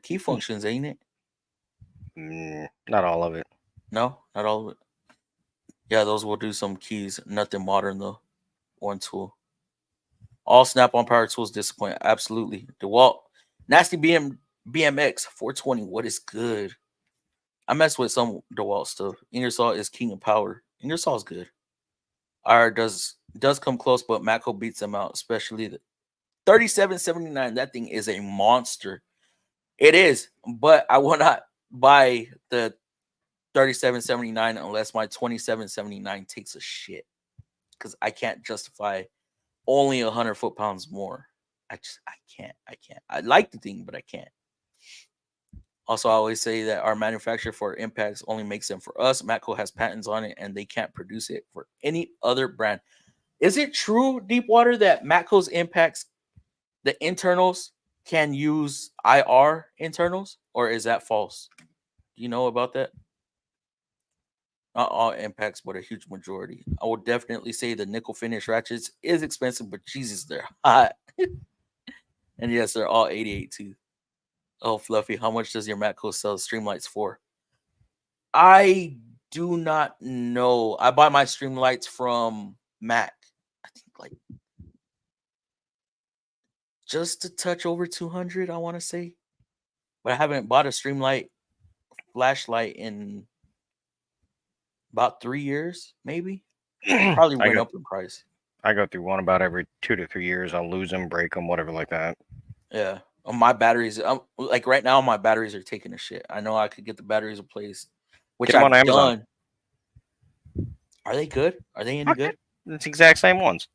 key functions, ain't it? Not all of it. No, not all of it. Yeah, those will do some keys. Nothing modern though. One tool. All snap-on power tools disappoint. Absolutely. DeWalt. Nasty BMX 420. What is good? I mess with some DeWalt stuff. Ingersoll is king of power. Ingersoll is good. R does come close, but Matco beats them out, especially the 3779. That thing is a monster. It is, but I will not buy the 3779 unless my 2779 takes a shit, because I can't justify only 100 foot-pounds more. I can't. I like the thing, but I can't. Also, I always say that our manufacturer for impacts only makes them for us. Matco has patents on it, and they can't produce it for any other brand. Is it true, Deepwater, that Matco's impacts, the internals, can use IR internals, or is that false? Do you know about that? Not all impacts, but a huge majority. I would definitely say the nickel finish ratchets is expensive, but Jesus, they're hot. And yes, they're all 88 too. Oh, Fluffy, how much does your Matco sell Streamlights for? I do not know. I buy my Streamlights from Mac. I think like just a touch over 200, I want to say. But I haven't bought a Streamlight flashlight in about 3 years, maybe. Probably went up in price. I go through one about every 2 to 3 years. I'll lose them, break them, whatever like that. Yeah. My batteries, like right now, my batteries are taking a shit. I know I could get the batteries replaced, which I've on Amazon. done. Are they good? Are they any good? It's the exact same ones.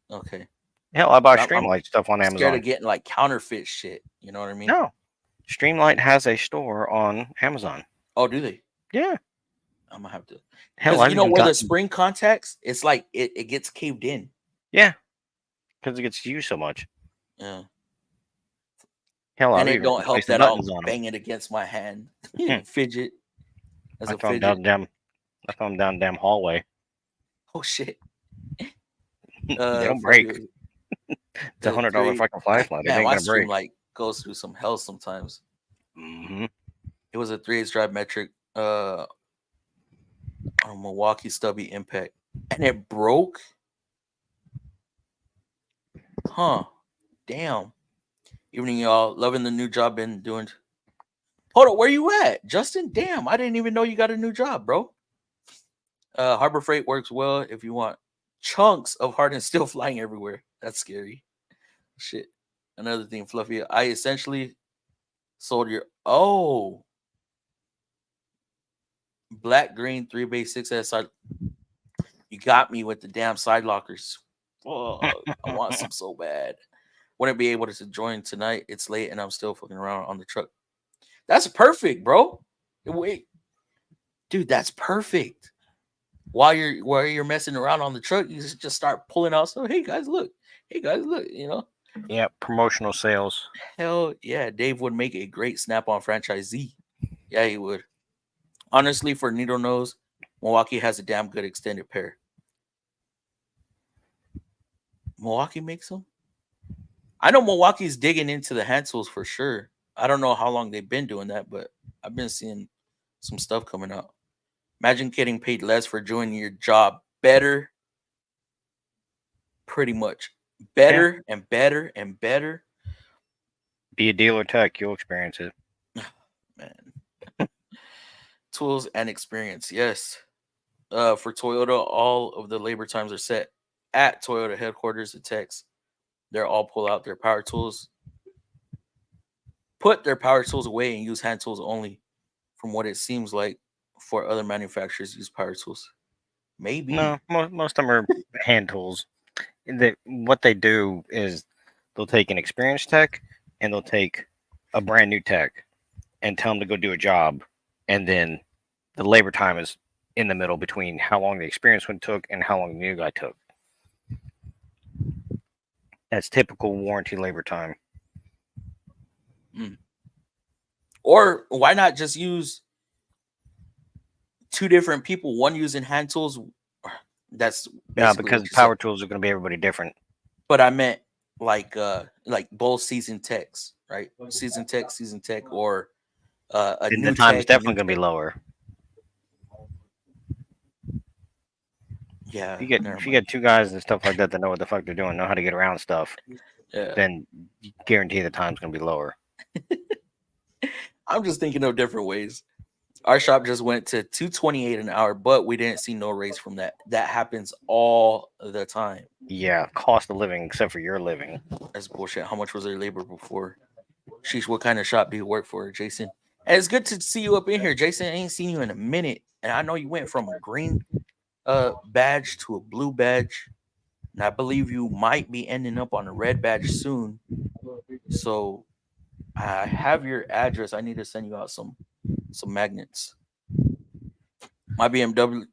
Okay. Hell, I buy I'm Streamlight stuff on Scared Amazon. of getting like counterfeit shit. You know what I mean? No. Streamlight has a store on Amazon. Oh, do they? Yeah. I'm gonna have to. Hell, You know where the spring contacts? It's like it gets caved in. Yeah. Because it gets used so much. Yeah. Hell, And it don't help that I'll bang it against my hand. Fidget. As I a found fidget. down the damn hallway. Oh shit. They don't break. It's the $100 fucking flashlight. It Man, ain't my gonna break. Streamlight goes through some hell sometimes. Mm-hmm. It was a 3/8 drive metric on a Milwaukee stubby impact, and it broke. Huh. Damn. Evening, y'all. Loving the new job been doing. Hold on, where you at, Justin? Damn, I didn't even know you got a new job, bro. Harbor Freight works well if you want chunks of hardened steel flying everywhere. That's scary. Shit. Another thing, Fluffy. I essentially sold your black green 3-base 6S side. You got me with the damn side lockers. Fuck, I want some so bad. Wouldn't be able to join tonight. It's late and I'm still fucking around on the truck. That's perfect, bro. Wait, dude, that's perfect. While you're messing around on the truck, you just start pulling out. So hey guys, look. You know. Yeah, promotional sales. Hell yeah, Dave would make a great Snap-on franchisee. Yeah, he would. Honestly, for needle nose, Milwaukee has a damn good extended pair. Milwaukee makes them. I know Milwaukee's digging into the hand tools for sure. I don't know how long they've been doing that, but I've been seeing some stuff coming out. Imagine getting paid less for doing your job better. Pretty much. better and better and better. Be a dealer tech, you'll experience it. Man. Tools and experience, yes. For Toyota, all of the labor times are set at Toyota headquarters at Tex. They're all pull out their power tools, put their power tools away, and use hand tools only. From what it seems like, for other manufacturers, use power tools. Maybe. No, most of them are hand tools. What they do is they'll take an experienced tech and they'll take a brand new tech and tell them to go do a job, and then the labor time is in the middle between how long the experienced one took and how long the new guy took. That's typical warranty labor time. Or why not just use two different people, one using hand tools? That's Yeah, because power tools are going to be everybody different. But I meant like both seasoned techs, right? Seasoned tech, or a new the time tech, is definitely going to be lower. Yeah. If you get two guys and stuff like that that know what the fuck they're doing, know how to get around stuff, then you guarantee the time's going to be lower. I'm just thinking of different ways. Our shop just went to $228 an hour, but we didn't see no raise from that. That happens all the time. Yeah, cost of living, except for your living. That's bullshit. How much was their labor before? Sheesh, what kind of shop do you work for, Jason? And it's good to see you up in here, Jason. I ain't seen you in a minute. And I know you went from a green badge to a blue badge. And I believe you might be ending up on a red badge soon. So I have your address. I need to send you out some magnets. My BMW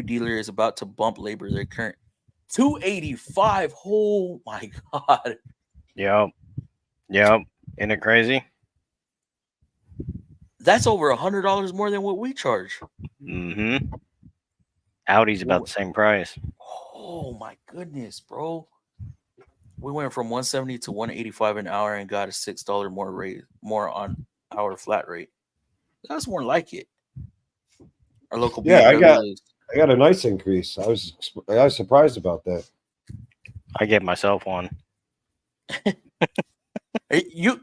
dealer is about to bump labor. Their current $285. Oh my god. Yep. Isn't it crazy? That's over $100 more than what we charge. Mm-hmm. Audi's about the same price. Oh my goodness, bro. We went from 170 to 185 an hour and got a $6 more raise, more on our flat rate. That's more like it. Our local BMW I got a nice increase. I was surprised about that. I gave myself one.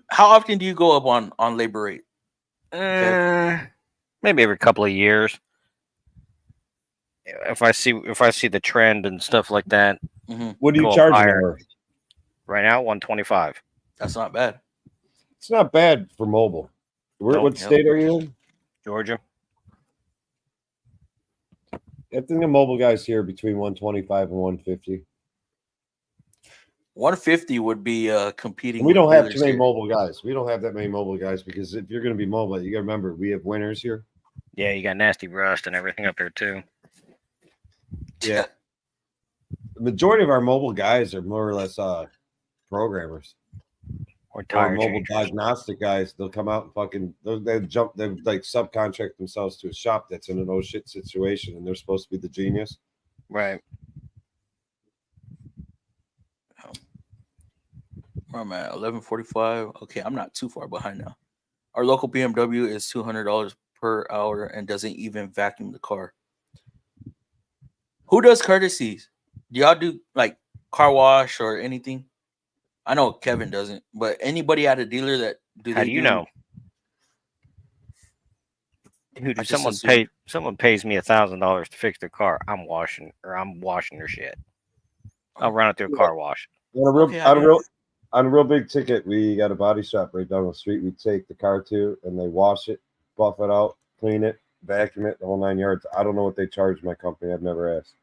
How often do you go up on labor rate? Maybe every couple of years. If I see the trend and stuff like that. Mm-hmm. What do you charge an hour? Right now, $125. That's not bad. It's not bad for mobile. What state are you in? Georgia. I think the mobile guys here between 125 and 150. 150 would be competing. And we don't have too many mobile guys. We don't have that many mobile guys because if you're going to be mobile, you got to remember we have winners here. Yeah, you got nasty rust and everything up there too. Yeah. The majority of our mobile guys are more or less programmers or mobile diagnostic guys. They'll come out and fucking they like subcontract themselves to a shop that's in an oh shit situation and they're supposed to be the genius. Right. I'm at 11:45. Okay, I'm not too far behind now. Our local BMW is $200 per hour and doesn't even vacuum the car. Who does courtesies? Do y'all do like car wash or anything? I know Kevin doesn't, but anybody at a dealer that How do you know? Dude, someone pays me $1,000 to fix their car, I'm washing their shit. I'll run it through a car wash. On a real big ticket, we got a body shop right down the street. We take the car to, and they wash it, buff it out, clean it, vacuum it, the whole 9 yards. I don't know what they charge my company. I've never asked.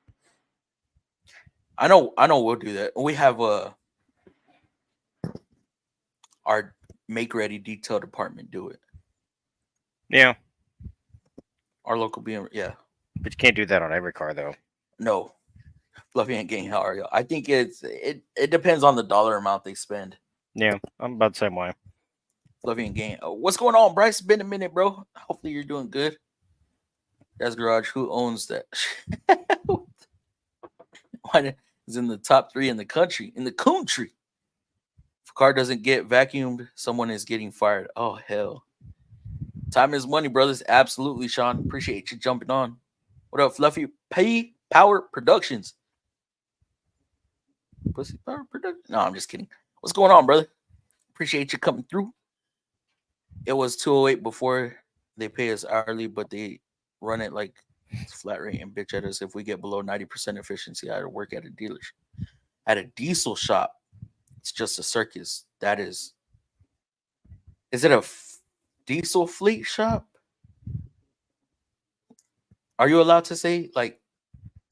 I know we'll do that. We have our make ready detail department do it. Yeah. Our local BMW, yeah. But you can't do that on every car though. No. Fluffy ain't getting how are you? I think it depends on the dollar amount they spend. Yeah, I'm about the same way. Fluffy ain't getting. What's going on, Bryce? It's been a minute, bro. Hopefully you're doing good. That's Garage. Who owns that? Why is in the top 3 in the country? In the country. If a car doesn't get vacuumed, someone is getting fired. Oh hell. Time is money, brothers. Absolutely, Sean. Appreciate you jumping on. What up, Fluffy? Power Productions. Pussy Power Production. No, I'm just kidding. What's going on, brother? Appreciate you coming through. It was 208 before they pay us hourly, but they run it like it's flat rate and bitch at us if we get below 90% efficiency. I work at a dealership. At a diesel shop, it's just a circus. That is it a diesel fleet shop? Are you allowed to say, like,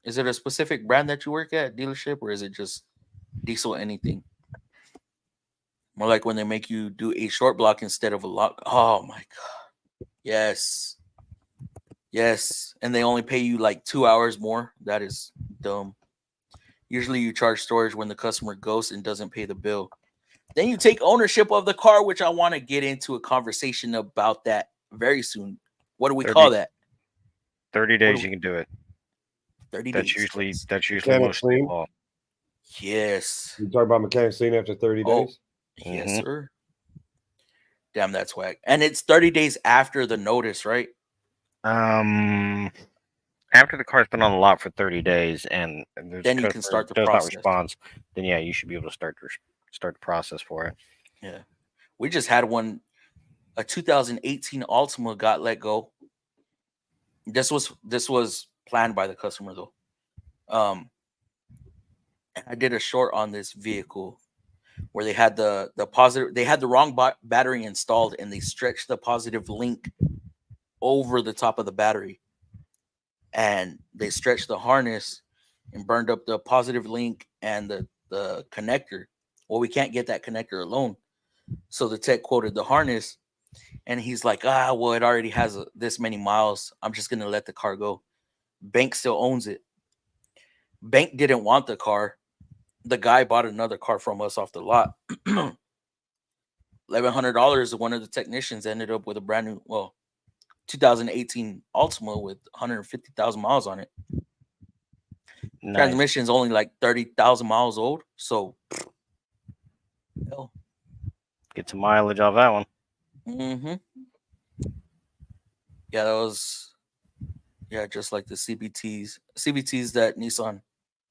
is it a specific brand that you work at, dealership, or is it just diesel anything? More like when they make you do a short block instead of a lock. Oh my god. Yes. Yes. And they only pay you like 2 hours more. That is dumb. Usually you charge storage when the customer ghosts and doesn't pay the bill. Then you take ownership of the car, which I want to get into a conversation about that very soon. What do we call that? 30 days you can do it. 30 That's days. usually most people. Yes. You talk about mechanics lien after 30 days? Yes, sir. Damn, that's whack. And it's 30 days after the notice, right? After the car's been on the lot for 30 days and then you can start the process. Not respond, then yeah, you should be able to start the process for it. Yeah. We just had one, a 2018 Altima got let go. This was planned by the customer though. I did a short on this vehicle where they had the positive, they had the wrong battery installed and they stretched the positive link over the top of the battery, and they stretched the harness and burned up the positive link and the connector. Well, we can't get that connector alone, so the tech quoted the harness, and he's like, well, it already has this many miles, I'm just gonna let the car go. Bank still owns it. Bank didn't want the car. The guy bought another car from us off the lot. $1,100. One of the technicians ended up with a brand new, 2018 Altima with 150,000 miles on it. Nice. Transmission's only like 30,000 miles old, so hell, get some mileage off that one. Yeah, that was just like the CBTs that Nissan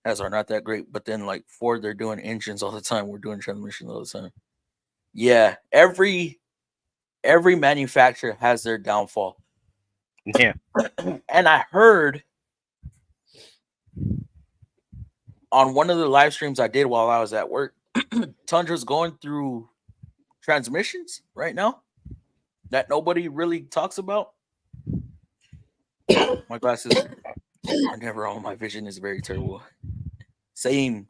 has are not that great, but then like Ford, they're doing engines all the time. We're doing transmissions all the time. Yeah, every manufacturer has their downfall. Yeah. And I heard on one of the live streams I did while I was at work, Tundra's going through transmissions right now that nobody really talks about. My glasses are never on. My vision is very terrible. Same.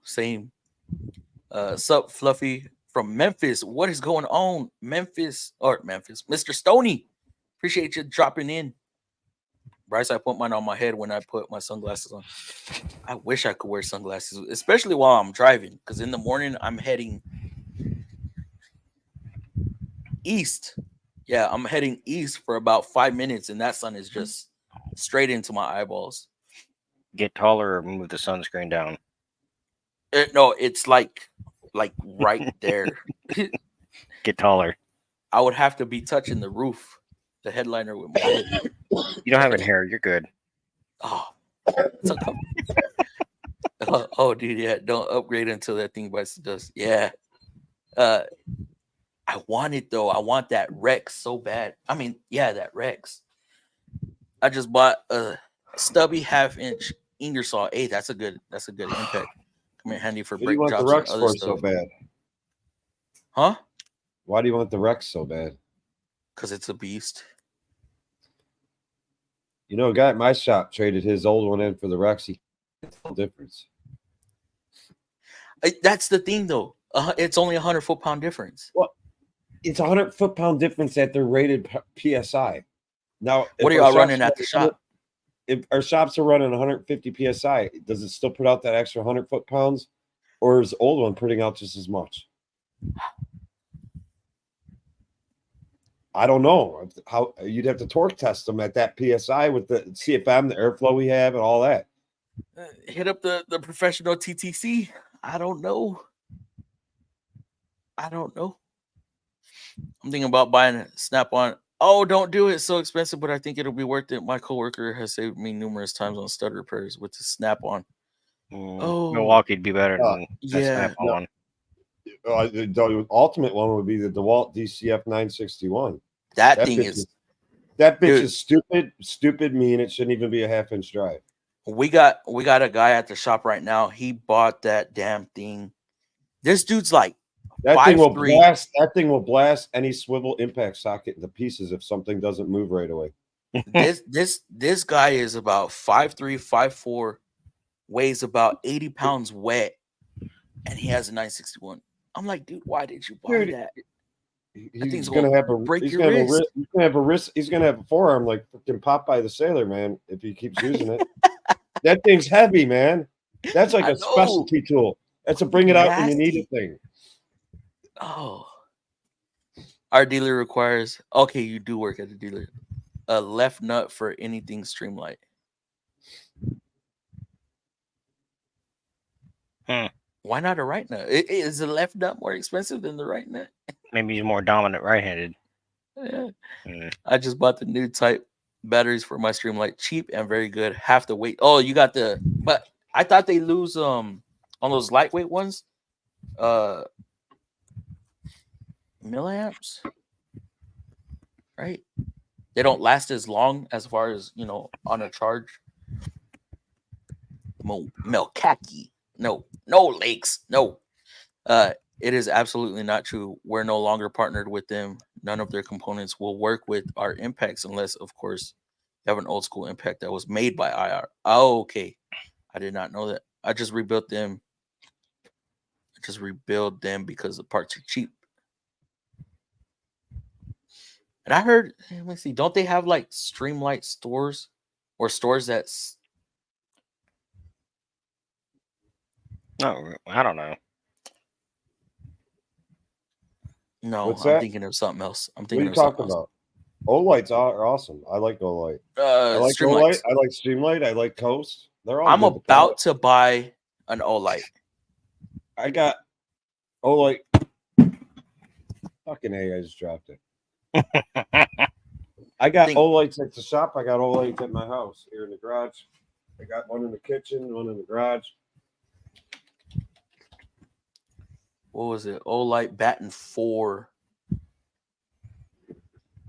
Sup, Fluffy from Memphis. What is going on? Memphis. Mr. Stoney. Appreciate you dropping in. Bryce, I put mine on my head when I put my sunglasses on. I wish I could wear sunglasses, especially while I'm driving, because in the morning I'm heading east. Yeah, I'm heading east for about 5 minutes, and that sun is just straight into my eyeballs. Get taller or move the sunscreen down. No, it's like right there. Get taller. I would have to be touching the roof, the headliner with my head. You don't have any hair. You're good. Oh, it's oh, dude, yeah. Don't upgrade until that thing bites the dust. Yeah. I want it though. I want that Rex so bad. I mean, yeah, that Rex. I just bought a stubby 1/2-inch Ingersoll. Hey, that's a good impact. Come in handy for What do you brake want jobs the Rex and other for stuff. so bad? Huh? Why do you want the Rex so bad? Because it's a beast. You know, a guy at my shop traded his old one in for the Rex. It's no difference. That's the thing, though. It's only 100 foot-pound difference. Well, it's 100 foot-pound difference at their rated PSI. Now, what are y'all running at the shop? If our shops are running 150 PSI, does it still put out that extra 100 foot-pounds, or is the old one putting out just as much? I don't know how you'd have to torque test them at that PSI with the CFM, the airflow we have, and all that. Hit up the professional TTC. I don't know. I'm thinking about buying a Snap-on. Oh, don't do it. It's so expensive, but I think it'll be worth it. My coworker has saved me numerous times on stud repairs with the Snap-on. Oh, Milwaukee'd be better Uh, than that yeah. Snap-on No. one. The ultimate one would be the DeWalt DCF 961. That That thing bitch is. That bitch Dude. is stupid mean. It shouldn't even be a half-inch drive. We got a guy at the shop right now. He bought that damn thing. This dude's like That thing will 5'3". blast. That thing will blast any swivel impact socket into pieces if something doesn't move right away. This guy is about 5'3", 5'4", weighs about 80 pounds wet, and he has a 961. I'm like, dude, why did you buy Dude, that? He's gonna have a break he's your gonna have wrist. He's gonna have a wrist. He's gonna have a forearm like fucking Popeye the Sailor Man if he keeps using it. That thing's heavy, man. That's like I a know. specialty tool. That's a bring it out when you need it thing. Oh, our dealer requires. Okay, you do work at the dealer. A left nut for anything Streamlight. Why not a right nut? Is the left nut more expensive than the right nut? Maybe he's more dominant right-handed. Yeah. I just bought the new type batteries for my Streamlight, cheap and very good. Half the weight. Oh, you got the. But I thought they lose on those lightweight ones. Milliamps, right? They don't last as long as far as on a charge. MILWAUKEE. No lakes. No. It is absolutely not true. We're no longer partnered with them. None of their components will work with our impacts unless, of course, you have an old school impact that was made by IR. Oh, okay. I did not know that. I just rebuilt them. Because the parts are cheap. And I heard, let me see, don't they have like Streamlight stores or stores that's. No, I don't know. No, What's I'm that? thinking of something else. I'm What are thinking you of talking something else. about? Olights are awesome. I like Olight. I like Streamlights. Olight. I like Streamlight. I like Coast. They're all. I'm good to about to buy an Olight. I got Olight. Fucking A, I just dropped it. I got Olights at the shop. I got Olights at my house here in the garage. I got one in the kitchen, one in the garage. What was it? Olight Batten 4.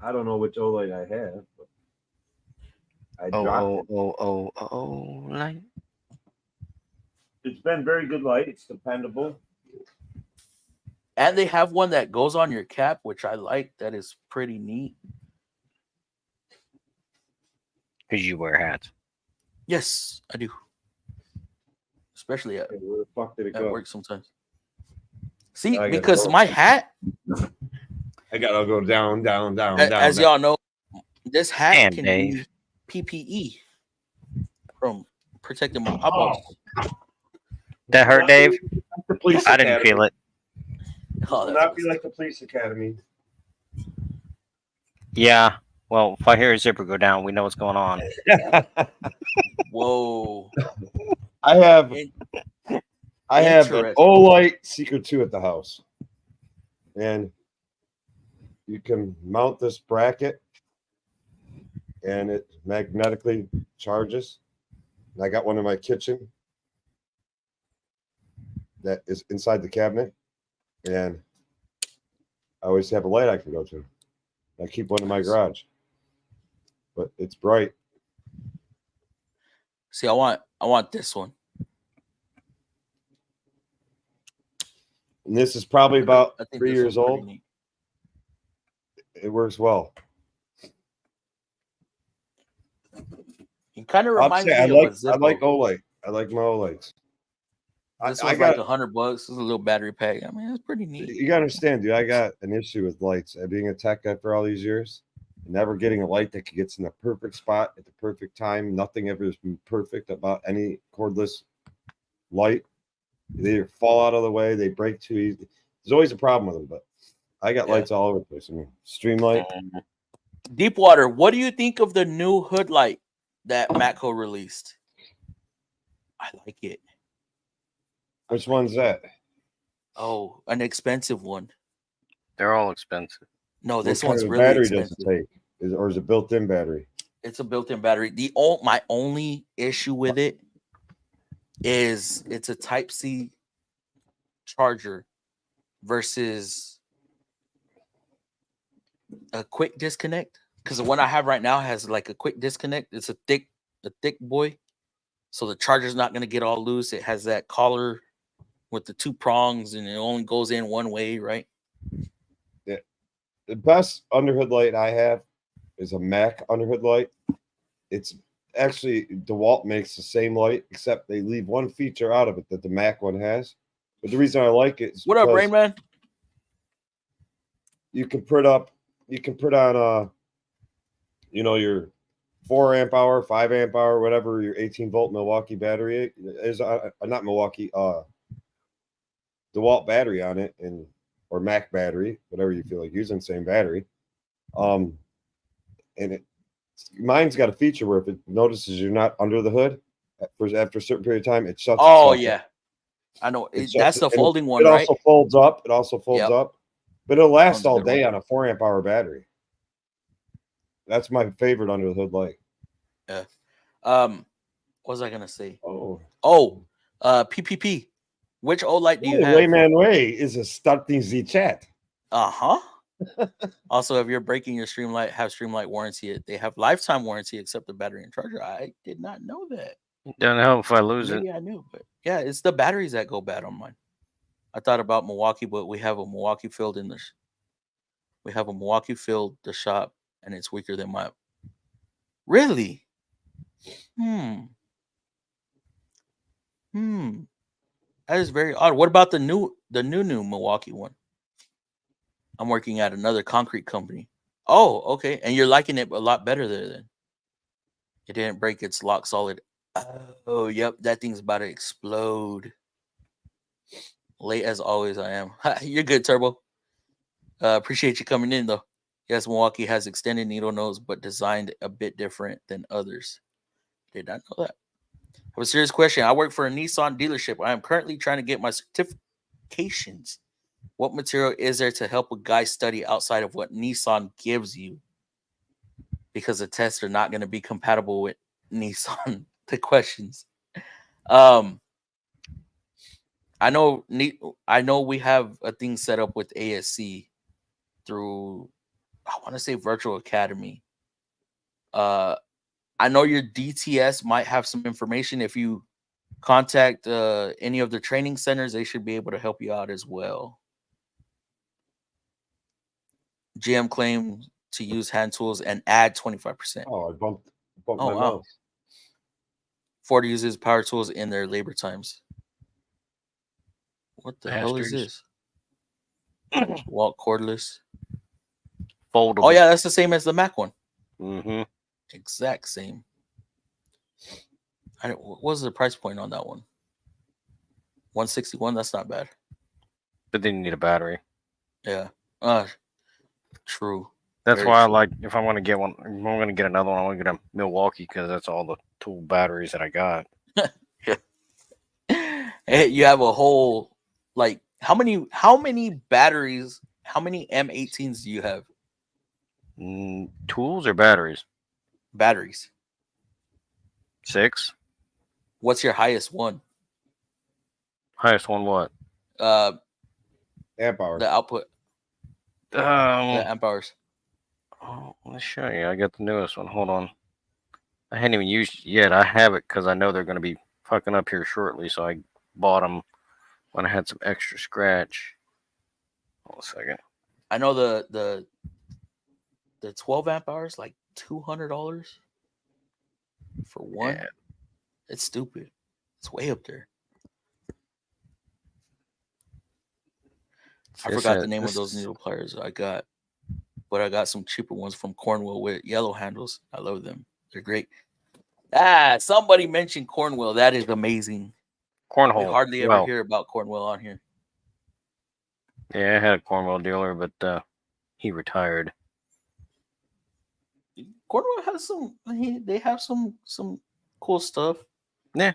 I don't know which Olight I have, but I dropped it. Light. It's been very good light. It's dependable. And they have one that goes on your cap, which I like. That is pretty neat. Because you wear hats. Yes, I do. Especially at, Where the fuck did it at go? work sometimes. See, I gotta because go. my hat, I gotta go down. as y'all know, this hat Damn, can Dave. be PPE from protecting my eyeballs. That hurt, Dave? The police I didn't feel it. Oh, Will that not be was- like the police academy. Yeah. Well, if I hear a zipper go down, we know what's going on. Whoa. I have an Interesting. Olight Seeker 2 at the house. And you can mount this bracket and it magnetically charges. And I got one in my kitchen that is inside the cabinet. And I always have a light I can go to. I keep one in my garage. But it's bright. See, I want this one. And this is probably about I think 3 this years one's pretty old. neat. It works well. It kind of I'll reminds me say, of a I Zippo. like Olight. I like my Olights. This I one's got like $100. This is a little battery pack. I mean, it's pretty neat. You gotta understand, dude. I got an issue with lights. Being a tech after all these years, never getting a light that gets in the perfect spot at the perfect time. Nothing ever has been perfect about any cordless light. They either fall out of the way, they break too easy. There's always a problem with them, but I got Yeah. lights all over the place. I mean, Streamlight. Deepwater, what do you think of the new hood light that Matco released? I like it. Which one's that? Oh, an expensive one. They're all expensive. No, this What kind one's of really battery expensive. does it take? Or is it built-in battery? It's a built-in battery. My only issue with it is it's a Type C charger versus a quick disconnect. Because the one I have right now has like a quick disconnect. It's a thick boy, so the charger's not gonna get all loose. It has that collar with the 2 prongs, and it only goes in one way, right? Yeah. The best underhood light I have is a Mac underhood light. It's actually DeWalt makes the same light, except they leave one feature out of it that the Mac one has. But the reason I like it is What up, Rain Man? you can put on you know, your 4 amp hour, 5 amp hour, whatever your 18 volt Milwaukee battery is, not Milwaukee, DeWalt battery on it, and or Mac battery, whatever you feel like using, same battery. And mine's got a feature where if it notices you're not under the hood after a certain period of time, it shuts. Oh yeah, up. I know. That's the folding one, it right? Also folds up. It also folds up, but it'll last all day one. on a 4 amp hour battery. That's my favorite under the hood light. Yeah. What was I gonna say? PPP. Which old light do you have? Layman Way is a starting the chat. Also, if you're breaking your Streamlight, have Streamlight warranty. They have lifetime warranty except the battery and charger. I did not know that. Don't help if I lose Maybe it. I knew, but yeah, it's the batteries that go bad on mine. I thought about Milwaukee, but we have a Milwaukee field in the shop, and it's weaker than my. Really? That is very odd. What about the new Milwaukee one? I'm working at another concrete company. Oh, okay. And you're liking it a lot better there then. It didn't break its lock solid. Oh, yep. That thing's about to explode. Late as always, I am. You're good, Turbo. Appreciate you coming in, though. Yes, Milwaukee has extended needle nose, but designed a bit different than others. Did not know that. I have a serious question. I work for a Nissan dealership. I am currently trying to get my certifications. What material is there to help a guy study outside of what Nissan gives you? Because the tests are not going to be compatible with Nissan. The questions. I know we have a thing set up with ASC through, I want to say, Virtual Academy. I know your DTS might have some information. If you contact any of the training centers, they should be able to help you out as well. GM claims to use hand tools and add 25%. Oh, I bumped my mouse. Ford uses power tools in their labor times. What the hell is this? Walt cordless. Foldable. Oh yeah, that's the same as the Mac one. Mm-hmm. Exact same. What was the price point on that one? 161. That's not bad. But then you need a battery. Yeah. True. That's Very why true. I like, if I want to get one, I'm going to get another one. I want to get a Milwaukee because that's all the tool batteries that I got. Hey, you have a whole, like, how many batteries, how many M18s do you have? Tools or batteries? Batteries. 6. What's your highest one? Highest one what? Amp hours. The output. The amp hours. Oh, let's show you. I got the newest one. Hold on. I hadn't even used it yet. I have it because I know they're going to be fucking up here shortly. So I bought them when I had some extra scratch. Hold a second. I know the 12 amp hours, like $200 for one. Yeah. It's stupid. It's way up there. I forgot the name of those needle pliers I got, but I got some cheaper ones from Cornwell with yellow handles. I love them. They're great. Somebody mentioned Cornwell. That is amazing. Cornhole. We hardly ever hear about Cornwell on here. Yeah, I had a Cornwell dealer, but he retired. Cornwell has some. They have some cool stuff. Yeah.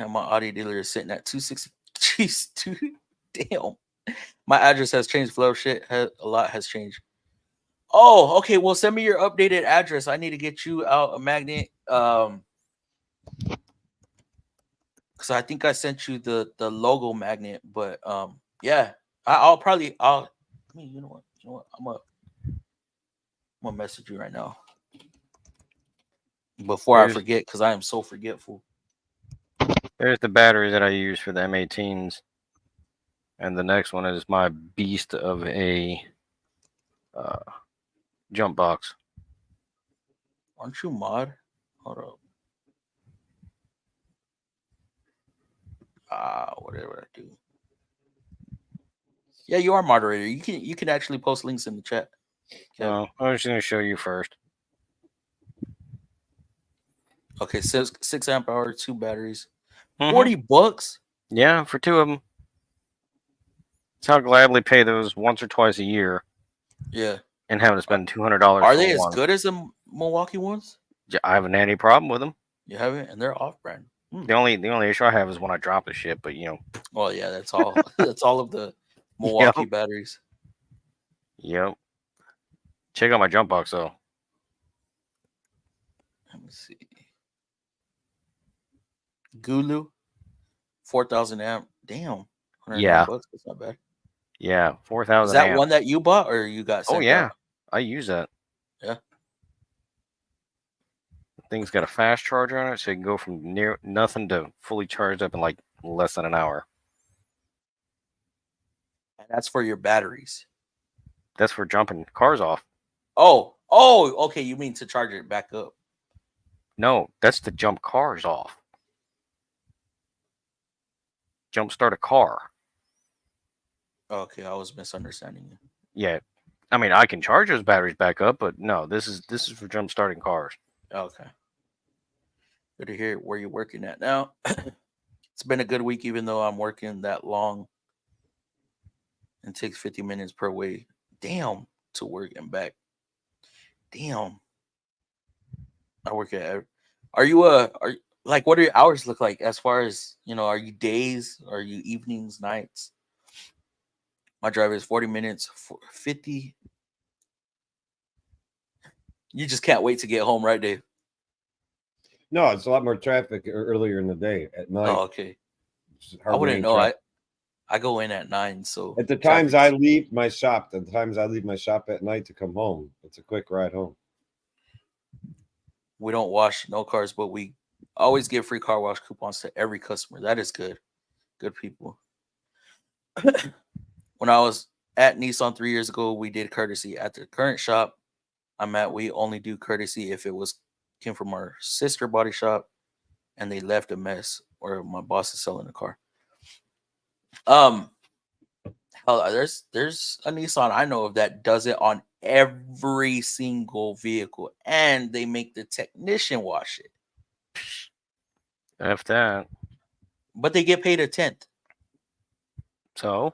And my Audi dealer is sitting at 260. Jeez, dude. Damn. My address has changed. Flow shit. A lot has changed. Oh, okay. Well, send me your updated address. I need to get you out a magnet. Because I think I sent you the logo magnet, but yeah, I'll probably I mean, you know what, I'm gonna message you right now before I forget, because I am so forgetful. There's the battery that I use for the M18s, and the next one is my beast of a jump box. Aren't you mod? Hold up. Whatever I do. Yeah, you are moderator. You can actually post links in the chat. No, I was just gonna show you first. Okay, 6 amp hour, 2 batteries, $40. Yeah, for 2 of them. So I'll gladly pay those once or twice a year. Yeah, and having to spend $200. Are they as good as the Milwaukee ones? I haven't had any problem with them. You haven't, and they're off brand. The only issue I have is when I drop the shit. But you know. Well, yeah, that's all. That's all of the Milwaukee batteries. Yep. Check out my jump box though. Let me see. Gulu, 4,000 amp. Damn. Yeah. $109. That's not bad. Yeah, 4,000. Is that one that you bought or you got? Oh yeah, out? I use that. Yeah. The thing's got a fast charger on it, so you can go from near nothing to fully charged up in like less than an hour. And that's for your batteries. That's for jumping cars off. Oh, okay. You mean to charge it back up? No, that's to jump cars off. Jump start a car. Okay, I was misunderstanding you. Yeah, I mean I can charge those batteries back up, but no, this is for jump starting cars. Okay. Good to hear where you're working at now. It's been a good week, even though I'm working that long. It takes 50 minutes per way. Damn, to work and back. Damn. I work at. Are you like, what do your hours look like as far as, you know, are you days? Are you evenings, nights? My drive is 40 minutes, 50. You just can't wait to get home, right, Dave? No, it's a lot more traffic earlier in the day at night. Oh, okay. I wouldn't know. I go in at 9, so at the times I leave my shop, at night to come home, it's a quick ride home. We don't wash no cars, but we always give free car wash coupons to every customer. That is good. Good people. When I was at Nissan 3 years ago, we did courtesy. At the current shop I'm at, we only do courtesy if it came from our sister body shop and they left a mess or my boss is selling a car. Hell, there's a Nissan I know of that does it on every single vehicle, and they make the technician wash it. F that. But they get paid a 10th. So,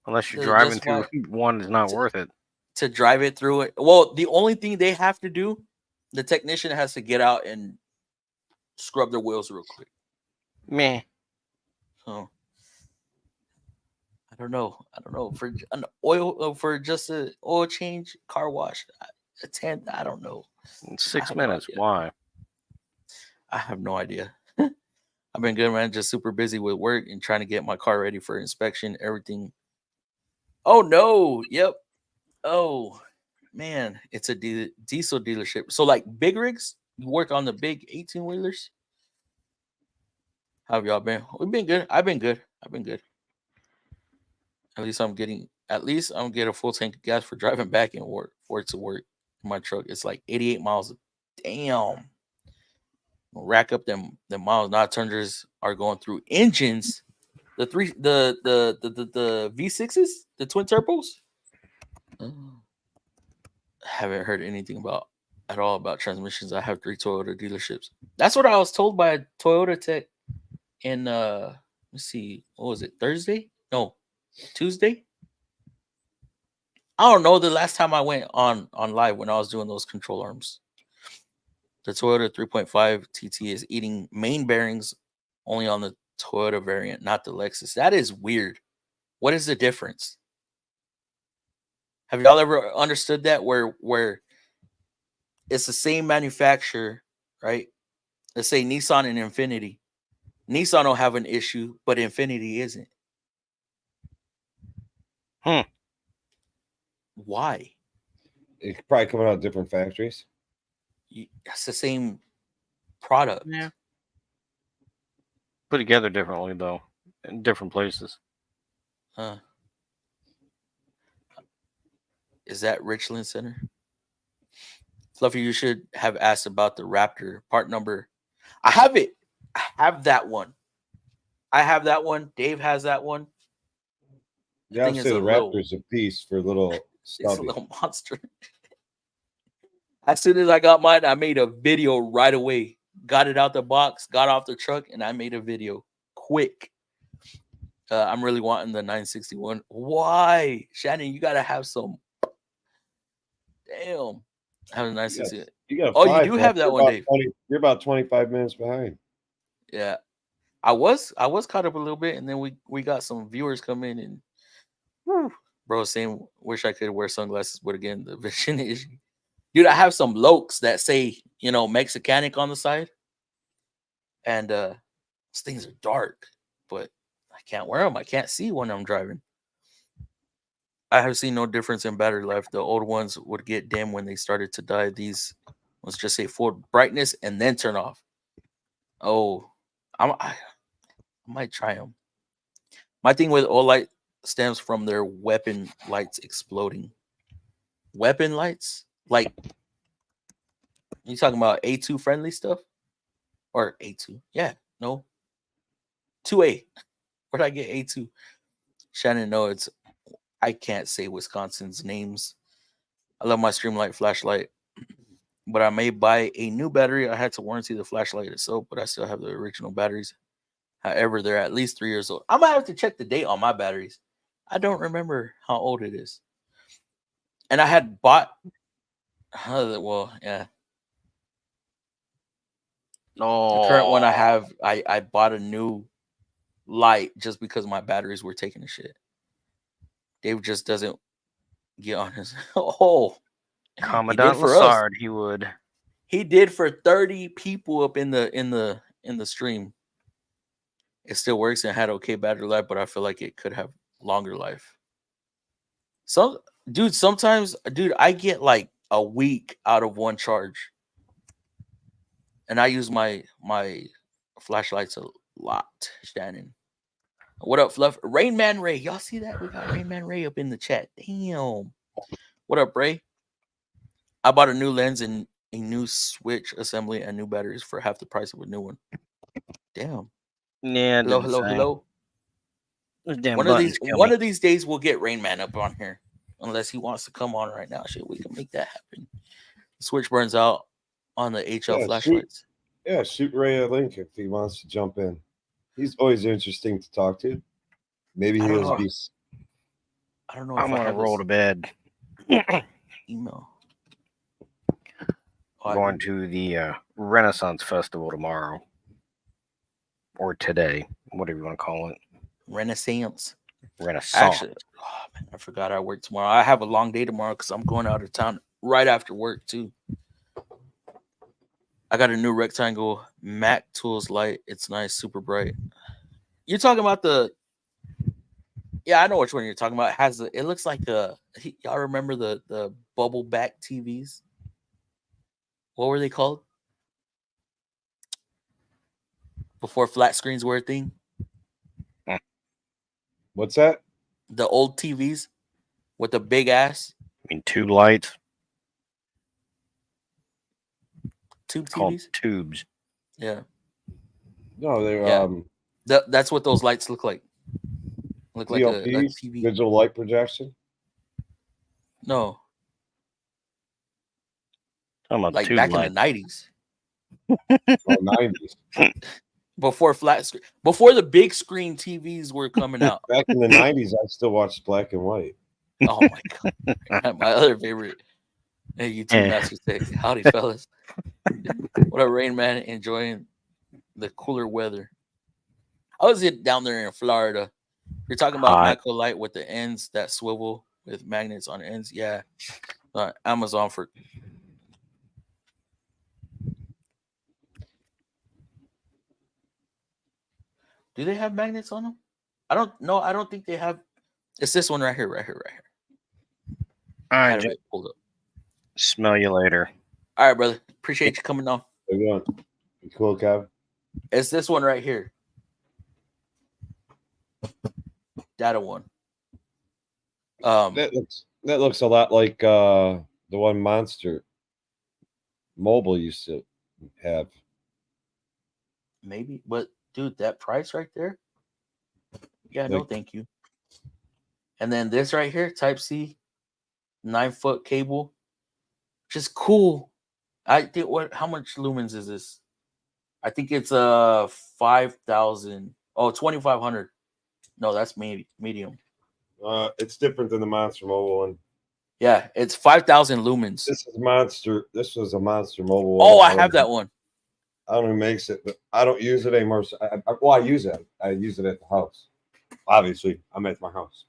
unless you're driving through one, is not worth it. To drive it through it. Well, the only thing they have to do, the technician has to get out and scrub their wheels real quick. Meh. So, I don't know. For an oil, for just an oil change, car wash, a 10th. I don't know. 6 minutes. Why? I have no idea. I've been good, man. Just super busy with work and trying to get my car ready for inspection. Everything. Oh no! Yep. Oh man, it's a diesel dealership. So like big rigs, you work on the big 18-wheelers. How have y'all been? We've been good. I've been good. At least I'm getting a full tank of gas for driving back and work to work in my truck. It's like 88 miles. Damn. Rack up them miles. Now turners are going through engines. The V6s, the twin turbos. Haven't heard anything at all about transmissions. I have 3 Toyota dealerships. That's what I was told by a Toyota tech in let's see, what was it? Thursday? No, Tuesday. I don't know the last time I went on live when I was doing those control arms. The Toyota 3.5 TT is eating main bearings only on the Toyota variant, not the Lexus. That is weird. What is the difference? Have y'all ever understood that where it's the same manufacturer right? Let's say Nissan and Infinity. Nissan don't have an issue, but Infinity isn't. Why? It's probably coming out of different factories. It's the same product. Yeah. Put together differently though, in different places. Is that Richland Center? Fluffy, you should have asked about the Raptor part number. I have it. I have that one. I have that one. Dave has that one. Yeah, I'd say the Raptor's a piece for little It's a little monster. As soon as I got mine, I made a video right away. Got it out the box, got off the truck, and I made a video quick. I'm really wanting the 961. Why? Shannon, you got to have some. Damn. I have a 961. You got oh, you do have that one, Dave. You're about 25 minutes behind. Yeah. I was caught up a little bit, and then we got some viewers come in, and whew, bro, saying wish I could wear sunglasses, but again, the vision issue. Dude, I have some lokes that say, Mexicanic on the side. And these things are dark, but I can't wear them. I can't see when I'm driving. I have seen no difference in battery life. The old ones would get dim when they started to die. These ones just say full brightness and then turn off. Oh, I might try them. My thing with OLED stems from their weapon lights exploding. Weapon lights? Like, you talking about A2 friendly stuff? Or A2? Yeah, no. 2A. Where'd I get A2? Shannon, no, I can't say Wisconsin's names. I love my Streamlight flashlight, but I may buy a new battery. I had to warranty the flashlight itself, but I still have the original batteries. However, they're at least 3 years old. I might have to check the date on my batteries. I don't remember how old it is. And I had bought. Well, yeah. No. The current one I have, I bought a new light just because my batteries were taking a shit. Dave just doesn't get on his. Oh, Commandant Lassard, he would. He did for 30 people up in the stream. It still works and had okay battery life, but I feel like it could have longer life. Sometimes, I get like a week out of one charge. And I use my flashlights a lot, Shannon. What up, Fluff? Rain Man Ray. Y'all see that? We got Rain Man Ray up in the chat. Damn. What up, Ray? I bought a new lens and a new switch assembly and new batteries for half the price of a new one. Damn. Yeah. Hello. One of these days we'll get Rain Man up on here. Unless he wants to come on right now. Shit, we can make that happen. The switch burns out on the HL flashlights. Shoot Ray a link if he wants to jump in. He's always interesting to talk to. Maybe he'll be. I don't know. I'm gonna roll to bed. Email. Going to the Renaissance Festival tomorrow, or today, whatever you want to call it. Renaissance. Actually, man, I forgot I work tomorrow. I have a long day tomorrow because I'm going out of town right after work too. I got a new rectangle Mac Tools light. It's nice, super bright. You're talking about I know which one you're talking about. It looks like y'all remember the bubble back TVs? What were they called? Before flat screens were a thing. What's that? The old TVs with the big ass. I mean, tube lights. Tube Called TVs? tubes. Yeah. No, they're that's what those lights look like. Look like a TV. Digital light projection. No. Talking about like tube back lights. in the 90s. 90s. Before before the big screen TVs were coming out. Back in the 90s, I still watched black and white. Oh my god. My other favorite YouTube master say, howdy fellas. What a Rain Man enjoying the cooler weather. How is it down there in Florida? You're talking about Micro Light with the ends that swivel with magnets on ends. Yeah. Amazon for Do they have magnets on them? I don't know. I don't think they have. It's this one right here, right here, right here. All I right, had Jim. it pulled up. Smell you later. All right, brother. Appreciate you coming on. There you go. You cool, Kev? It's this one right here. Data one. That looks a lot like the one Monster Mobile used to have. Maybe, but dude, that price right there. Yeah, no, Like- thank you. And then this right here, Type C, 9-foot cable, just cool. I think what? How much lumens is this? I think it's 5,000. Oh, 2,500. No, that's medium. It's different than the Monster Mobile one. Yeah, it's 5,000 lumens. This is Monster. This was a Monster Mobile. Oh, one. I have that one. I don't know who makes it, but I don't use it anymore. So I use it. I use it at the house. Obviously, I'm at my house.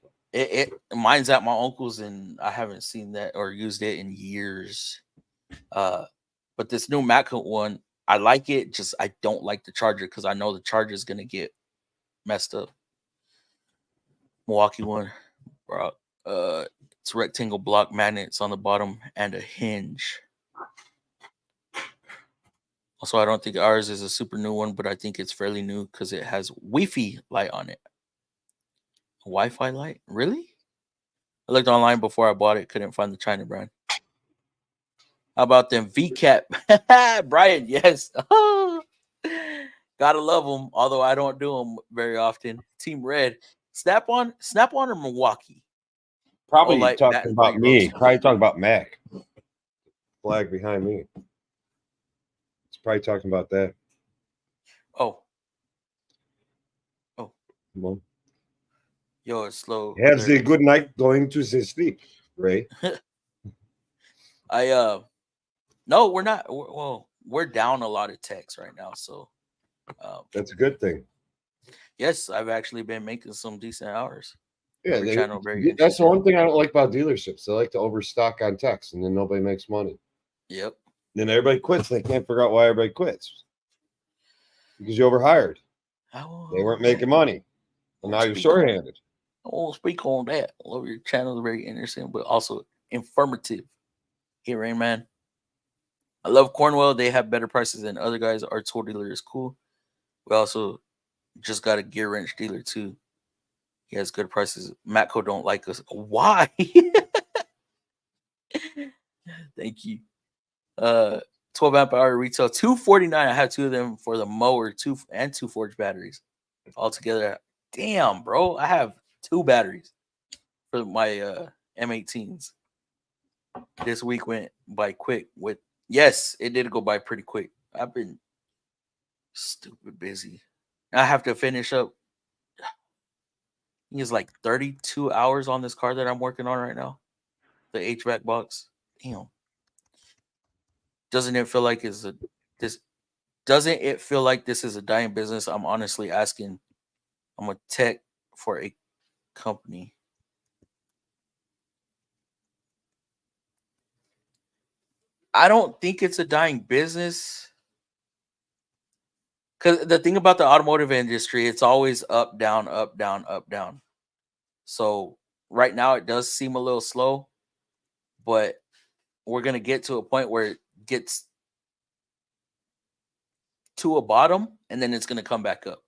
Mine's at my uncle's, and I haven't seen that or used it in years. But this new Matco one, I like it. Just I don't like the charger because I know the charger is gonna get messed up. Milwaukee one, bro. It's rectangle block magnets on the bottom and a hinge. Also, I don't think ours is a super new one, but I think it's fairly new because it has Wi-Fi light on it. Wi-Fi light? Really? I looked online before I bought it. Couldn't find the China brand. How about them VCAP? Brian, yes. Gotta love them, although I don't do them very often. Team Red. Snap-on or Milwaukee? Probably like talking that about for me. roasting. Probably talking about Mac. Flag behind me. It's probably talking about that. Oh, Well, yo, it's slow. have there. a good night going to sleep, Ray. No, we're not. Well, we're down a lot of techs right now. So, That's a good thing. yes, I've actually been making some decent hours. Yeah, Every channel very that's the interesting. one thing I don't like about dealerships. They like to overstock on techs, and then nobody makes money. Yep. Then everybody quits. They can't figure out why everybody quits because you overhired. They weren't making money, and now you're shorthanded. I won't speak on that. I love your channel. Very interesting, but also informative. Here, Rain Man. I love Cornwell. They have better prices than other guys. Our tool dealer is cool. We also just got a gear wrench dealer too. He has good prices. Matco don't like us. Why? Thank you. 12 amp hour retail, $249. I have two of them for the mower, two forged batteries altogether. Damn, bro. I have 2 batteries for my M18s. This week went by quick. Yes, it did go by pretty quick. I've been stupid busy. I have to finish up. It's like 32 hours on this car that I'm working on right now. The HVAC box. Damn. Doesn't it feel like this is a dying business? I'm honestly asking. I'm a tech for a company. I don't think it's a dying business. Because the thing about the automotive industry, it's always up, down, up, down, up, down. So right now it does seem a little slow, but we're going to get to a point where it gets to a bottom and then it's going to come back up.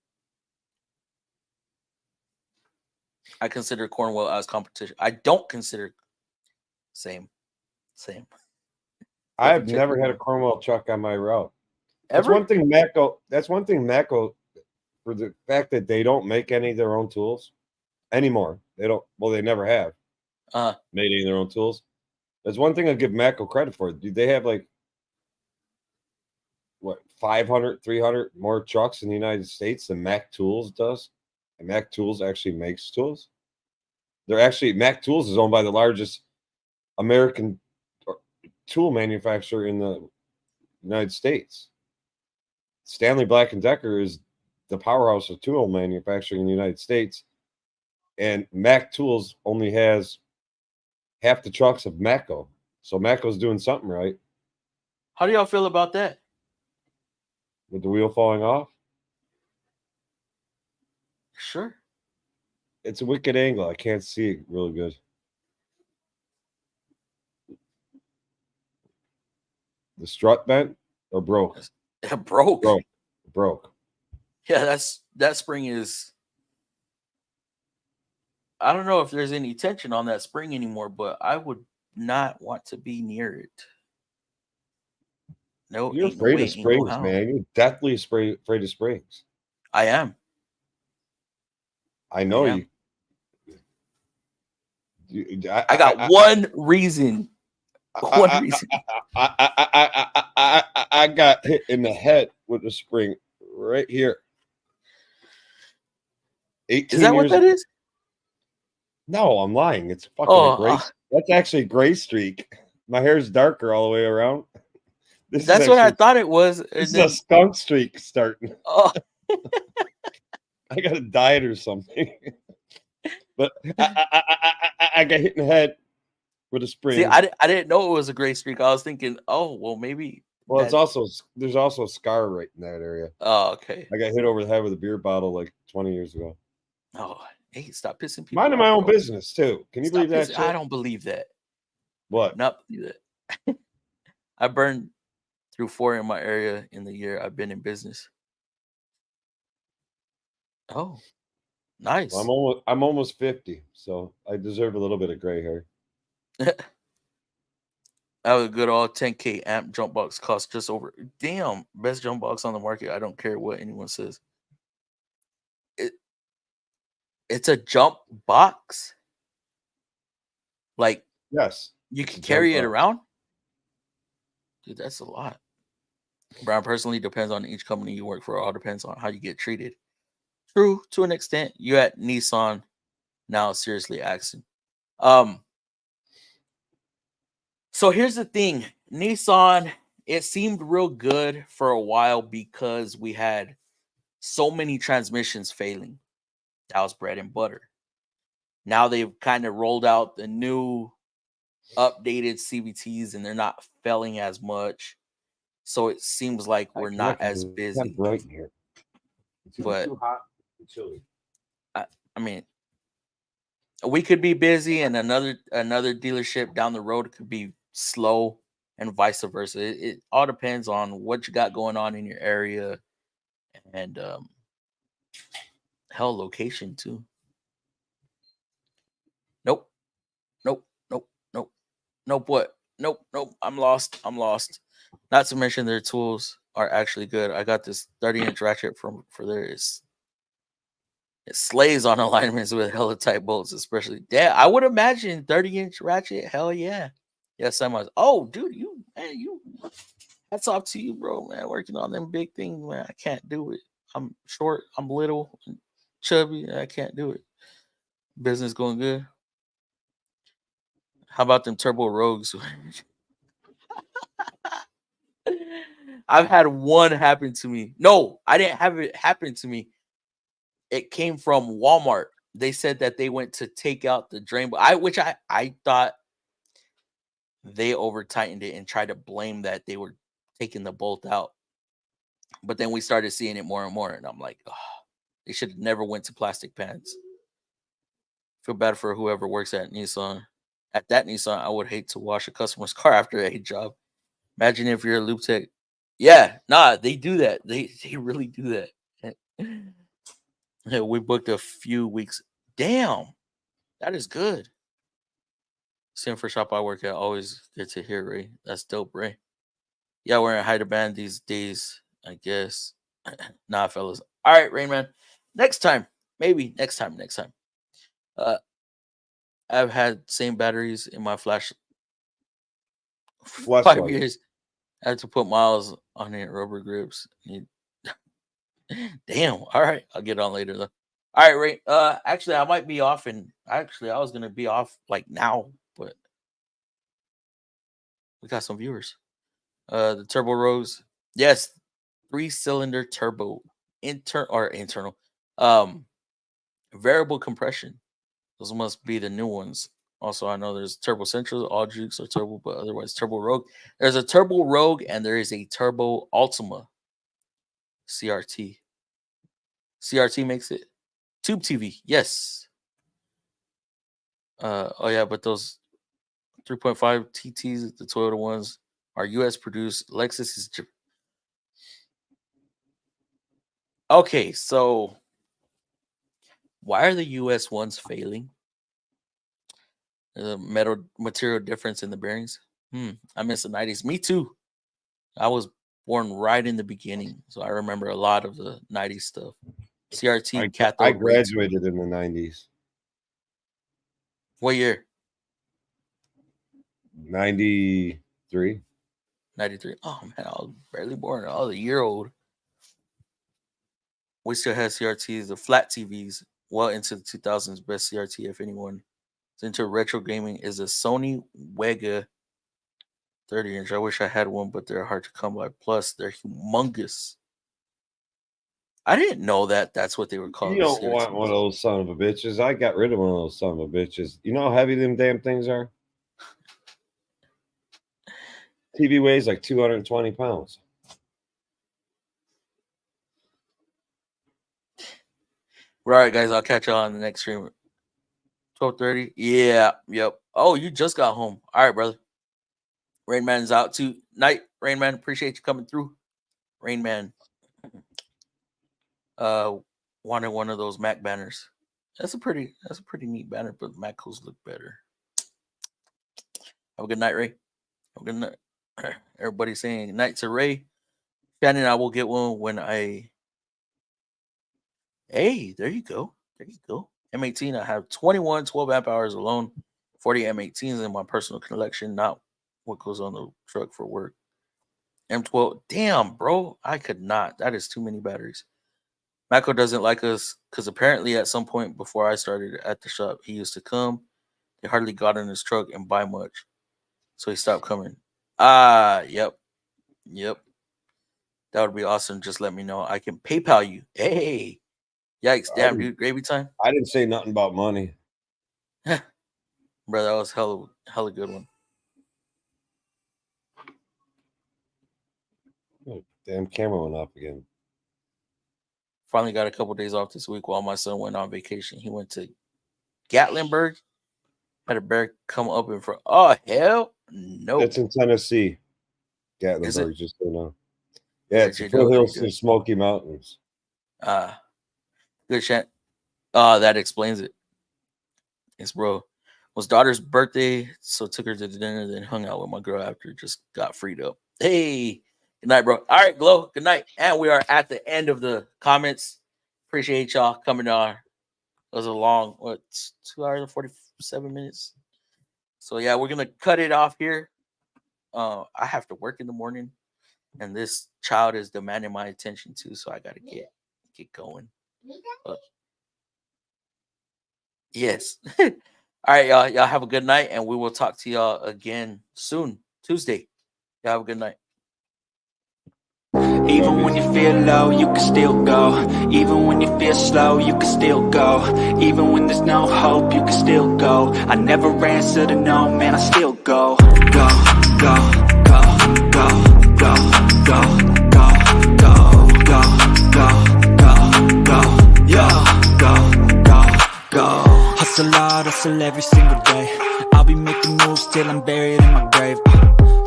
I consider Cornwell as competition. I don't consider same. I've never had a Cornwell truck on my route. Ever? That's one thing Matco, for the fact that they don't make any of their own tools anymore. They don't. Well, they never have made any of their own tools. That's one thing I give Matco credit for. Dude, they have like what 500, 300 more trucks in the United States than Mac Tools does. And Mac Tools actually makes tools. Mac Tools is owned by the largest American tool manufacturer in the United States. Stanley Black & Decker is the powerhouse of tool manufacturing in the United States. And Mac Tools only has half the trucks of Matco. So Matco's doing something right. How do y'all feel about that? With the wheel falling off? Sure. It's a wicked angle. I can't see it really good. The strut bent or broke? It broke. Broke. Yeah, that spring is. I don't know if there's any tension on that spring anymore, but I would not want to be near it. No, You're ain't no afraid way, of ain't no springs, how. man. You're deathly afraid of springs. I am. I know am. you. I got one reason. One reason. I got hit in the head with a spring right here. 18 Is that what years that is? No, I'm lying. It's fucking a gray. Oh, That's actually a gray streak. My hair's darker all the way around. This is that's what I actually, thought it was. this And is then, a skunk streak starting. oh, I got to diet or something. But I got hit in the head with a spring. see, I didn't know it was a gray streak. I was thinking, oh, well, maybe. Well, there's also a scar right in that area. Oh, okay. I got hit over the head with a beer bottle like 20 years ago. Oh, hey, stop pissing people Minding off, my own bro. business too. Can you Stop believe that pissing- shit? I don't believe that. What? Not believe that. I burned through 4 in my area in the year I've been in business. Oh, nice. Well, I'm almost 50, so I deserve a little bit of gray hair. I have a good old 10K amp jump box cost just over. Damn, best jump box on the market. I don't care what anyone says. It's a jump box. Like, Yes. you it's can a carry jump it box. around. Dude, that's a lot. Brown personally depends on each company you work for. It all depends on how you get treated. True, to an extent. You at Nissan now seriously asking. So here's the thing. Nissan, it seemed real good for a while because we had so many transmissions failing. That was bread and butter. Now they've kind of rolled out the new updated CVTs and they're not failing as much. So it seems like we're not as It's not busy. bright in here. It's either But too hot or chilly. I mean, we could be busy and another dealership down the road could be slow and vice versa. It all depends on what you got going on in your area and hell, location too. Nope. What? Nope. I'm lost. Not to mention their tools are actually good. I got this 30-inch ratchet for there. It slays on alignments with hella tight bolts, especially. Yeah, I would imagine 30-inch ratchet. Hell yeah. Yes, I must. Oh, dude, you hats off to you, bro, man. Working on them big things, man. I can't do it. I'm short, I'm little, and chubby. I can't do it. Business going good. How about them turbo rogues? I've had one happen to me. No, I didn't have it happen to me. It came from Walmart. They said that they went to take out the drain, which I thought they over tightened it and tried to blame that they were taking the bolt out. But then we started seeing it more and more, and I'm like, oh, they should have never went to plastic pans. Feel bad for whoever works at Nissan. At that Nissan, I would hate to wash a customer's car after a job. Imagine if you're a loop tech. Yeah, nah, they do that. They really do that. Yeah, we booked a few weeks. Damn, that is good. Same for shop I work at. Always good to hear, Ray. That's dope, Ray. Yeah, we're in hide a band these days, I guess. Nah, fellas. All right, Rain Man. Next time, maybe next time. I've had same batteries in my flash 5 Flashlight. years. I had to put miles on it, rubber grips. Damn. All right, I'll get on later though. All right, Ray. Actually, I might be off, and actually, I was gonna be off like now, but we got some viewers. The turbo rogues, yes, 3-cylinder turbo, internal, variable compression. Those must be the new ones. Also, I know there's Turbo Central, all Jukes are turbo, but otherwise Turbo Rogue. There's a Turbo Rogue and there is a Turbo Ultima CRT. CRT makes it Tube TV, yes. Oh yeah, but those 3.5 TTs, the Toyota ones, are US produced. Lexus is okay. So why are the US ones failing? The metal material difference in the bearings. I miss the 90s. Me too. I was born right in the beginning, so I remember a lot of the 90s stuff. CRT cathode. I graduated in the 90s. What year? 93. 93. Oh man, I was barely born. I was a year old. We still had CRTs, the flat TVs, well into the 2000s. Best CRT, if anyone is into retro gaming, is a Sony Wega 30-inch. I wish I had one, but they're hard to come by. Plus, they're humongous. I didn't know that that's what they were called. You don't want one of those son of a bitches. I got rid of one of those son of a bitches. You know how heavy them damn things are? TV weighs like 220 pounds. All right, guys. I'll catch y'all on the next stream. 12:30. Yeah. Yep. Oh, you just got home. All right, brother. Rain Man's out too. Night, Rain Man. Appreciate you coming through. Rain Man. Wanted one of those Mac banners. That's a pretty neat banner, but Mac cos look better. Have a good night, Ray. Have a good night. Everybody's saying night to Ray. Shannon, I will get one when I. Hey, there you go. There you go. M18. I have 21 12 amp hours alone. 40 M18s in my personal collection, not what goes on the truck for work. M12. Damn, bro. I could not. That is too many batteries. Mako doesn't like us because apparently at some point before I started at the shop, he used to come. He hardly got in his truck and buy much. So he stopped coming. Yep. That would be awesome. Just let me know. I can PayPal you. Hey. Yikes. Damn, dude. Gravy time. I didn't say nothing about money. Bro, that was hella good one. Oh, damn camera went off again. Finally got a couple days off this week while my son went on vacation. He went to Gatlinburg. Had a bear come up in front. Oh, hell no. It's in Tennessee. Gatlinburg, just so you know. Yeah, it's the foothills to the Smoky Mountains. Good chat. That explains it. It's bro. It was daughter's birthday, so took her to dinner, then hung out with my girl after. Just got freed up. Hey. Good night, bro. All right, Glow. Good night. And we are at the end of the comments. Appreciate y'all coming on. It was a long, 2 hours and 47 minutes. So, yeah, we're going to cut it off here. I have to work in the morning, and this child is demanding my attention, too, so I got to get going. Yes. All right, y'all. Y'all have a good night, and we will talk to y'all again soon, Tuesday. Y'all have a good night. Even when you feel low, you can still go. Even when you feel slow, you can still go. Even when there's no hope, you can still go. I never answer to no, man, I still go. Go, go, go, go, go, go, go, go, go, go, go. Hustle hard, hustle every single day. I'll be making moves till I'm buried in my grave.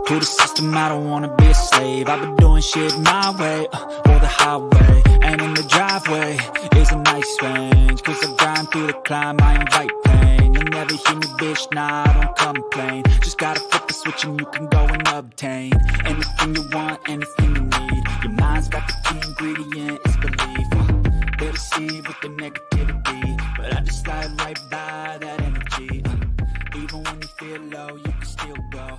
To the system, I don't wanna be a slave. I've been doing shit my way, or the highway. And in the driveway is a nice range. Cause I grind through the climb, I invite pain. You'll never hear me, bitch, nah, I don't complain. Just gotta flip the switch and you can go and obtain anything you want, anything you need. Your mind's got the key ingredient, it's belief. They're deceived with the negativity, but I just slide right by that energy. Even when you feel low, you can still go.